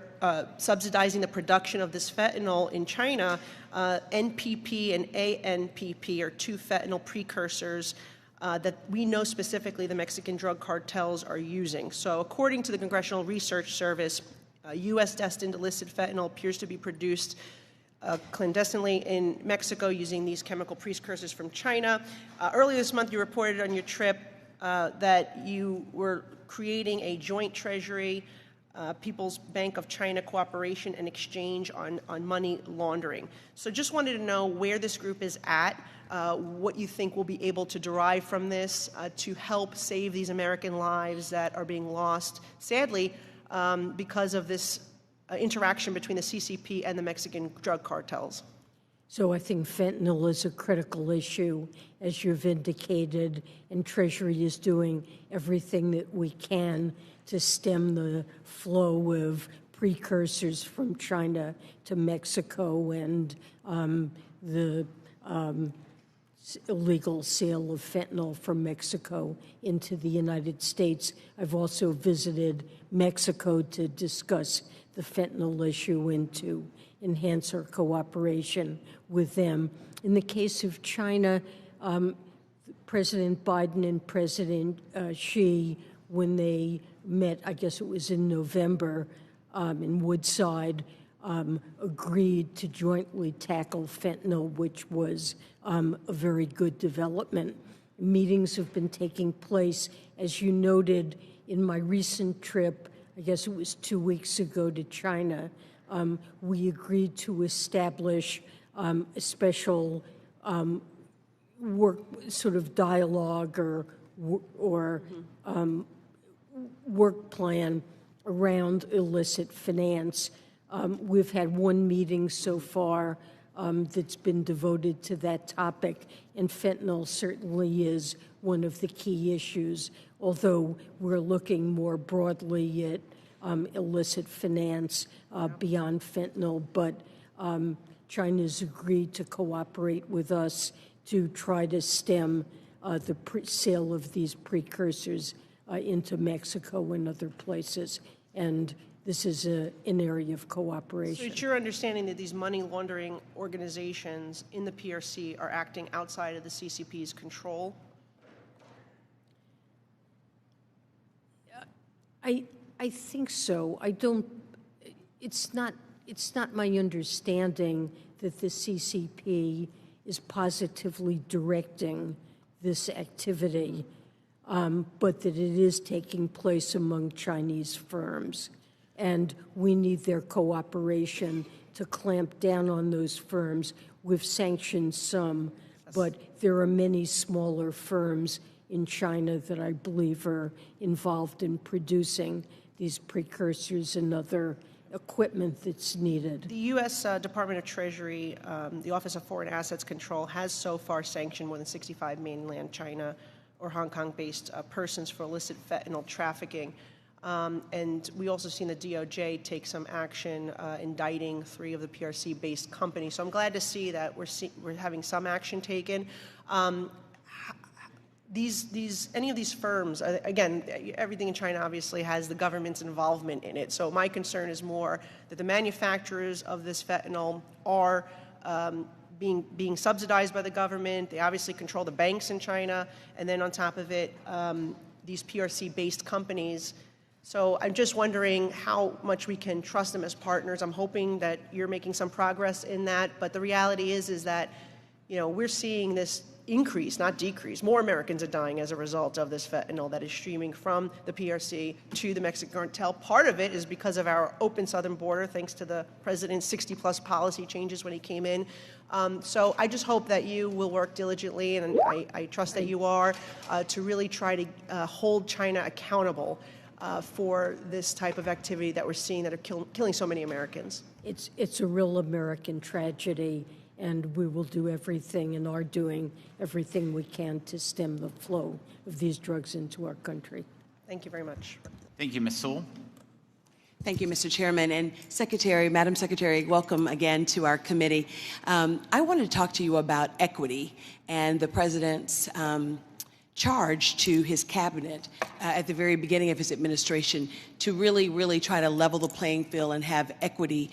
subsidizing the production of this fentanyl in China. NPP and ANPP are two fentanyl precursors that we know specifically the Mexican drug cartels are using. So according to the Congressional Research Service, U.S. destined illicit fentanyl appears to be produced clandestinely in Mexico using these chemical precursors from China. Earlier this month, you reported on your trip that you were creating a joint treasury, People's Bank of China cooperation and exchange on money laundering. So just wanted to know where this group is at, what you think we'll be able to derive from this to help save these American lives that are being lost, sadly, because of this interaction between the CCP and the Mexican drug cartels. So I think fentanyl is a critical issue, as you've indicated, and Treasury is doing everything that we can to stem the flow of precursors from China to Mexico and the illegal sale of fentanyl from Mexico into the United States. I've also visited Mexico to discuss the fentanyl issue and to enhance our cooperation with them. In the case of China, President Biden and President Xi, when they met, I guess it was in November, in Woodside, agreed to jointly tackle fentanyl, which was a very good development. Meetings have been taking place. As you noted, in my recent trip, I guess it was 2 weeks ago to China, we agreed to establish a special work, sort of dialogue or work plan around illicit finance. We've had one meeting so far that's been devoted to that topic, and fentanyl certainly is one of the key issues, although we're looking more broadly at illicit finance beyond fentanyl. But China's agreed to cooperate with us to try to stem the sale of these precursors into Mexico and other places. And this is an area of cooperation. So it's your understanding that these money laundering organizations in the PRC are acting outside of the CCP's control? I think so. I don't. It's not my understanding that the CCP is positively directing this activity, but that it is taking place among Chinese firms. And we need their cooperation to clamp down on those firms. We've sanctioned some, but there are many smaller firms in China that I believe are involved in producing these precursors and other equipment that's needed. The U.S. Department of Treasury, the Office of Foreign Assets Control, has so far sanctioned more than 65 mainland China or Hong Kong-based persons for illicit fentanyl trafficking. And we also seen the DOJ take some action indicting 3 of the PRC-based companies. So I'm glad to see that we're having some action taken. Any of these firms, again, everything in China obviously has the government's involvement in it. So my concern is more that the manufacturers of this fentanyl are being subsidized by the government. They obviously control the banks in China. And then on top of it, these PRC-based companies. So I'm just wondering how much we can trust them as partners. I'm hoping that you're making some progress in that. But the reality is that, we're seeing this increase, not decrease. More Americans are dying as a result of this fentanyl that is streaming from the PRC to the Mexican cartel. Part of it is because of our open southern border, thanks to the president's 60-plus policy changes when he came in. So I just hope that you will work diligently, and I trust that you are, to really try to hold China accountable for this type of activity that we're seeing that are killing so many Americans. It's a real American tragedy, and we will do everything and are doing everything we can to stem the flow of these drugs into our country. Thank you very much. Thank you, Ms. Sewell. Thank you, Mr. Chairman. And Secretary, Madam Secretary, welcome again to our committee. I want to talk to you about equity and the President's charge to his cabinet at the very beginning of his administration to really try to level the playing field and have equity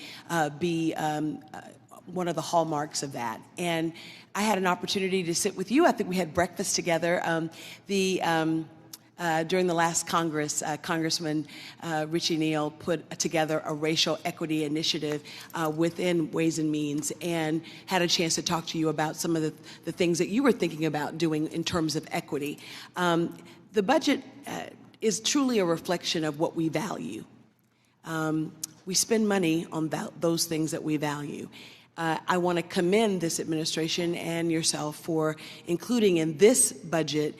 be one of the hallmarks of that. And I had an opportunity to sit with you. I think we had breakfast together. During the last Congress, Congressman Richie Neal put together a racial equity initiative within Ways and Means, and had a chance to talk to you about some of the things that you were thinking about doing in terms of equity. The budget is truly a reflection of what we value. We spend money on those things that we value. I want to commend this administration and yourself for including in this budget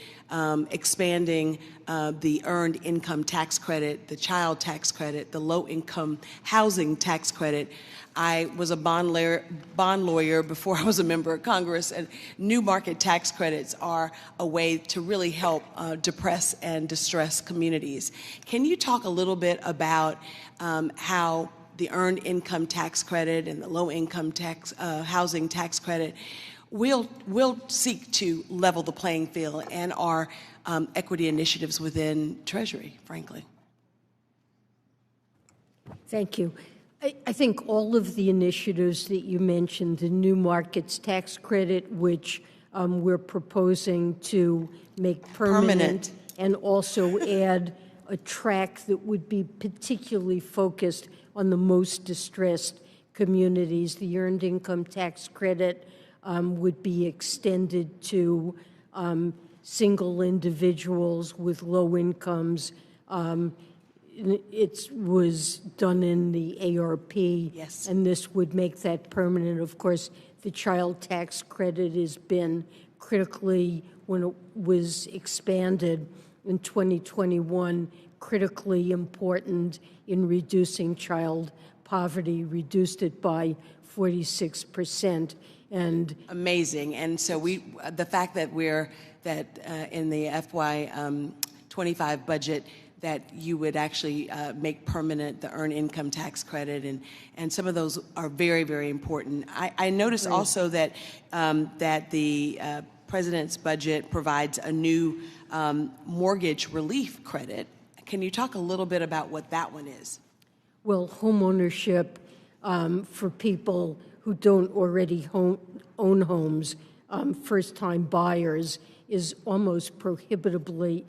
expanding the earned income tax credit, the child tax credit, the low-income housing tax credit. I was a bond lawyer before I was a member of Congress, and new market tax credits are a way to really help depress and distress communities. Can you talk a little bit about how the earned income tax credit and the low-income tax housing tax credit will seek to level the playing field and our equity initiatives within Treasury, frankly? Thank you. I think all of the initiatives that you mentioned, the new markets tax credit, which we're proposing to make permanent, and also add a track that would be particularly focused on the most distressed communities. The earned income tax credit would be extended to single individuals with low incomes. It was done in the ARP, yes, and this would make that permanent. Of course, the child tax credit has been critically, when it was expanded in 2021, critically important in reducing child poverty, reduced it by 46%. And amazing. And so the fact that in the FY25 budget, that you would actually make permanent the earned income tax credit, and some of those are very, very important. I noticed also that the President's budget provides a new mortgage relief credit. Can you talk a little bit about what that one is? Well, homeownership for people who don't already own homes, first-time buyers, is almost prohibitively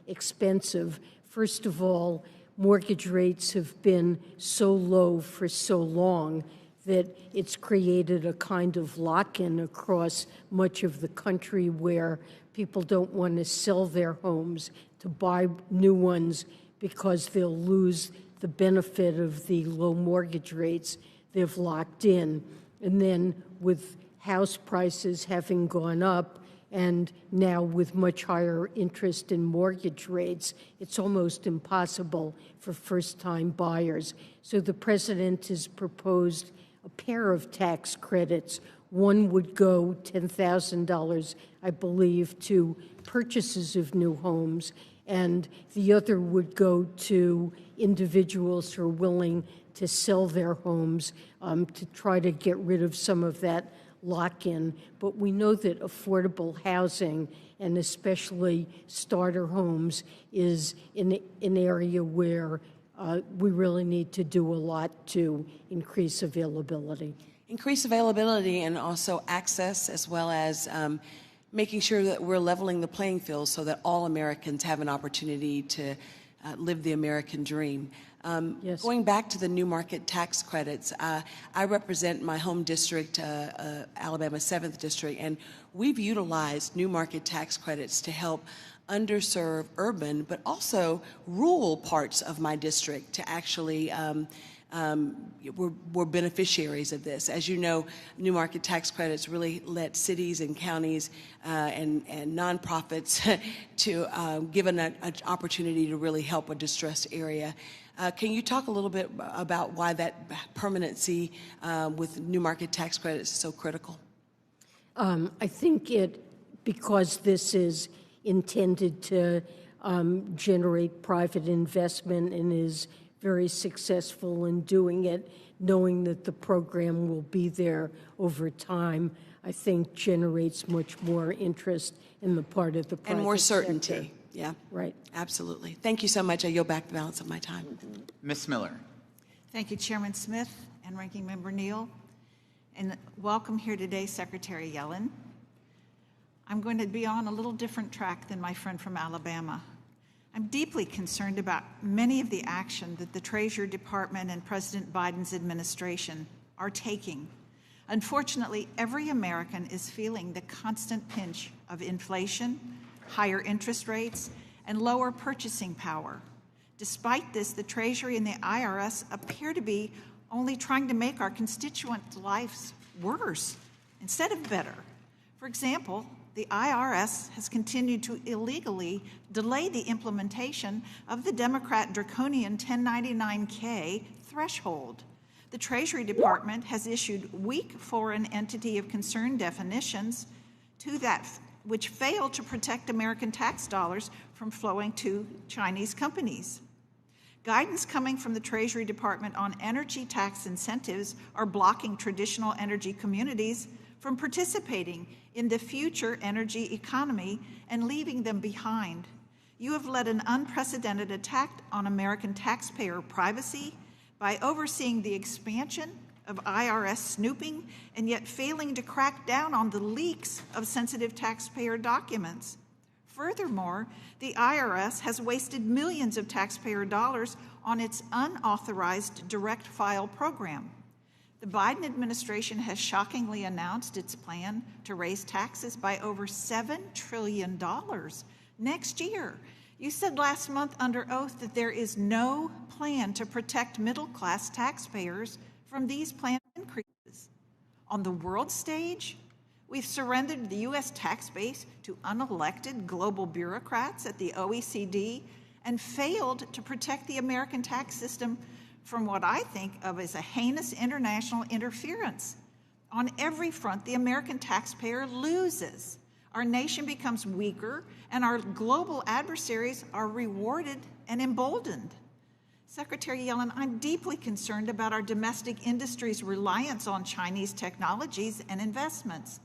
expensive. First of all, mortgage rates have been so low for so long that it's created a kind of lock-in across much of the country where people don't want to sell their homes to buy new ones because they'll lose the benefit of the low mortgage rates they've locked in. And then with house prices having gone up, and now with much higher interest in mortgage rates, it's almost impossible for first-time buyers. So the President has proposed a pair of tax credits. One would go $10,000, I believe, to purchases of new homes, and the other would go to individuals who are willing to sell their homes to try to get rid of some of that lock-in. But we know that affordable housing, and especially starter homes, is an area where we really need to do a lot to increase availability. Increase availability and also access, as well as making sure that we're leveling the playing field so that all Americans have an opportunity to live the American dream. Yes. Going back to the new market tax credits, I represent my home district, Alabama 7th District, and we've utilized new market tax credits to help underserved urban, but also rural parts of my district to actually we're beneficiaries of this. As you know, new market tax credits really let cities and counties and nonprofits to given an opportunity to really help a distressed area. Can you talk a little bit about why that permanency with new market tax credits is so critical? I think because this is intended to generate private investment and is very successful in doing it, knowing that the program will be there over time, I think generates much more interest in the part of the private and more certainty. sector. Yeah, right. Absolutely. Thank you so much. I yield back the balance of my time. Ms. Miller. Thank you, Chairman Smith and Ranking Member Neal. And welcome here today, Secretary Yellen. I'm going to be on a little different track than my friend from Alabama. I'm deeply concerned about many of the action that the Treasury Department and President Biden's administration are taking. Unfortunately, every American is feeling the constant pinch of inflation, higher interest rates, and lower purchasing power. Despite this, the Treasury and the IRS appear to be only trying to make our constituents' lives worse instead of better. For example, the IRS has continued to illegally delay the implementation of the Democrat draconian 1099-K threshold. The Treasury Department has issued weak foreign entity of concern definitions to that which fail to protect American tax dollars from flowing to Chinese companies. Guidance coming from the Treasury Department on energy tax incentives are blocking traditional energy communities from participating in the future energy economy and leaving them behind. You have led an unprecedented attack on American taxpayer privacy by overseeing the expansion of IRS snooping and yet failing to crack down on the leaks of sensitive taxpayer documents. Furthermore, the IRS has wasted millions of taxpayer dollars on its unauthorized direct file program. The Biden administration has shockingly announced its plan to raise taxes by over $7 trillion next year. You said last month under oath that there is no plan to protect middle-class taxpayers from these planned increases. On the world stage, we've surrendered the U.S. tax base to unelected global bureaucrats at the OECD and failed to protect the American tax system from what I think of as a heinous international interference. On every front, the American taxpayer loses. Our nation becomes weaker, and our global adversaries are rewarded and emboldened. Secretary Yellen, I'm deeply concerned about our domestic industry's reliance on Chinese technologies and investments.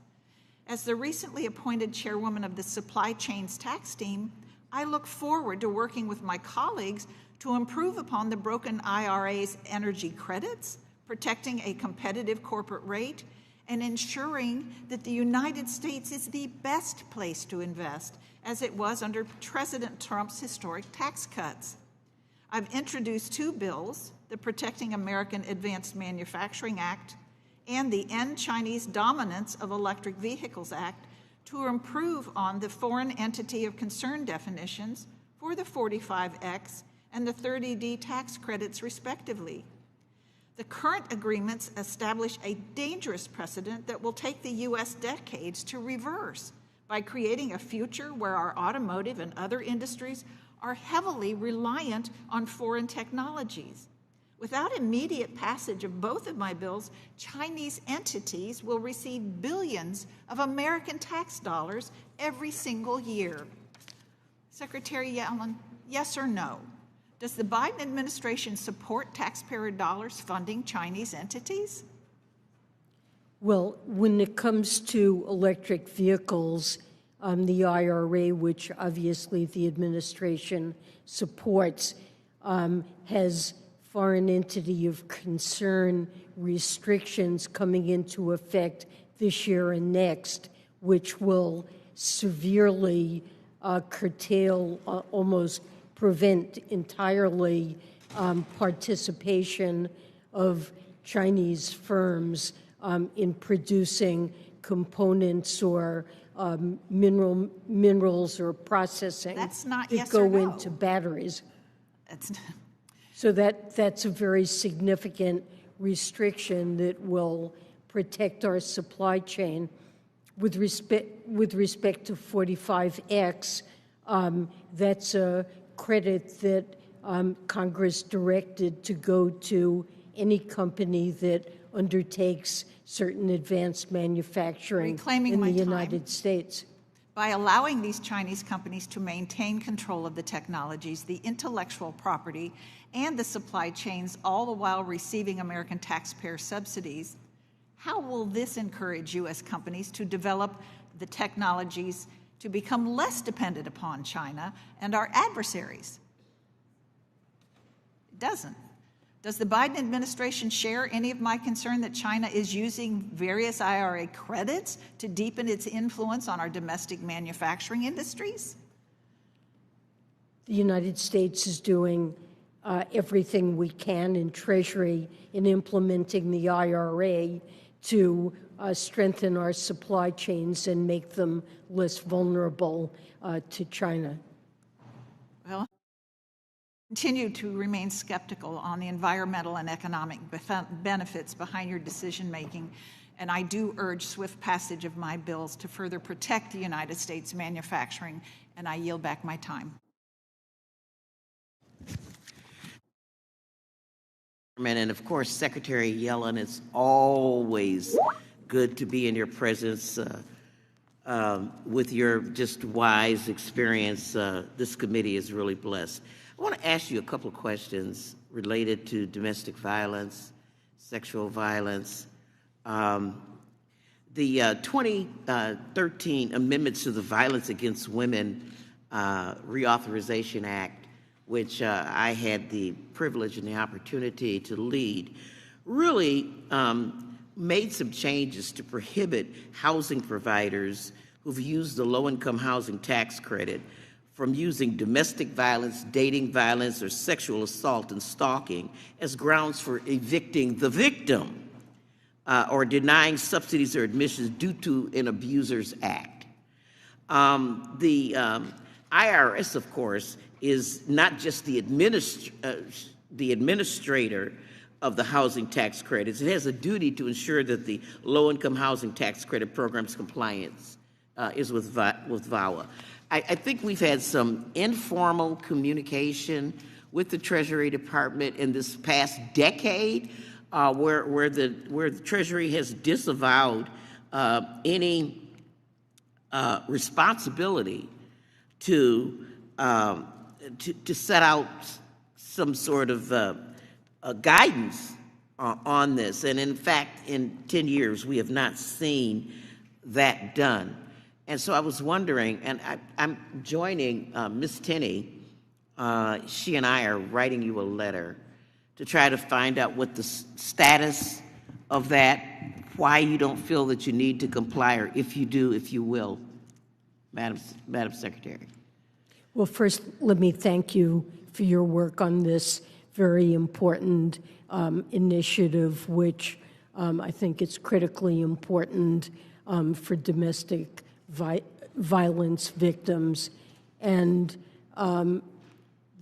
As the recently appointed chairwoman of the Supply Chains Tax Team, I look forward to working with my colleagues to improve upon the broken IRA's energy credits, protecting a competitive corporate rate, and ensuring that the United States is the best place to invest, as it was under President Trump's historic tax cuts. I've introduced 2 bills, the Protecting American Advanced Manufacturing Act and the End Chinese Dominance of Electric Vehicles Act, to improve on the Foreign Entity of Concern definitions for the 45X and the 30D tax credits, respectively. The current agreements establish a dangerous precedent that will take the U.S. decades to reverse by creating a future where our automotive and other industries are heavily reliant on foreign technologies. Without immediate passage of both of my bills, Chinese entities will receive billions of American tax dollars every single year. Secretary Yellen, yes or no? Does the Biden administration support taxpayer dollars funding Chinese entities? Well, when it comes to electric vehicles, the IRA, which obviously the administration supports, has foreign entity of concern restrictions coming into effect this year and next, which will severely curtail, almost prevent entirely participation of Chinese firms in producing components or minerals or processing That's not that yes go or no. into batteries. That's not. So that's a very significant restriction that will protect our supply chain. With respect to 45X, that's a credit that Congress directed to go to any company that undertakes certain advanced manufacturing Reclaiming in my the time. United States. By allowing these Chinese companies to maintain control of the technologies, the intellectual property, and the supply chains, all the while receiving American taxpayer subsidies, how will this encourage U.S. companies to develop the technologies to become less dependent upon China and our adversaries? It doesn't. Does the Biden administration share any of my concern that China is using various IRA credits to deepen its influence on our domestic manufacturing industries? The United States is doing everything we can in Treasury in implementing the IRA to strengthen our supply chains and make them less vulnerable to China. Well, continue to remain skeptical on the environmental and economic benefits behind your decision-making, and I do urge swift passage of my bills to further protect the United States manufacturing, and I yield back my time. And of course, Secretary Yellen, it's always good to be in your presence with your just wise experience. This committee is really blessed. I want to ask you a couple of questions related to domestic violence, sexual violence. The 2013 amendments to the Violence Against Women Reauthorization Act, which I had the privilege and the opportunity to lead, really made some changes to prohibit housing providers who've used the low-income housing tax credit from using domestic violence, dating violence, or sexual assault and stalking as grounds for evicting the victim or denying subsidies or admissions due to an abuser's act. The IRS, of course, is not just the administrator of the housing tax credits. It has a duty to ensure that the low-income housing tax credit program's compliance is with VAWA. I think we've had some informal communication with the Treasury Department in this past decade, where the Treasury has disavowed any responsibility to set out some sort of guidance on this. And in fact, in 10 years, we have not seen that done. And so I was wondering, and I'm joining Ms. Tenney. She and I are writing you a letter to try to find out what the status of that, why you don't feel that you need to comply, or if you do, if you will, Madam Secretary. Well, first, let me thank you for your work on this very important initiative, which I think is critically important for domestic violence victims. And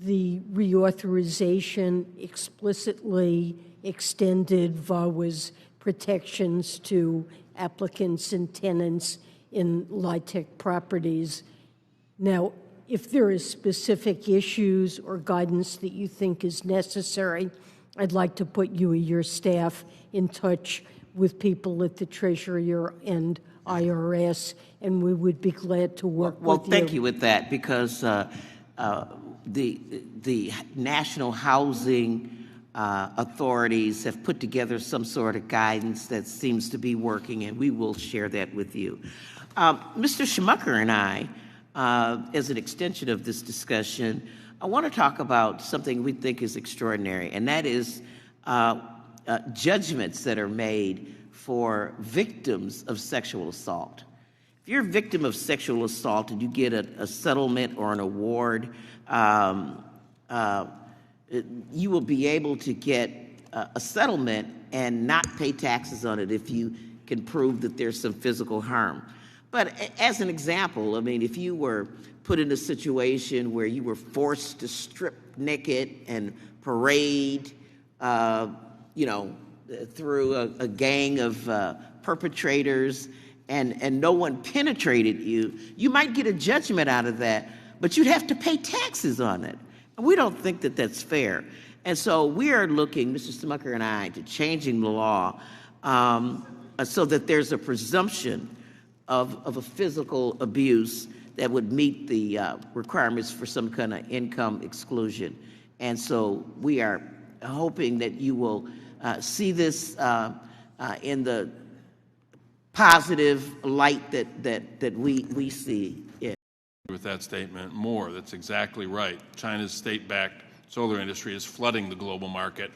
the reauthorization explicitly extended VAWA's protections to applicants and tenants in LIHTC properties. Now, if there are specific issues or guidance that you think is necessary, I'd like to put you or your staff in touch with people at the Treasury and IRS, and we would be glad to work with you. Well, thank you with that, because the national housing authorities have put together some sort of guidance that seems to be working, and we will share that with you. Mr. Schmucker and I, as an extension of this discussion, I want to talk about something we think is extraordinary, and that is judgments that are made for victims of sexual assault. If you're a victim of sexual assault and you get a settlement or an award, you will be able to get a settlement and not pay taxes on it if you can prove that there's some physical harm. But as an example, I mean, if you were put in a situation where you were forced to strip naked and parade, through a gang of perpetrators, and no one penetrated you, you might get a judgment out of that, but you'd have to pay taxes on it. And we don't think that that's fair. And so we are looking, Mr. Smucker and I, to changing the law so that there's a presumption of a physical abuse that would meet the requirements for some kind of income exclusion. And so we are hoping that you will see this in the positive light that we see it. With that statement, more. That's exactly right. China's state-backed solar industry is flooding the global market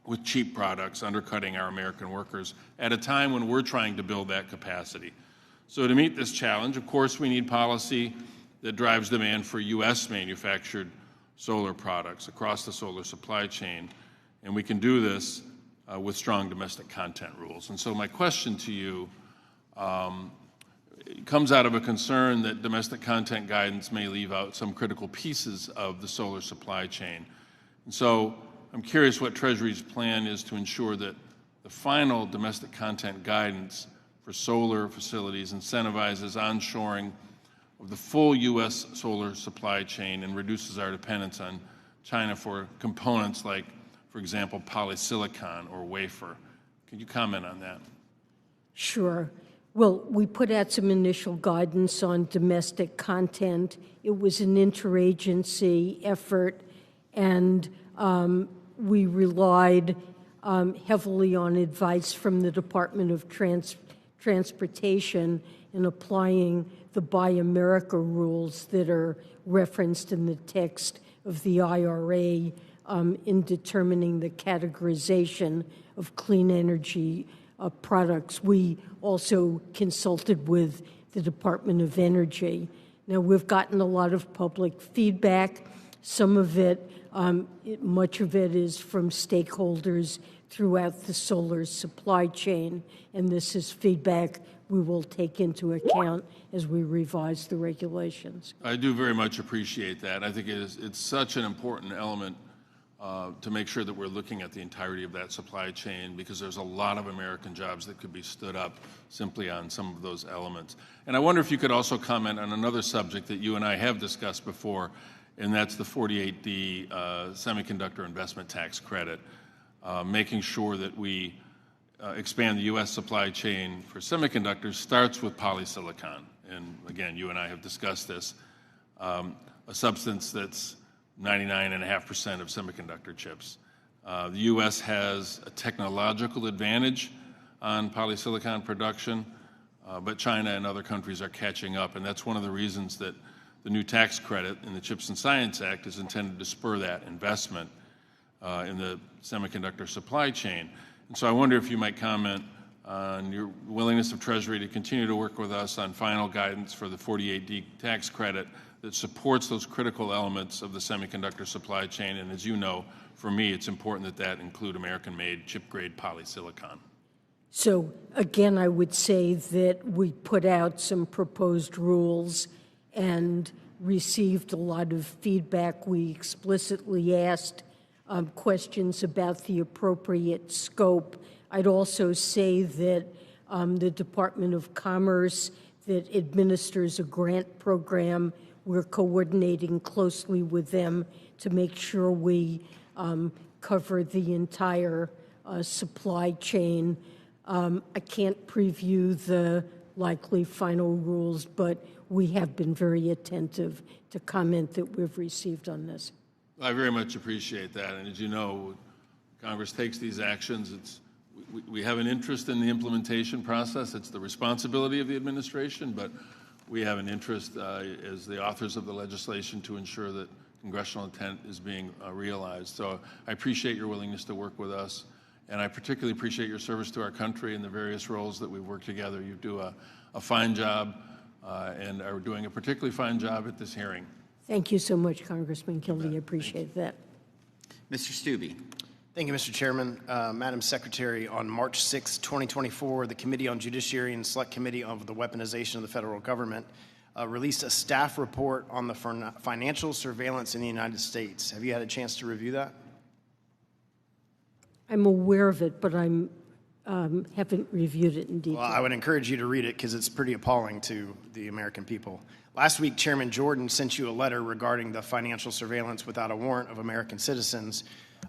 with cheap products, undercutting our American workers at a time when we're trying to build that capacity. So to meet this challenge, of course, we need policy that drives demand for U.S. manufactured solar products across the solar supply chain. And we can do this with strong domestic content rules. And so my question to you comes out of a concern that domestic content guidance may leave out some critical pieces of the solar supply chain. And so I'm curious what Treasury's plan is to ensure that the final domestic content guidance for solar facilities incentivizes onshoring of the full U.S. solar supply chain and reduces our dependence on China for components like, for example, polysilicon or wafer. Can you comment on that? Sure. Well, we put out some initial guidance on domestic content. It was an interagency effort, and we relied heavily on advice from the Department of Transportation in applying the Buy America rules that are referenced in the text of the IRA in determining the categorization of clean energy products. We also consulted with the Department of Energy. Now, we've gotten a lot of public feedback. Some of it, much of it is from stakeholders throughout the solar supply chain, and this is feedback we will take into account as we revise the regulations. I do very much appreciate that. I think it's such an important element to make sure that we're looking at the entirety of that supply chain, because there's a lot of American jobs that could be stood up simply on some of those elements. And I wonder if you could also comment on another subject that you and I have discussed before, and that's the 48D semiconductor investment tax credit, making sure that we expand the U.S. supply chain for semiconductors starts with polysilicon. And again, you and I have discussed this, a substance that's 99.5% of semiconductor chips. The U.S. has a technological advantage on polysilicon production, but China and other countries are catching up, and that's one of the reasons that the new tax credit in the CHIPS and Science Act is intended to spur that investment in the semiconductor supply chain. And so I wonder if you might comment on your willingness of Treasury to continue to work with us on final guidance for the 48D tax credit that supports those critical elements of the semiconductor supply chain. And as you know, for me, it's important that that include American-made chip-grade polysilicon. So again, I would say that we put out some proposed rules and received a lot of feedback. We explicitly asked questions about the appropriate scope. I'd also say that the Department of Commerce that administers a grant program, we're coordinating closely with them to make sure we cover the entire supply chain. I can't preview the likely final rules, but we have been very attentive to comment that we've received on this. I very much appreciate that. And as you know, Congress takes these actions. We have an interest in the implementation process. It's the responsibility of the administration, but we have an interest as the authors of the legislation to ensure that congressional intent is being realized. So I appreciate your willingness to work with us, and I particularly appreciate your service to our country in the various roles that we work together. You do a fine job and are doing a particularly fine job at this hearing. Thank you so much, Congressman Kildee. I appreciate that. Mr. Stubbe. Thank you, Mr. Chairman. Madam Secretary, on March 6, 2024, the Committee on Judiciary and Select Committee on the Weaponization of the Federal Government released a staff report on the financial surveillance in the United States. Have you had a chance to review that? I'm aware of it, but I haven't reviewed it in detail. Well, I would encourage you to read it because it's pretty appalling to the American people. Last week, Chairman Jordan sent you a letter regarding the financial surveillance without a warrant of American citizens.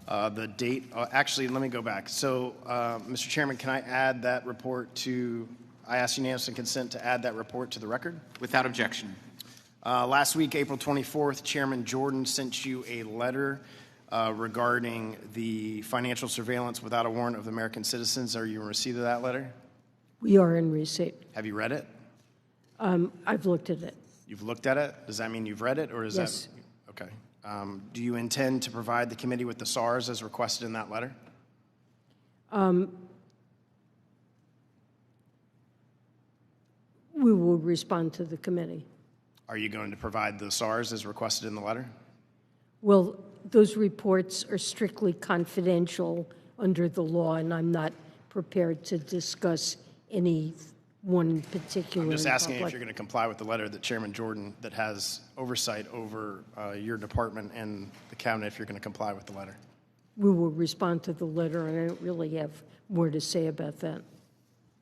The date, actually, let me go back. So, Mr. Chairman, can I add that report to, I ask unanimous consent to add that report to the record? Without objection. Last week, April 24th, Chairman Jordan sent you a letter regarding the financial surveillance without a warrant of American citizens. Are you in receipt of that letter? We are in receipt. Have you read it? I've looked at it. You've looked at it? Does that mean you've read it, or is Yes. that? Okay. Do you intend to provide the committee with the SARs as requested in that letter? We will respond to the committee. Are you going to provide the SARs as requested in the letter? Well, those reports are strictly confidential under the law, and I'm not prepared to discuss any one particular. I'm just asking if you're going to comply with the letter that Chairman Jordan, that has oversight over your department and the cabinet, if you're going to comply with the letter. We will respond to the letter, and I don't really have more to say about that.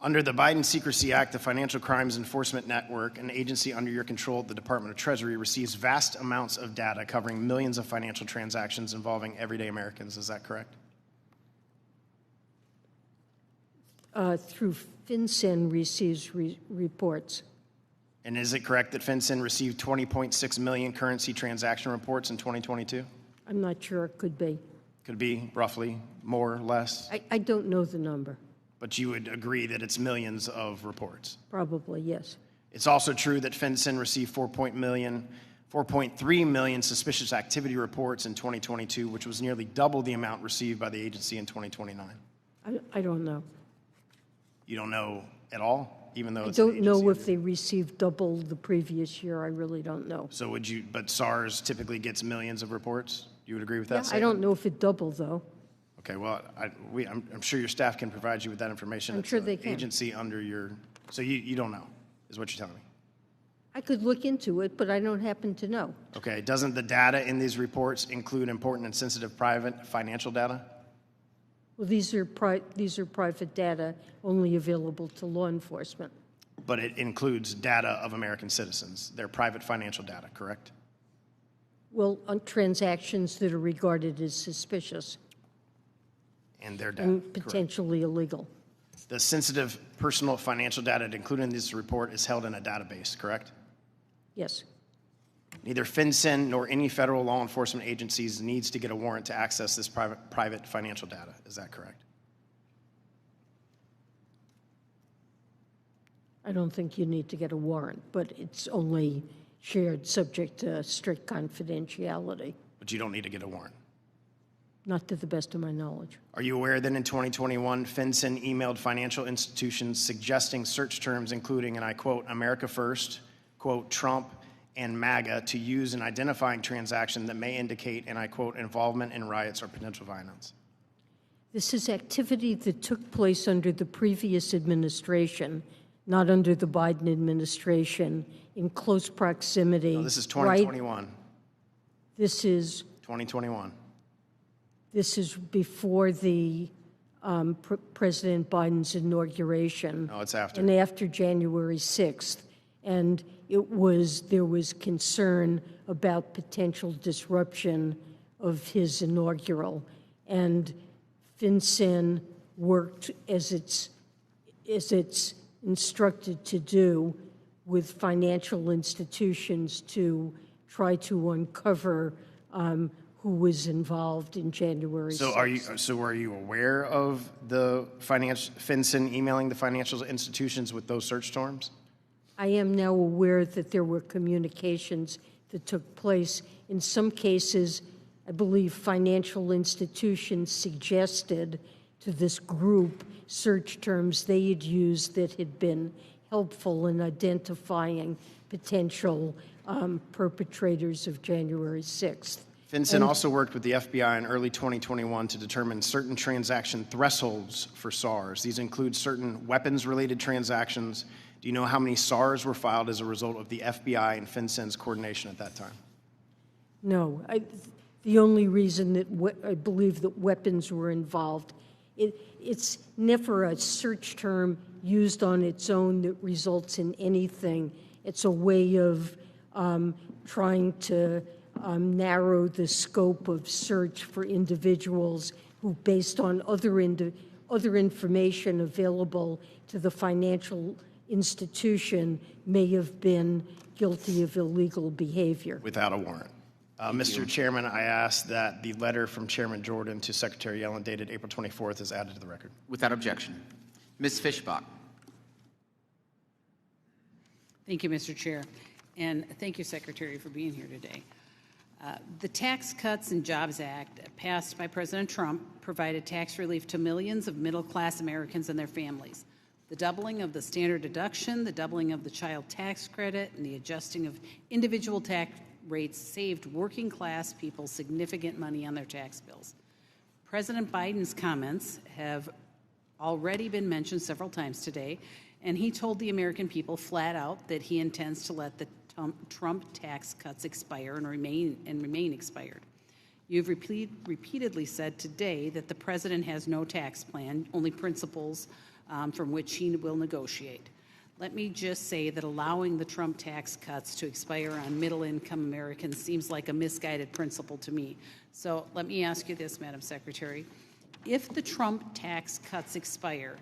Under the Biden Secrecy Act, the Financial Crimes Enforcement Network, an agency under your control at the Department of Treasury, receives vast amounts of data covering millions of financial transactions involving everyday Americans. Is that correct? Through FinCEN receives reports. And is it correct that FinCEN received 20.6 million currency transaction reports in 2022? I'm not sure. It could be. Could be roughly more or less? I don't know the number. But you would agree that it's millions of reports? Probably, yes. It's also true that FinCEN received 4.3 million suspicious activity reports in 2022, which was nearly double the amount received by the agency in 2029. I don't know. You don't know at all, even though I it's don't know if they received double the previous year. I really don't know. So would you, but SARS typically gets millions of reports? You would agree with that Yeah, I statement? don't know if it doubled, though. Okay, well, I'm sure your staff can provide you with that information. I'm It's sure an they can. Agency under your, so you don't know, is what you're telling me? I could look into it, but I don't happen to know. Okay, doesn't the data in these reports include important and sensitive private financial data? Well, these are private data only available to law enforcement. But it includes data of American citizens, their private financial data, correct? Well, on transactions that are regarded as suspicious And their data. and potentially illegal. The sensitive personal financial data included in this report is held in a database, correct? Yes. Neither FinCEN nor any federal law enforcement agencies needs to get a warrant to access this private financial data. Is that correct? I don't think you need to get a warrant, but it's only shared subject to strict confidentiality, But you don't need to get a warrant. not to the best of my knowledge. Are you aware that in 2021, FinCEN emailed financial institutions suggesting search terms including, and I quote, America First, quote, Trump, and MAGA to use in identifying transactions that may indicate, and I quote, involvement in riots or potential violence? This is activity that took place under the previous administration, not under the Biden administration, in close proximity. No, this is 2021. Right? This is 2021. This is before the President Biden's inauguration. No, it's after. And after January 6th. And there was concern about potential disruption of his inaugural. And FinCEN worked as it's instructed to do with financial institutions to try to uncover who was involved in January 6th. So are you aware of the FinCEN emailing the financial institutions with those search terms? I am now aware that there were communications that took place. In some cases, I believe financial institutions suggested to this group search terms they had used that had been helpful in identifying potential perpetrators of January 6th. FinCEN also worked with the FBI in early 2021 to determine certain transaction thresholds for SARs. These include certain weapons-related transactions. Do you know how many SARs were filed as a result of the FBI and FinCEN's coordination at that time? No. The only reason that I believe that weapons were involved, it's never a search term used on its own that results in anything. It's a way of trying to narrow the scope of search for individuals who, based on other information available to the financial institution, may have been guilty of illegal behavior. Without a warrant. Mr. Chairman, I ask that the letter from Chairman Jordan to Secretary Yellen dated April 24th is added to the record. Without objection. Ms. Fischbach. Thank you, Mr. Chair. And thank you, Secretary, for being here today. The Tax Cuts and Jobs Act, passed by President Trump, provided tax relief to millions of middle-class Americans and their families. The doubling of the standard deduction, the doubling of the child tax credit, and the adjusting of individual tax rates saved working-class people significant money on their tax bills. President Biden's comments have already been mentioned several times today, and he told the American people flat out that he intends to let the Trump tax cuts expire and remain expired. You've repeatedly said today that the president has no tax plan, only principles from which he will negotiate. Let me just say that allowing the Trump tax cuts to expire on middle-income Americans seems like a misguided principle to me. So let me ask you this, Madam Secretary. If the Trump tax cuts expire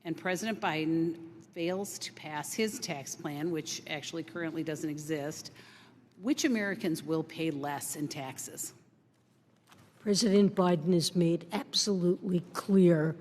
and President Biden fails to pass his tax plan, which actually currently doesn't exist, which Americans will pay less in taxes? President Biden has made absolutely clear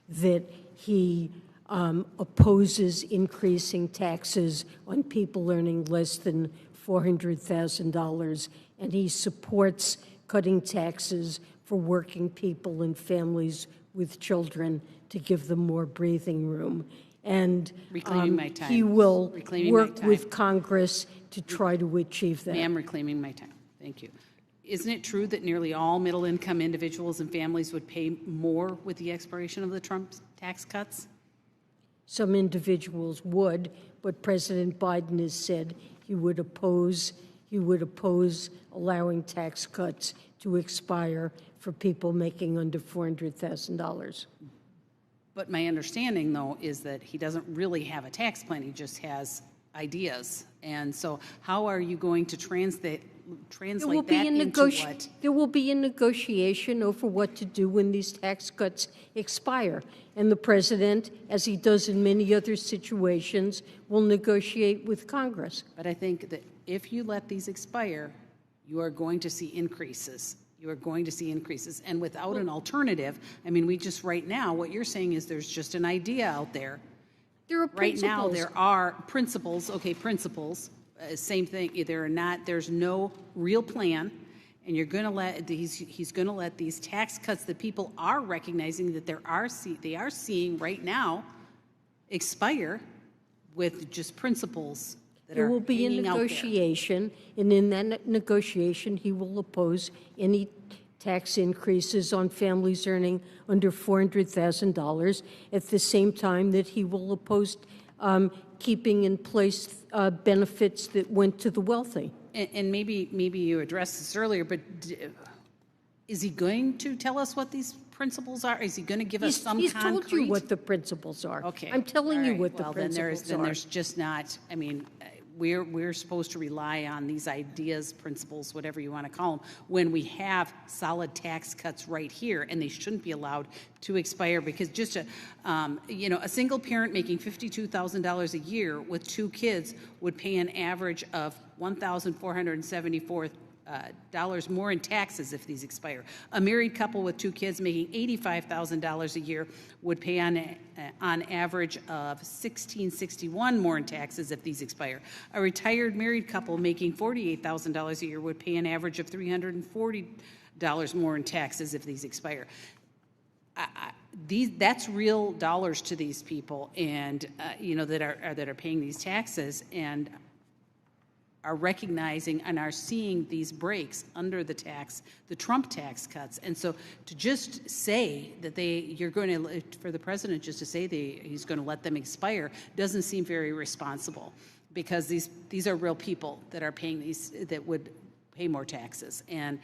that he opposes increasing taxes on people earning less than $400,000, and he supports cutting taxes for working people and families with children to give them more breathing room. And Reclaiming my time. he will Reclaiming work my time. with Congress to try to achieve that. Ma'am, reclaiming my time. Thank you. Isn't it true that nearly all middle-income individuals and families would pay more with the expiration of the Trump tax cuts? Some individuals would, but President Biden has said he would oppose allowing tax cuts to expire for people making under $400,000. But my understanding, though, is that he doesn't really have a tax plan. He just has ideas. And so how are you going to translate translate that into what? There will be a negotiation over what to do when these tax cuts expire. And the president, as he does in many other situations, will negotiate with Congress. But I think that if you let these expire, you are going to see increases. You are going to see increases. And without an alternative, I mean, we just right now, what you're saying is there's just an idea out there. There are right now, principles. there are principles. Okay, principles. Same thing. There's no real plan, and you're going to let he's going to let these tax cuts that people are recognizing that they are seeing right now expire with just principles that There are will be a hanging out there. negotiation, and in that negotiation, he will oppose any tax increases on families earning under $400,000 at the same time that he will oppose keeping in place benefits that went to the wealthy. And maybe you addressed this earlier, but is he going to tell us what these principles are? Is he going to give us some He's concrete? told you what the principles are. Okay. I'm telling you All right. what the Well, principles then are. there's just not, I mean, we're supposed to rely on these ideas, principles, whatever you want to call them, when we have solid tax cuts right here, and they shouldn't be allowed to expire, because just a single parent making $52,000 a year with 2 kids would pay an average of $1,474 more in taxes if these expire. A married couple with 2 kids making $85,000 a year would pay on average of $1,661 more in taxes if these expire. A retired married couple making $48,000 a year would pay an average of $340 more in taxes if these expire. That's real dollars to these people, and that are paying these taxes and are recognizing and are seeing these breaks under the Trump tax cuts. And so to just say that for the president just to say he's going to let them expire doesn't seem very responsible, because these are real people that are paying that would pay more taxes. And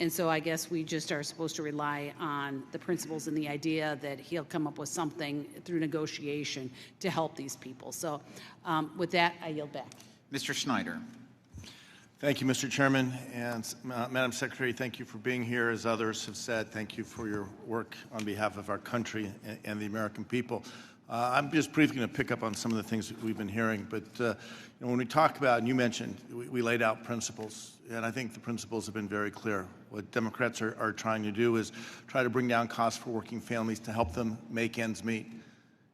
so I guess we just are supposed to rely on the principles and the idea that he'll come up with something through negotiation to help these people. So with that, I yield back. Mr. Schneider. Thank you, Mr. Chairman. And Madam Secretary, thank you for being here. As others have said, thank you for your work on behalf of our country and the American people. I'm just briefly going to pick up on some of the things that we've been hearing. But when we talk about, and you mentioned, we laid out principles. And I think the principles have been very clear. What Democrats are trying to do is try to bring down costs for working families to help them make ends meet.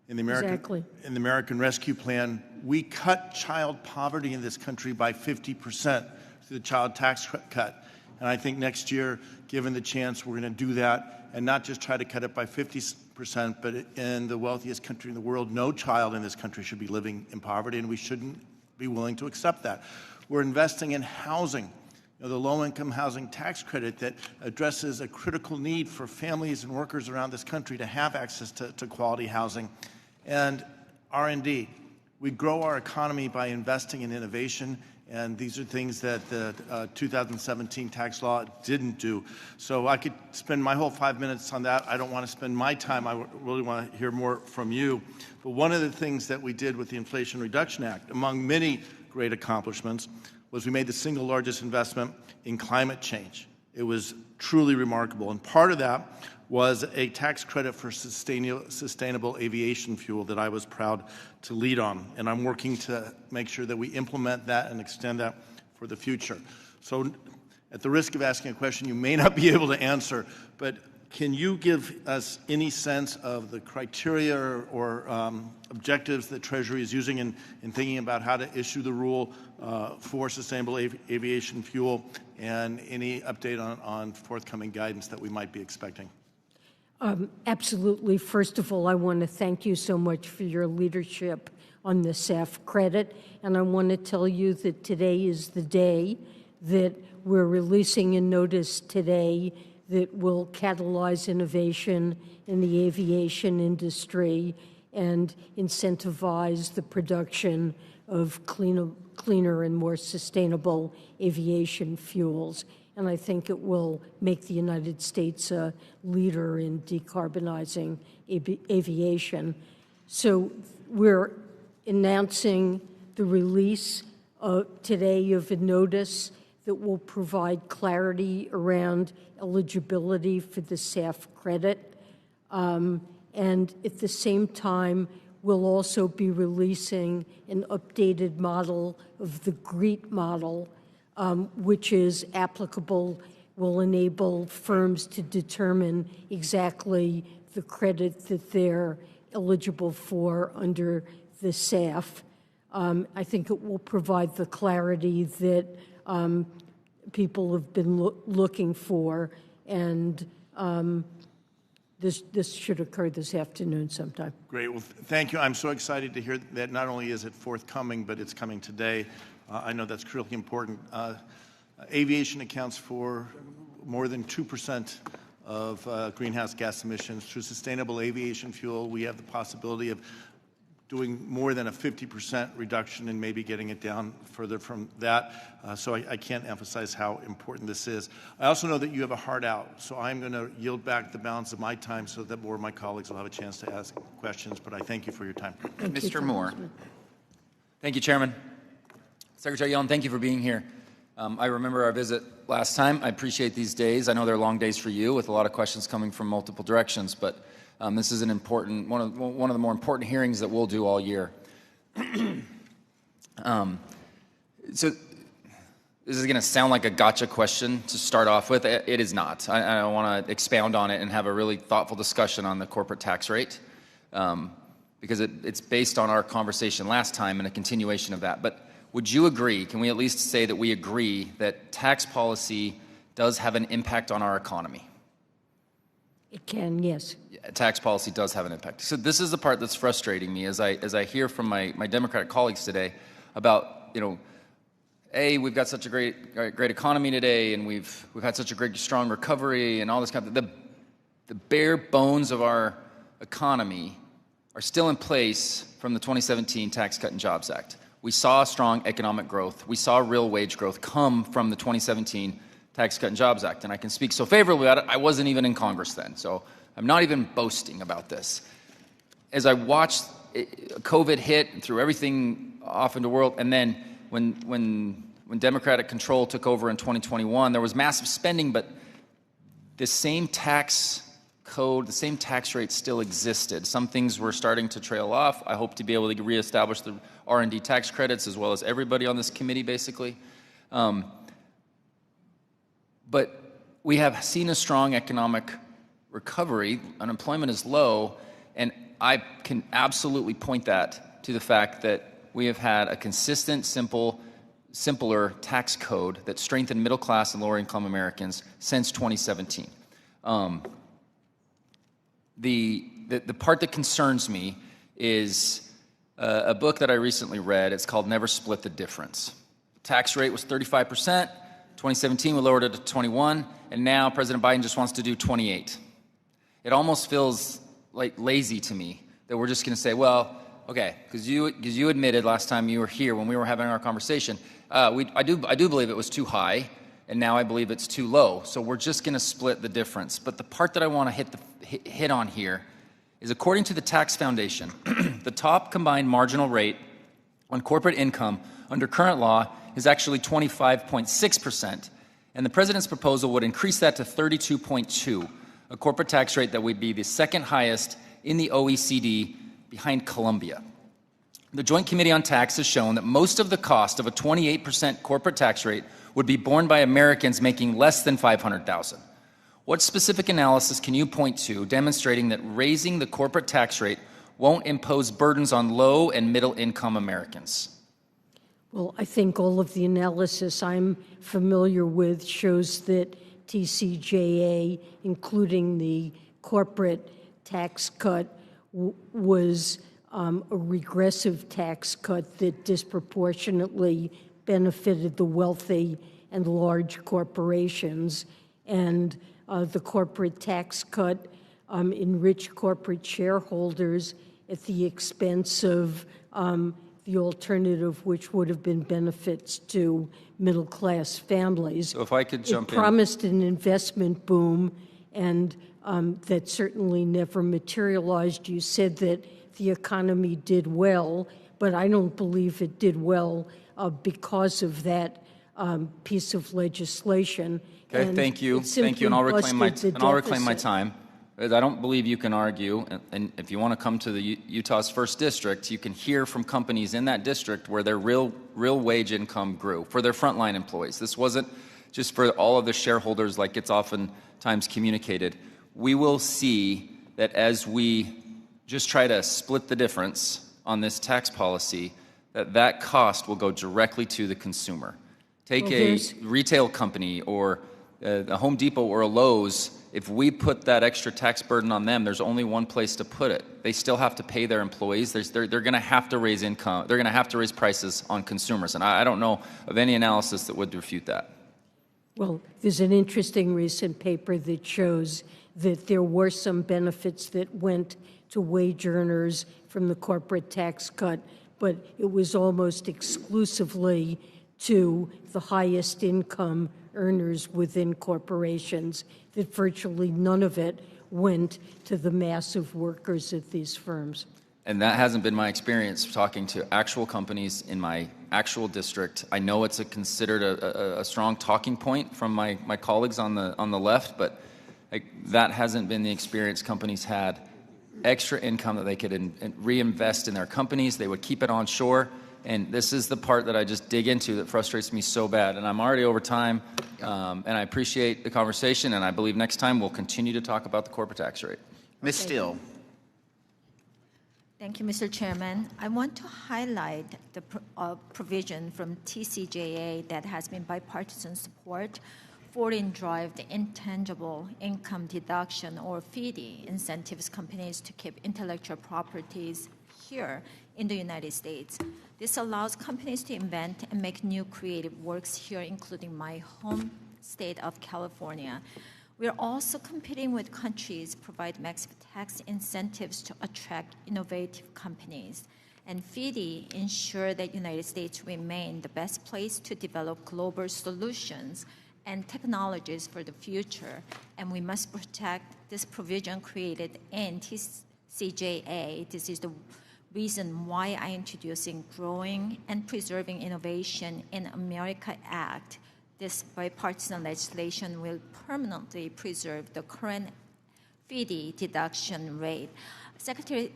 In the American Rescue Plan, we cut child poverty in this country by 50% through the child tax cut. And I think next year, given the chance, we're going to do that and not just try to cut it by 50%, but in the wealthiest country in the world, no child in this country should be living in poverty, and we shouldn't be willing to accept that. We're investing in housing. The low-income housing tax credit that addresses a critical need for families and workers around this country to have access to quality housing. And R&D. We grow our economy by investing in innovation, and these are things that the 2017 tax law didn't do. So I could spend my whole 5 minutes on that. I don't want to spend my time. I really want to hear more from you. But one of the things that we did with the Inflation Reduction Act, among many great accomplishments, was we made the single largest investment in climate change. It was truly remarkable. And part of that was a tax credit for sustainable aviation fuel that I was proud to lead on. And I'm working to make sure that we implement that and extend that for the future. So at the risk of asking a question you may not be able to answer, but can you give us any sense of the criteria or objectives that Treasury is using in thinking about how to issue the rule for sustainable aviation fuel, and any update on forthcoming guidance that we might be expecting? Absolutely. First of all, I want to thank you so much for your leadership on the SAF credit. And I want to tell you that today is the day that we're releasing a notice today that will catalyze innovation in the aviation industry and incentivize the production of cleaner and more sustainable aviation fuels. And I think it will make the United States a leader in decarbonizing aviation. So we're announcing the release today of a notice that will provide clarity around eligibility for the SAF credit. And at the same time, we'll also be releasing an updated model of the GREET model, which is applicable, will enable firms to determine exactly the credit that they're eligible for under the SAF. I think it will provide the clarity that people have been looking for, and this should occur this afternoon sometime. Great. Well, thank you. I'm so excited to hear that not only is it forthcoming, but it's coming today. I know that's critically important. Aviation accounts for more than 2% of greenhouse gas emissions. Through sustainable aviation fuel, we have the possibility of doing more than a 50% reduction and maybe getting it down further from that. So I can't emphasize how important this is. I also know that you have a heart out, so I'm going to yield back the balance of my time so that more of my colleagues will have a chance to ask questions, but I thank you for your time. Mr. Moore. Thank you, Chairman. Secretary Yellen, thank you for being here. I remember our visit last time. I appreciate these days. I know they're long days for you with a lot of questions coming from multiple directions, but this is an important, one of the more important hearings that we'll do all year. So this is going to sound like a gotcha question to start off with. It is not. I want to expound on it and have a really thoughtful discussion on the corporate tax rate because it's based on our conversation last time and a continuation of that. But would you agree, can we at least say that we agree that tax policy does have an impact on our economy? It can, yes. Tax policy does have an impact. So this is the part that's frustrating me as I hear from my Democratic colleagues today about, we've got such a great economy today, and we've had such a great strong recovery and all this kind of the bare bones of our economy are still in place from the 2017 Tax Cut and Jobs Act. We saw strong economic growth. We saw real wage growth come from the 2017 Tax Cut and Jobs Act, and I can speak so favorably about it. I wasn't even in Congress then, so I'm not even boasting about this. As I watched COVID hit and threw everything off into the world, and then when Democratic control took over in 2021, there was massive spending, but the same tax code, the same tax rate still existed. Some things were starting to trail off. I hope to be able to reestablish the R&D tax credits as well as everybody on this committee, basically. But we have seen a strong economic recovery. Unemployment is low, and I can absolutely point that to the fact that we have had a consistent, simpler tax code that strengthened middle class and lower income Americans since 2017. The part that concerns me is a book that I recently read. It's called Never Split the Difference. The tax rate was 35%. 2017, we lowered it to 21, and now President Biden just wants to do 28. It almost feels like lazy to me that we're just going to say, well, okay, because you admitted last time you were here when we were having our conversation, I do believe it was too high, and now I believe it's too low. So we're just going to split the difference. But the part that I want to hit on here is, according to the Tax Foundation, the top combined marginal rate on corporate income under current law is actually 25.6%, and the president's proposal would increase that to 32.2%, a corporate tax rate that would be the second highest in the OECD behind Colombia. The Joint Committee on Tax has shown that most of the cost of a 28% corporate tax rate would be borne by Americans making less than $500,000. What specific analysis can you point to demonstrating that raising the corporate tax rate won't impose burdens on low and middle income Americans? Well, I think all of the analysis I'm familiar with shows that TCJA, including the corporate tax cut, was a regressive tax cut that disproportionately benefited the wealthy and large corporations. And the corporate tax cut enriched corporate shareholders at the expense of the alternative, which would have been benefits to middle-class families. So if I could jump in. It promised an investment boom, and that certainly never materialized. You said that the economy did well, but I don't believe it did well because of that piece of legislation. Okay, and thank you, it simply and I'll reclaim busted the my deficit. time. I don't believe you can argue, and if you want to come to the Utah's first district, you can hear from companies in that district where their real wage income grew for their frontline employees. This wasn't just for all of the shareholders like it's oftentimes communicated. We will see that as we just try to split the difference on this tax policy, that cost will go directly to the consumer. Take a retail company or a Home Depot or a Lowe's. If we put that extra tax burden on them, there's only one place to put it. They still have to pay their employees. They're going to have to raise income. They're going to have to raise prices on consumers. And I don't know of any analysis that would refute that. Well, there's an interesting recent paper that shows that there were some benefits that went to wage earners from the corporate tax cut, but it was almost exclusively to the highest income earners within corporations, that virtually none of it went to the massive workers at these firms. And that hasn't been my experience talking to actual companies in my actual district. I know it's considered a strong talking point from my colleagues on the left, but that hasn't been the experience companies had. Extra income that they could reinvest in their companies. They would keep it onshore. And this is the part that I just dig into that frustrates me so bad. And I'm already over time, and I appreciate the conversation, and I believe next time we'll continue to talk about the corporate tax rate. Ms. Steele. Thank you, Mr. Chairman. I want to highlight the provision from TCJA that has been bipartisan support. Foreign derived intangible income deduction, or FDII, incentives companies to keep intellectual properties here in the United States. This allows companies to invent and make new creative works here, including my home state of California. We are also competing with countries provide massive tax incentives to attract innovative companies. And FDII ensure that United States remain the best place to develop global solutions and technologies for the future. And we must protect this provision created in TCJA. This is the reason why I am introducing Growing and Preserving Innovation in America Act. This bipartisan legislation will permanently preserve the current FDII deduction rate. Secretary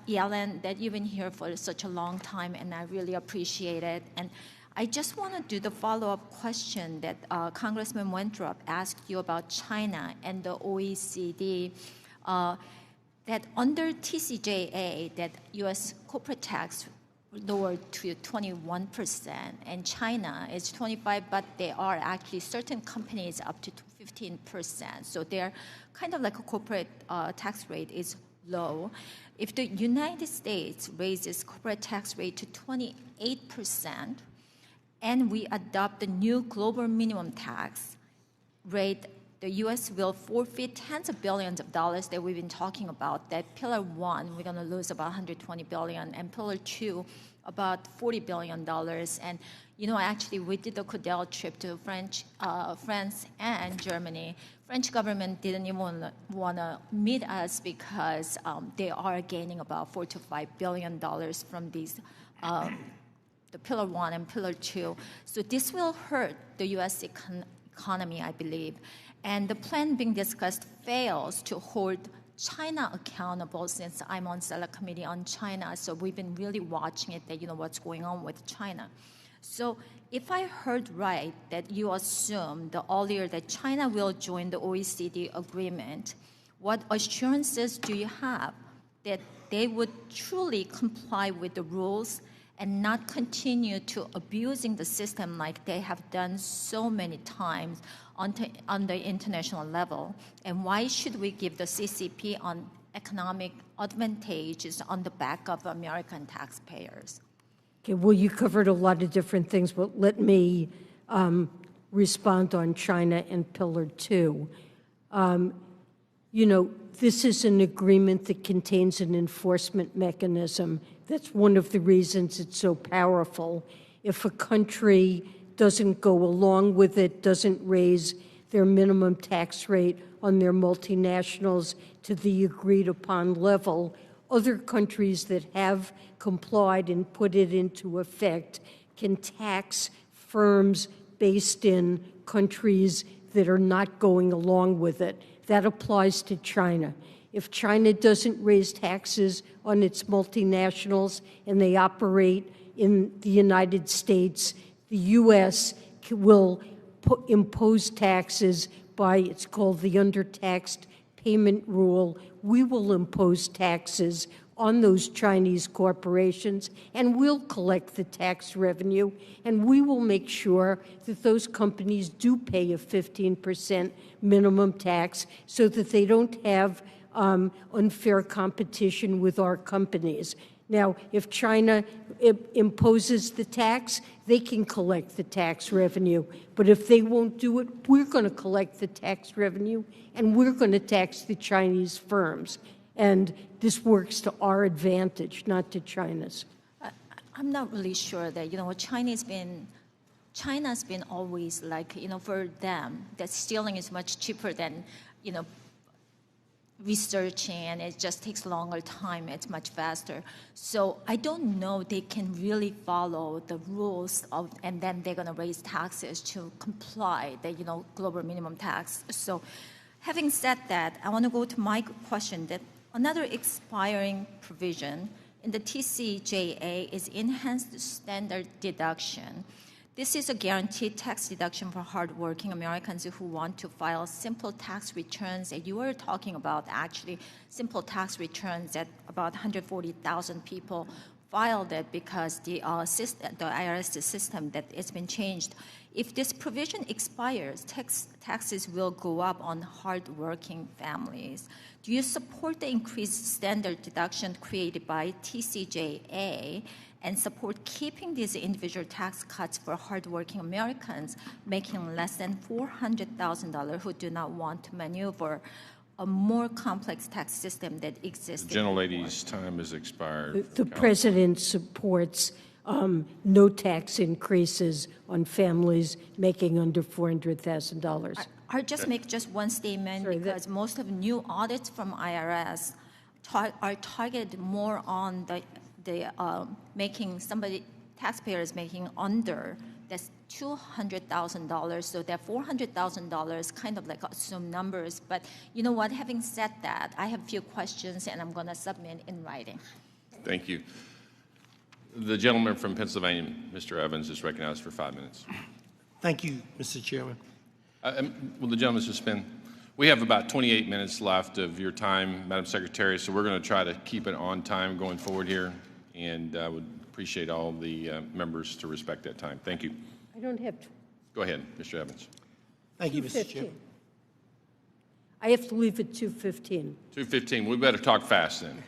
Yellen, that you've been here for such a long time, and I really appreciate it. And I just want to do the follow-up question that Congressman Winthrop asked you about China and the OECD. That under TCJA, that U.S. corporate tax lowered to 21%, and China is 25%, but there are actually certain companies up to 15%. So they're kind of like a corporate tax rate is low. If the United States raises corporate tax rate to 28%, and we adopt the new global minimum tax rate, the U.S. will forfeit tens of billions of dollars that we've been talking about. That Pillar 1, we're going to lose about $120 billion, and Pillar 2, about $40 billion. And, you know, actually, we did the Codel trip to France and Germany. French government didn't even want to meet us because they are gaining about $4 to $5 billion from these the Pillar 1 and Pillar 2. So this will hurt the U.S. economy, I believe. And the plan being discussed fails to hold China accountable, since I'm on Select Committee on China. So we've been really watching it, that, you know, what's going on with China. So if I heard right, that you assume earlier that China will join the OECD agreement, what assurances do you have that they would truly comply with the rules and not continue to abusing the system like they have done so many times on the international level? And why should we give the CCP on economic advantages on the back of American taxpayers? Okay, well, you covered a lot of different things, but let me respond on China and Pillar 2. You know, this is an agreement that contains an enforcement mechanism. That's one of the reasons it's so powerful. If a country doesn't go along with it, doesn't raise their minimum tax rate on their multinationals to the agreed upon level, other countries that have complied and put it into effect can tax firms based in countries that are not going along with it. That applies to China. If China doesn't raise taxes on its multinationals and they operate in the United States, the U.S. will impose taxes by, it's called the undertaxed payment rule. We will impose taxes on those Chinese corporations, and we'll collect the tax revenue, and we will make sure that those companies do pay a 15% minimum tax so that they don't have unfair competition with our companies. Now, if China imposes the tax, they can collect the tax revenue. But if they won't do it, we're going to collect the tax revenue, and we're going to tax the Chinese firms. And this works to our advantage, not to China's. I'm not really sure that, China's been always like, for them, that stealing is much cheaper than, researching, and it just takes longer time. It's much faster. So I don't know they can really follow the rules and then they're going to raise taxes to comply the global minimum tax. So having said that, I want to go to my question that another expiring provision in the TCJA is enhanced standard deduction. This is a guaranteed tax deduction for hardworking Americans who want to file simple tax returns. And you were talking about actually simple tax returns that about 140,000 people filed it because the IRS system that it's been changed. If this provision expires, taxes will go up on hardworking families. Do you support the increased standard deduction created by TCJA and support keeping these individual tax cuts for hardworking Americans making less than $400,000 who do not want to maneuver a more complex tax system that exists? The gentlelady's time has expired. The president supports no tax increases on families making under $400,000. I'll just make just one statement because most of new audits from IRS are targeted more on the making taxpayers making under that's $200,000, so that $400,000 kind of like assumed numbers. But you know what? Having said that, I have a few questions and I'm going to submit in writing. Thank you. The gentleman from Pennsylvania, Mr. Evans, is recognized for 5 minutes. Thank you, Mr. Chairman. Will the gentleman suspend? We have about 28 minutes left of your time, Madam Secretary, so we're going to try to keep it on time going forward here, and I would appreciate all the members to respect that time. Thank you. I don't have to. Go ahead, Mr. Evans. Thank you, Mr. Chairman. I have to leave at 2:15. 2:15. We better talk fast then.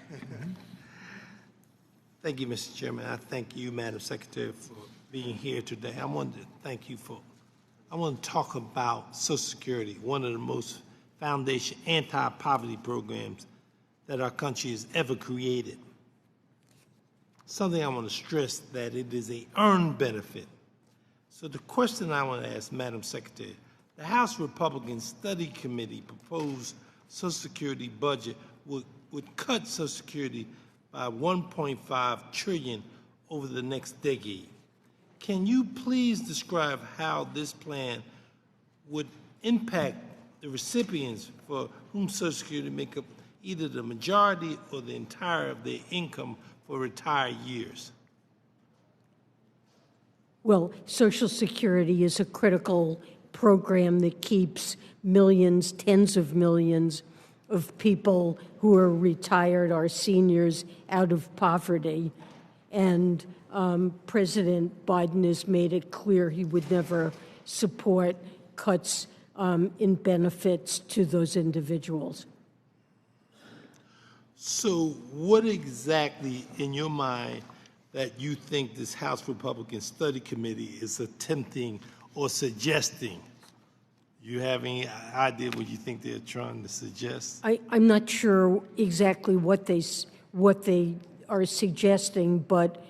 Thank you, Mr. Chairman. I thank you, Madam Secretary, for being here today. I want to talk about Social Security, one of the most foundation anti-poverty programs that our country has ever created. Something I want to stress that it is an earned benefit. So the question I want to ask, Madam Secretary, the House Republican Study Committee proposed Social Security budget would cut Social Security by $1.5 trillion over the next decade. Can you please describe how this plan would impact the recipients for whom Social Security make up either the majority or the entire of their income for retired years? Well, Social Security is a critical program that keeps millions, tens of millions of people who are retired, our seniors, out of poverty. And President Biden has made it clear he would never support cuts in benefits to those individuals. So what exactly, in your mind, that you think this House Republican Study Committee is attempting or suggesting? You have any idea what you think they're trying to suggest? I'm not sure exactly what they are suggesting, but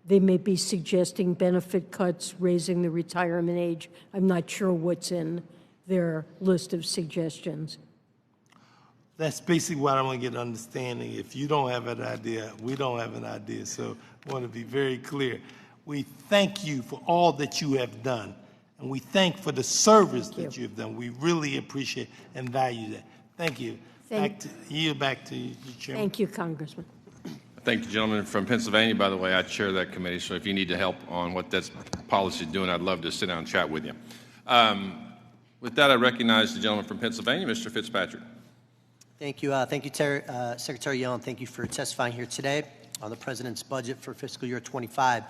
they may be suggesting benefit cuts, raising the retirement age. I'm not sure what's in their list of suggestions. That's basically what I want to get an understanding. If you don't have an idea, we don't have an idea. So I want to be very clear. We thank you for all that you have done, and we thank for the service that you have done. We really appreciate and value that. Thank you. Yield back to you, Chairman. Thank you, Congressman. Thank the gentleman from Pennsylvania. By the way, I chair that committee, so if you need to help on what that policy is doing, I'd love to sit down and chat with you. With that, I recognize the gentleman from Pennsylvania, Mr. Fitzpatrick. Thank you. Thank you, Secretary Yellen. Thank you for testifying here today on the President's budget for fiscal year 25.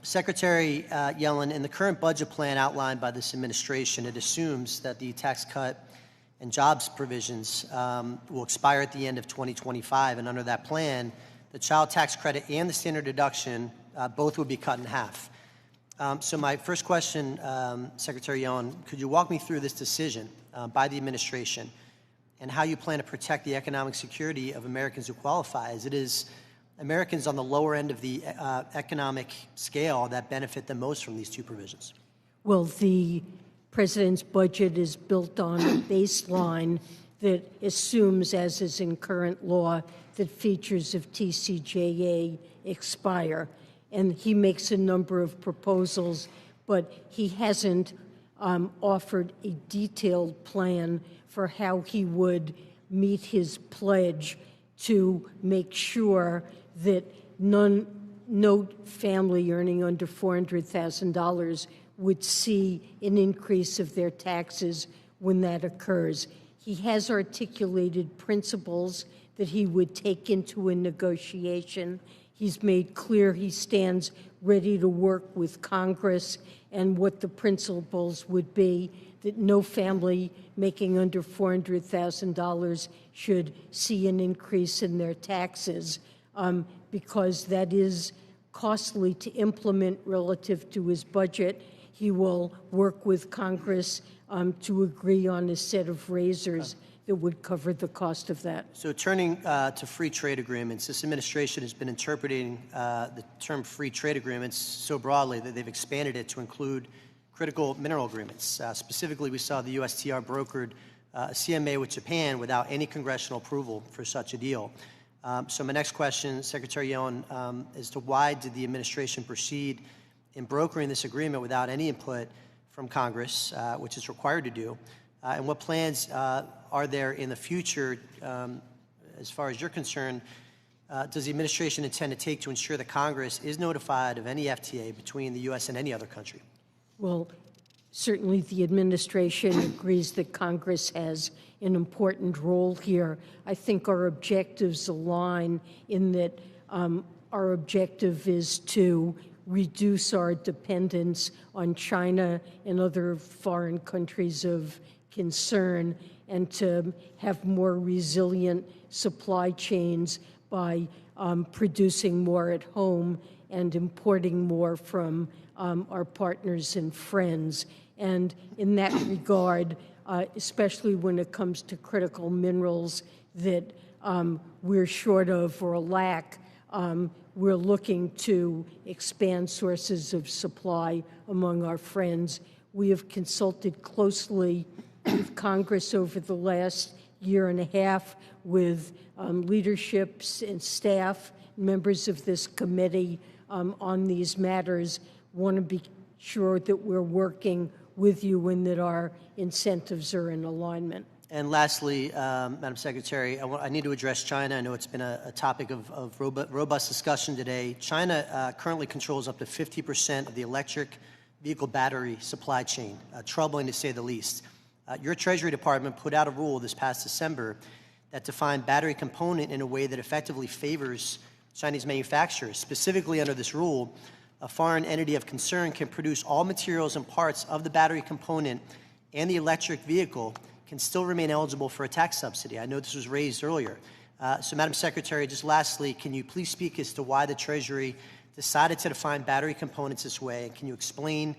Secretary Yellen, in the current budget plan outlined by this administration, it assumes that the tax cut and jobs provisions will expire at the end of 2025, and under that plan, the child tax credit and the standard deduction both would be cut in half. So my first question, Secretary Yellen, could you walk me through this decision by the administration and how you plan to protect the economic security of Americans who qualify, as it is Americans on the lower end of the economic scale that benefit the most from these two provisions? Well, the President's budget is built on a baseline that assumes, as is in current law, that features of TCJA expire. And he makes a number of proposals, but he hasn't offered a detailed plan for how he would meet his pledge to make sure that no family earning under $400,000 would see an increase of their taxes when that occurs. He has articulated principles that he would take into a negotiation. He's made clear he stands ready to work with Congress, and what the principles would be that no family making under $400,000 should see an increase in their taxes, because that is costly to implement relative to his budget. He will work with Congress to agree on a set of razors that would cover the cost of that. So turning to free trade agreements, this administration has been interpreting the term free trade agreements so broadly that they've expanded it to include critical mineral agreements. Specifically, we saw the USTR brokered a CMA with Japan without any congressional approval for such a deal. So my next question, Secretary Yellen, as to why did the administration proceed in brokering this agreement without any input from Congress, which is required to do, and what plans are there in the future, as far as you're concerned, does the administration intend to take to ensure that Congress is notified of any FTA between the U.S. and any other country? Well, certainly the administration agrees that Congress has an important role here. I think our objectives align in that our objective is to reduce our dependence on China and other foreign countries of concern, and to have more resilient supply chains by producing more at home and importing more from our partners and friends. And in that regard, especially when it comes to critical minerals that we're short of or lack, we're looking to expand sources of supply among our friends. We have consulted closely with Congress over the last year and a half, with leaderships and staff, members of this committee on these matters. Want to be sure that we're working with you and that our incentives are in alignment. And lastly, Madam Secretary, I need to address China. I know it's been a topic of robust discussion today. China currently controls up to 50% of the electric vehicle battery supply chain, troubling to say the least. Your Treasury Department put out a rule this past December that defined battery component in a way that effectively favors Chinese manufacturers. Specifically, under this rule, a foreign entity of concern can produce all materials and parts of the battery component, and the electric vehicle can still remain eligible for a tax subsidy. I know this was raised earlier. So, Madam Secretary, just lastly, can you please speak as to why the Treasury decided to define battery components this way, and can you explain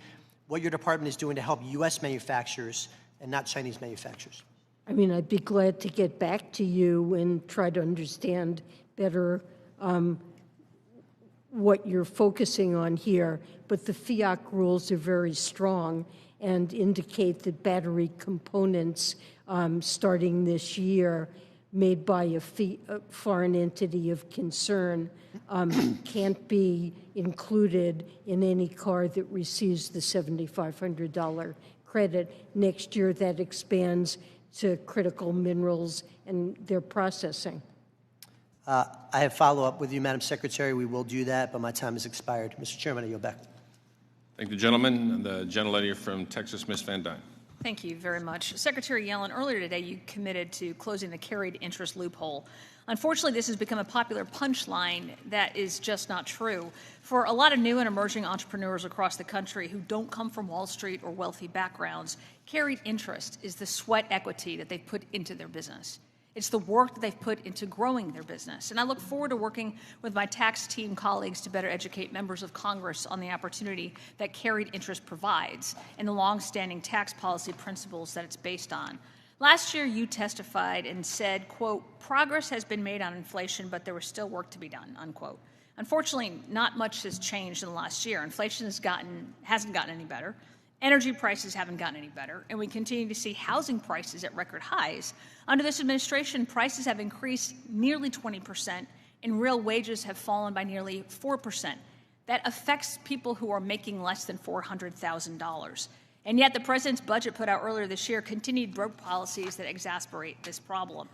what your department is doing to help U.S. manufacturers and not Chinese manufacturers? I mean, I'd be glad to get back to you and try to understand better what you're focusing on here, but the FIAC rules are very strong and indicate that battery components starting this year made by a foreign entity of concern can't be included in any car that receives the $7,500 credit. Next year, that expands to critical minerals and their processing. I have follow-up with you, Madam Secretary. We will do that, but my time has expired. Mr. Chairman, I yield back. Thank the gentleman. The gentlelady from Texas, Ms. Van Dyne. Thank you very much. Secretary Yellen, earlier today you committed to closing the carried interest loophole. Unfortunately, this has become a popular punchline that is just not true. For a lot of new and emerging entrepreneurs across the country who don't come from Wall Street or wealthy backgrounds, carried interest is the sweat equity that they've put into their business. It's the work that they've put into growing their business. And I look forward to working with my tax team colleagues to better educate members of Congress on the opportunity that carried interest provides and the longstanding tax policy principles that it's based on. Last year, you testified and said, quote, progress has been made on inflation, but there was still work to be done, unquote. Unfortunately, not much has changed in the last year. Inflation hasn't gotten any better. Energy prices haven't gotten any better, and we continue to see housing prices at record highs. Under this administration, prices have increased nearly 20%, and real wages have fallen by nearly 4%. That affects people who are making less than $400,000. And yet the president's budget put out earlier this year continued broke policies that exacerbate this problem.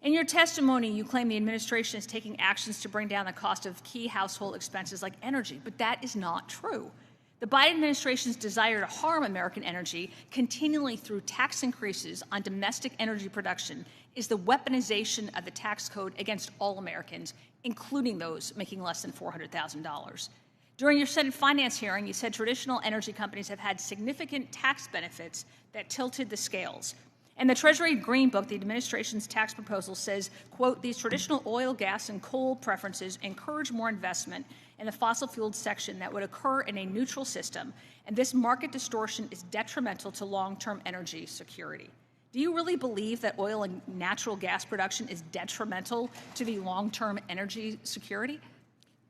In your testimony, you claim the administration is taking actions to bring down the cost of key household expenses like energy, but that is not true. The Biden administration's desire to harm American energy continually through tax increases on domestic energy production is the weaponization of the tax code against all Americans, including those making less than $400,000. During your Senate Finance hearing, you said traditional energy companies have had significant tax benefits that tilted the scales. And the Treasury Green Book, the administration's tax proposal, says, quote, these traditional oil, gas, and coal preferences encourage more investment in the fossil fueled section that would occur in a neutral system, and this market distortion is detrimental to long-term energy security. Do you really believe that oil and natural gas production is detrimental to the long-term energy security?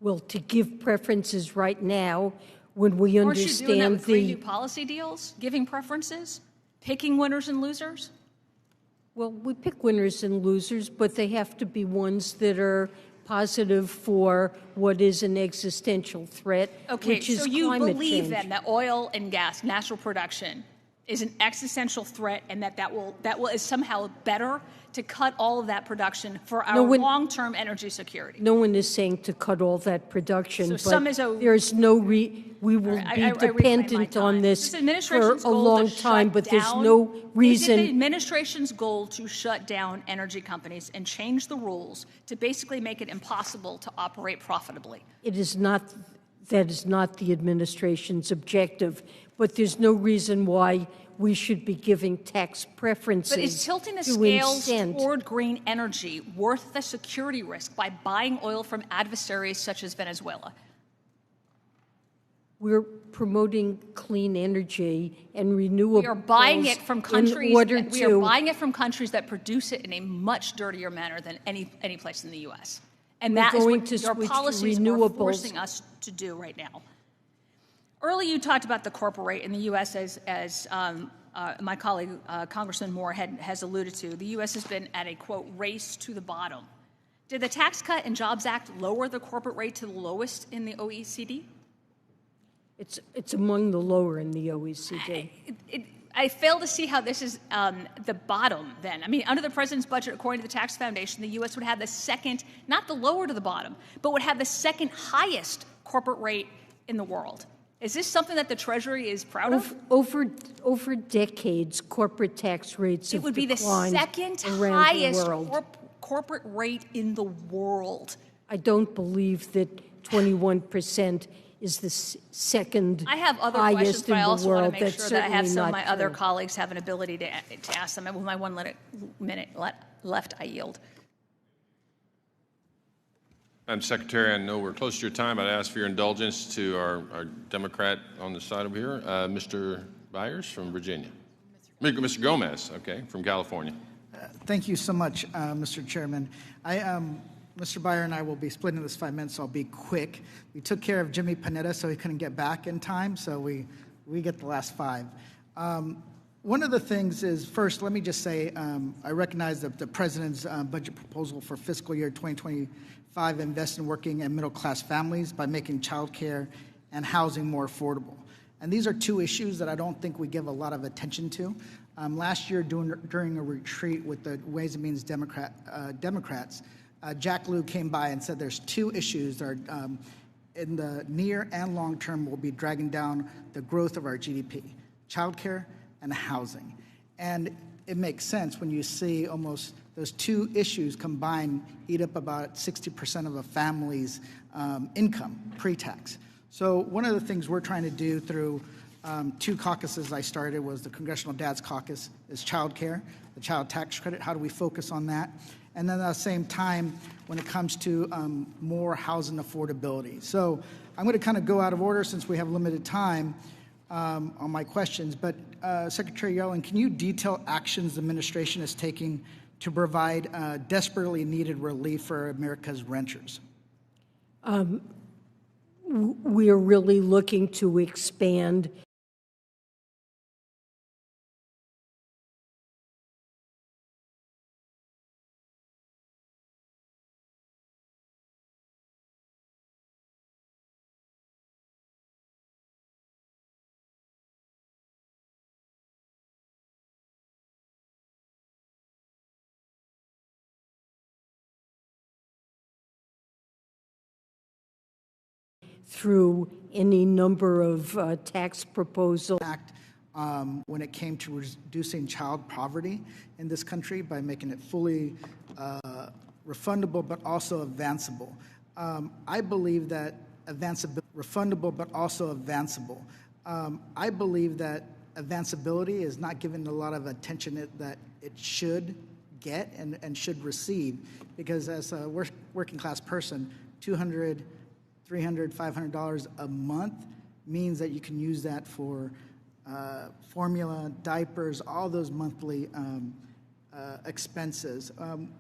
Well, to give preferences right now, when we Aren't you doing that understand with 3 new policy deals, giving preferences, picking winners and losers? Well, we pick winners and losers, but they have to be ones that are positive for what is an existential threat, which is so you climate believe change. then that oil and gas, natural production, is an existential threat, and that will is somehow better to cut all of that production for our long-term energy security. No one is saying to cut all that production, So but some is there's no we will be dependent on this for a long time, but there's no Is it reason. the administration's goal to shut down energy companies and change the rules to basically make it impossible to operate profitably? It is not. That is not the administration's objective, but there's no reason why we should be giving tax preferences. But is tilting the to scales incent. toward green energy worth the security risk by buying oil from adversaries such as Venezuela? We're promoting clean energy and renewables. We are buying it from countries. We are buying it from countries that produce it in a much dirtier manner than any place in the U.S. And that is what your policies are forcing us to do right now. Earlier, you talked about the corporate rate in the U.S. as my colleague Congressman Moore has alluded to. The U.S. has been at a, quote, race to the bottom. Did the Tax Cut and Jobs Act lower the corporate rate to the lowest in the OECD? It's among the lower in the OECD. I fail to see how this is the bottom then. I mean, under the president's budget, according to the Tax Foundation, the U.S. would have the second, not the lower to the bottom, but would have the second highest corporate rate in the world. Is this something that the Treasury is proud of? Over decades, corporate tax rates have declined. It would be the second highest corporate rate in the world. I don't believe that 21% is the second I have other highest questions, but I also in the want world. to make That's sure that I have certainly some of not my other true. colleagues have an ability to ask them. With my 1 minute left, I yield. Madam Secretary, I know we're close to your time. I'd ask for your indulgence to our Democrat on the side over here, Mr. Byers from Virginia. Mr. Gomez, okay, from California. Thank you so much, Mr. Chairman. Mr. Byer and I will be splitting this 5 minutes, so I'll be quick. We took care of Jimmy Panetta, so he couldn't get back in time, so we get the last 5. One of the things is, first, let me just say, I recognize that the President's budget proposal for fiscal year 2025 invests in working and middle-class families by making childcare and housing more affordable. And these are two issues that I don't think we give a lot of attention to. Last year, during a retreat with the Ways and Means Democrats, Jack Lew came by and said there's two issues that are, in the near and long term, will be dragging down the growth of our GDP, childcare and housing. And it makes sense when you see almost those two issues combined eat up about 60% of a family's income pre-tax. So one of the things we're trying to do through two caucuses I started was the Congressional Dads Caucus is childcare, the child tax credit. How do we focus on that? And then at the same time, when it comes to more housing affordability. So I'm going to kind of go out of order since we have limited time on my questions. But Secretary Yellen, can you detail actions the administration is taking to provide desperately needed relief for America's renters? We are really looking to expand through any number of tax proposals. When it came to reducing child poverty in this country by making it fully refundable but also advanceable. I believe that refundable but also advanceable. I believe that advanceability is not given a lot of attention that it should get and should receive, because as a working class person, $200, $300, $500 a month means that you can use that for formula, diapers, all those monthly expenses.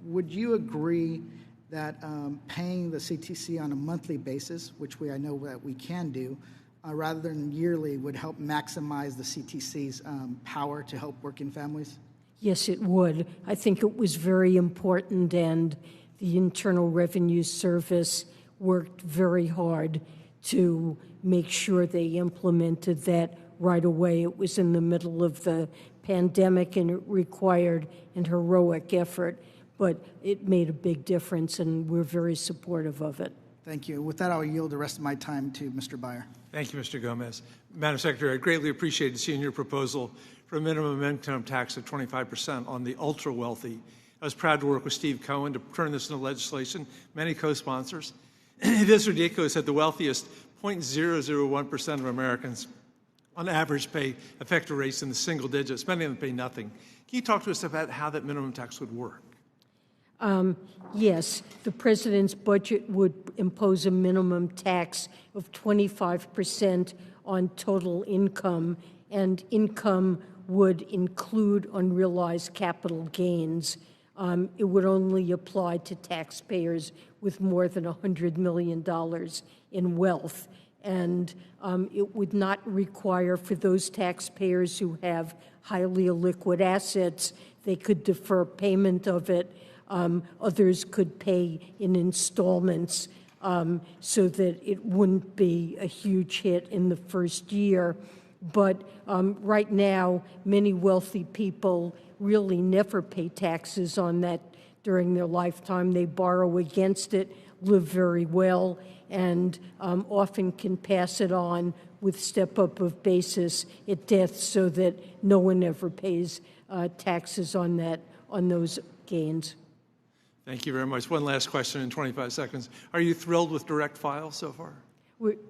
Would you agree that paying the CTC on a monthly basis, which I know that we can do, rather than yearly, would help maximize the CTC's power to help working families? Yes, it would. I think it was very important, and the Internal Revenue Service worked very hard to make sure they implemented that right away. It was in the middle of the pandemic, and it required an heroic effort, but it made a big difference, and we're very supportive of it. Thank you. With that, I'll yield the rest of my time to Mr. Beyer. Thank you, Mr. Gomez. Madam Secretary, I greatly appreciated seeing your proposal for a minimum income tax of 25% on the ultra-wealthy. I was proud to work with Steve Cohen to turn this into legislation, many co-sponsors. It is ridiculous that the wealthiest 0.001% of Americans on average pay effective rates in the single digits. Many of them pay nothing. Can you talk to us about how that minimum tax would work? Yes, the president's budget would impose a minimum tax of 25% on total income, and income would include unrealized capital gains. It would only apply to taxpayers with more than $100 million in wealth. And it would not require, for those taxpayers who have highly illiquid assets, they could defer payment of it. Others could pay in installments so that it wouldn't be a huge hit in the first year. But right now, many wealthy people really never pay taxes on that during their lifetime. They borrow against it, live very well, and often can pass it on with step-up of basis at death so that no one ever pays taxes on those gains. Thank you very much. One last question in 25 seconds. Are you thrilled with direct file so far?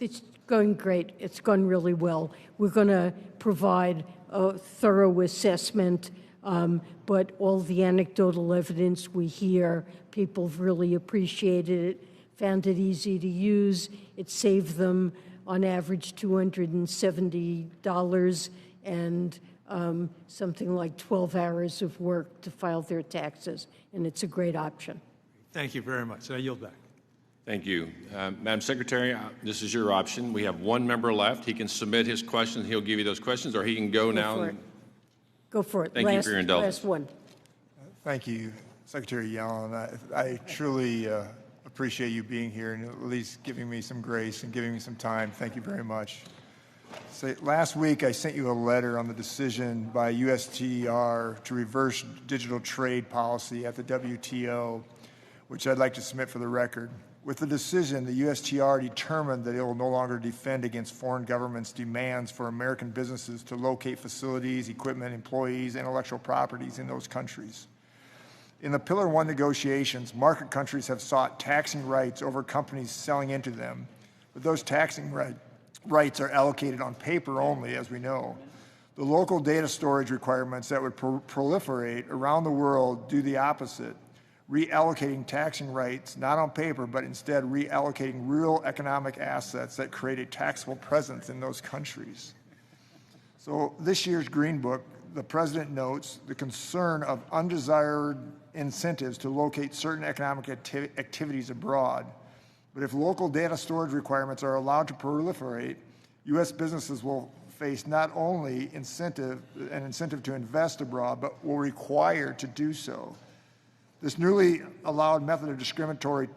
It's going great. It's gone really well. We're going to provide a thorough assessment, but all the anecdotal evidence we hear, people have really appreciated it, found it easy to use. It saved them on average $270 and something like 12 hours of work to file their taxes, and it's a great option. Thank you very much. I yield back. Thank you. Madam Secretary, this is your option. We have one member left. He can submit his questions. He'll give you those questions, or he can go now. Go for it. Thank you for your indulgence. Last one. Thank you, Secretary Yellen. I truly appreciate you being here and at least giving me some grace and giving me some time. Thank you very much. So last week, I sent you a letter on the decision by USTR to reverse digital trade policy at the WTO, which I'd like to submit for the record. With the decision, the USTR determined that it will no longer defend against foreign governments' demands for American businesses to locate facilities, equipment, employees, intellectual properties in those countries. In the Pillar 1 negotiations, market countries have sought taxing rights over companies selling into them, but those taxing rights are allocated on paper only, as we know. The local data storage requirements that would proliferate around the world do the opposite, reallocating taxing rights not on paper, but instead reallocating real economic assets that create a taxable presence in those countries. So this year's Green Book, the President notes the concern of undesired incentives to locate certain economic activities abroad. But if local data storage requirements are allowed to proliferate, U.S. businesses will face not only an incentive to invest abroad, but will require to do so. This newly allowed method of discriminatory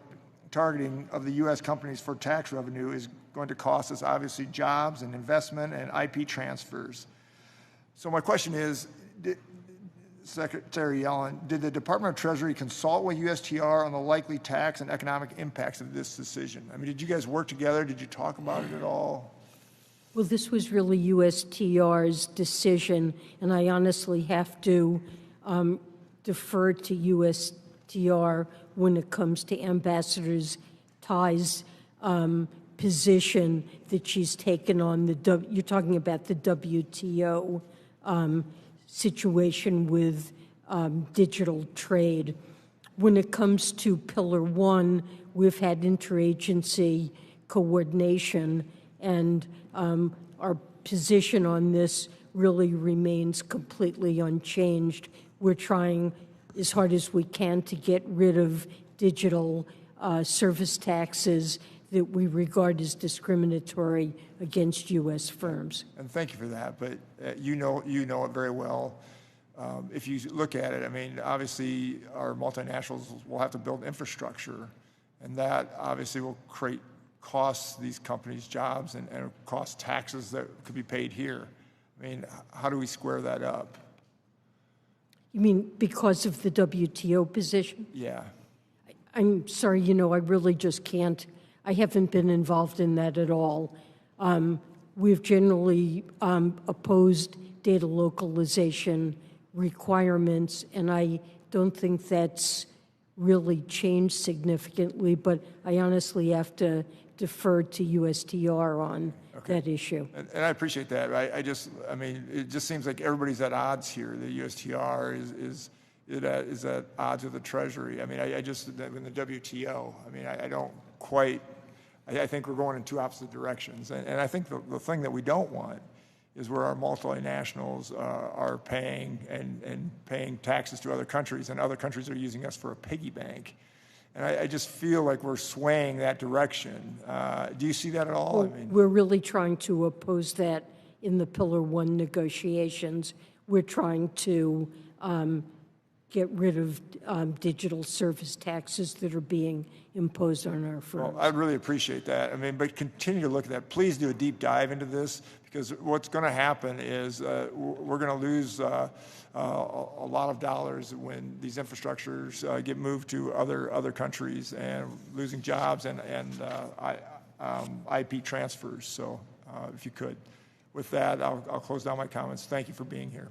targeting of the U.S. companies for tax revenue is going to cost us, obviously, jobs and investment and IP transfers. So my question is, Secretary Yellen, did the Department of Treasury consult with USTR on the likely tax and economic impacts of this decision? I mean, did you guys work together? Did you talk about it at all? Well, this was really USTR's decision, and I honestly have to defer to USTR when it comes to Ambassador Tai's position that she's taken on the, you're talking about the WTO situation with digital trade. When it comes to Pillar 1, we've had interagency coordination, and our position on this really remains completely unchanged. We're trying as hard as we can to get rid of digital service taxes that we regard as discriminatory against U.S. firms. And thank you for that, but you know it very well. If you look at it, I mean, obviously our multinationals will have to build infrastructure, and that obviously will create costs these companies jobs and cost taxes that could be paid here. I mean, how do we square that up? You mean because of the WTO position? Yeah. I'm sorry, I really just can't. I haven't been involved in that at all. We've generally opposed data localization requirements, and I don't think that's really changed significantly, but I honestly have to defer to USTR on that issue. And I appreciate that. I mean, it just seems like everybody's at odds here. The USTR is at odds with the Treasury. I mean, in the WTO, I mean, I don't quite, I think we're going in two opposite directions. And I think the thing that we don't want is where our multinationals are paying and paying taxes to other countries, and other countries are using us for a piggy bank. And I just feel like we're swaying that direction. Do you see that at all? Well, we're really trying to oppose that in the Pillar 1 negotiations. We're trying to get rid of digital service taxes that are being imposed on our firms. Well, I'd really appreciate that. I mean, but continue to look at that. Please do a deep dive into this, because what's going to happen is we're going to lose a lot of dollars when these infrastructures get moved to other countries, and losing jobs and IP transfers. So if you could. With that, I'll close down my comments. Thank you for being here.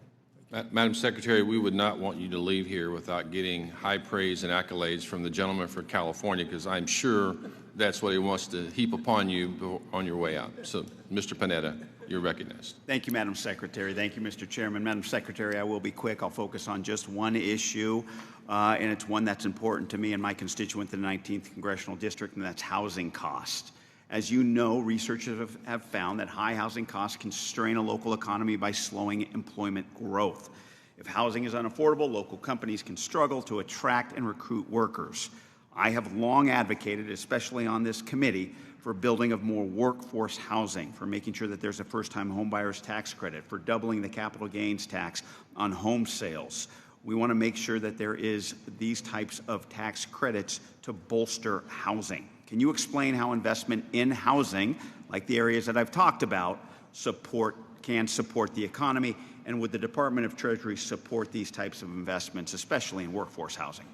Madam Secretary, we would not want you to leave here without getting high praise and accolades from the gentleman from California, because I'm sure that's what he wants to heap upon you on your way out. So, Mr. Panetta, you're recognized. Thank you, Madam Secretary. Thank you, Mr. Chairman. Madam Secretary, I will be quick. I'll focus on just one issue, and it's one that's important to me and my constituent in the 19th Congressional District, and that's housing costs. As you know, researchers have found that high housing costs can strain a local economy by slowing employment growth. If housing is unaffordable, local companies can struggle to attract and recruit workers. I have long advocated, especially on this committee, for building of more workforce housing, for making sure that there's a first-time homebuyer's tax credit, for doubling the capital gains tax on home sales. We want to make sure that there is these types of tax credits to bolster housing. Can you explain how investment in housing, like the areas that I've talked about, can support the economy, and would the Department of Treasury support these types of investments, especially in workforce housing?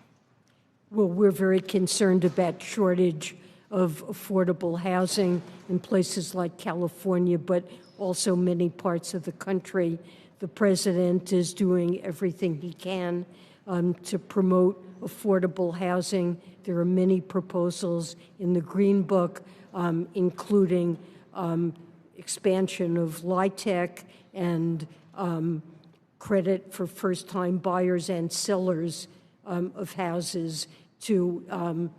Well, we're very concerned about shortage of affordable housing in places like California, but also many parts of the country. The president is doing everything he can to promote affordable housing. There are many proposals in the Green Book, including expansion of LIHTC and credit for first-time buyers and sellers of houses to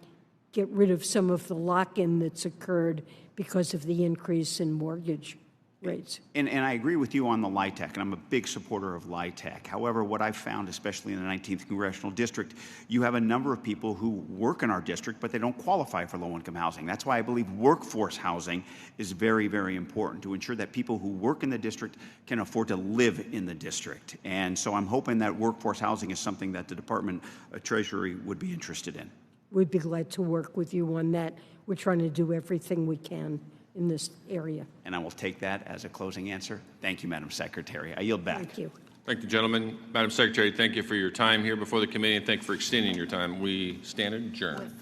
get rid of some of the lock-in that's occurred because of the increase in mortgage rates. And I agree with you on the LIHTC, and I'm a big supporter of LIHTC. However, what I've found, especially in the 19th Congressional District, you have a number of people who work in our district, but they don't qualify for low-income housing. That's why I believe workforce housing is very, very important to ensure that people who work in the district can afford to live in the district. And so I'm hoping that workforce housing is something that the Department of Treasury would be interested in. We'd be glad to work with you on that. We're trying to do everything we can in this area. And I will take that as a closing answer. Thank you, Madam Secretary. I yield back. Thank you. Thank you, gentlemen. Madam Secretary, thank you for your time here before the committee, and thank you for extending your time. We stand adjourned.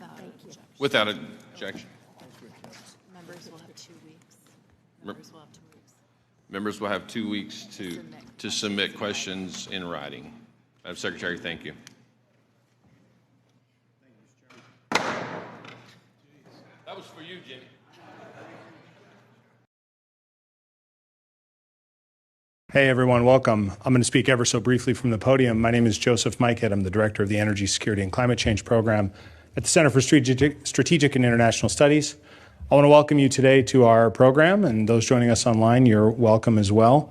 Without objection. Members will have 2 weeks. Members will have 2 weeks. Members will have 2 weeks to submit questions in writing. Madam Secretary, thank you. That was for you, Jimmy. Hey everyone, welcome. I'm going to speak ever so briefly from the podium. My name is Joseph Mikett. I'm the Director of the Energy Security and Climate Change Program at the Center for Strategic and International Studies. I want to welcome you today to our program, and those joining us online, you're welcome as well.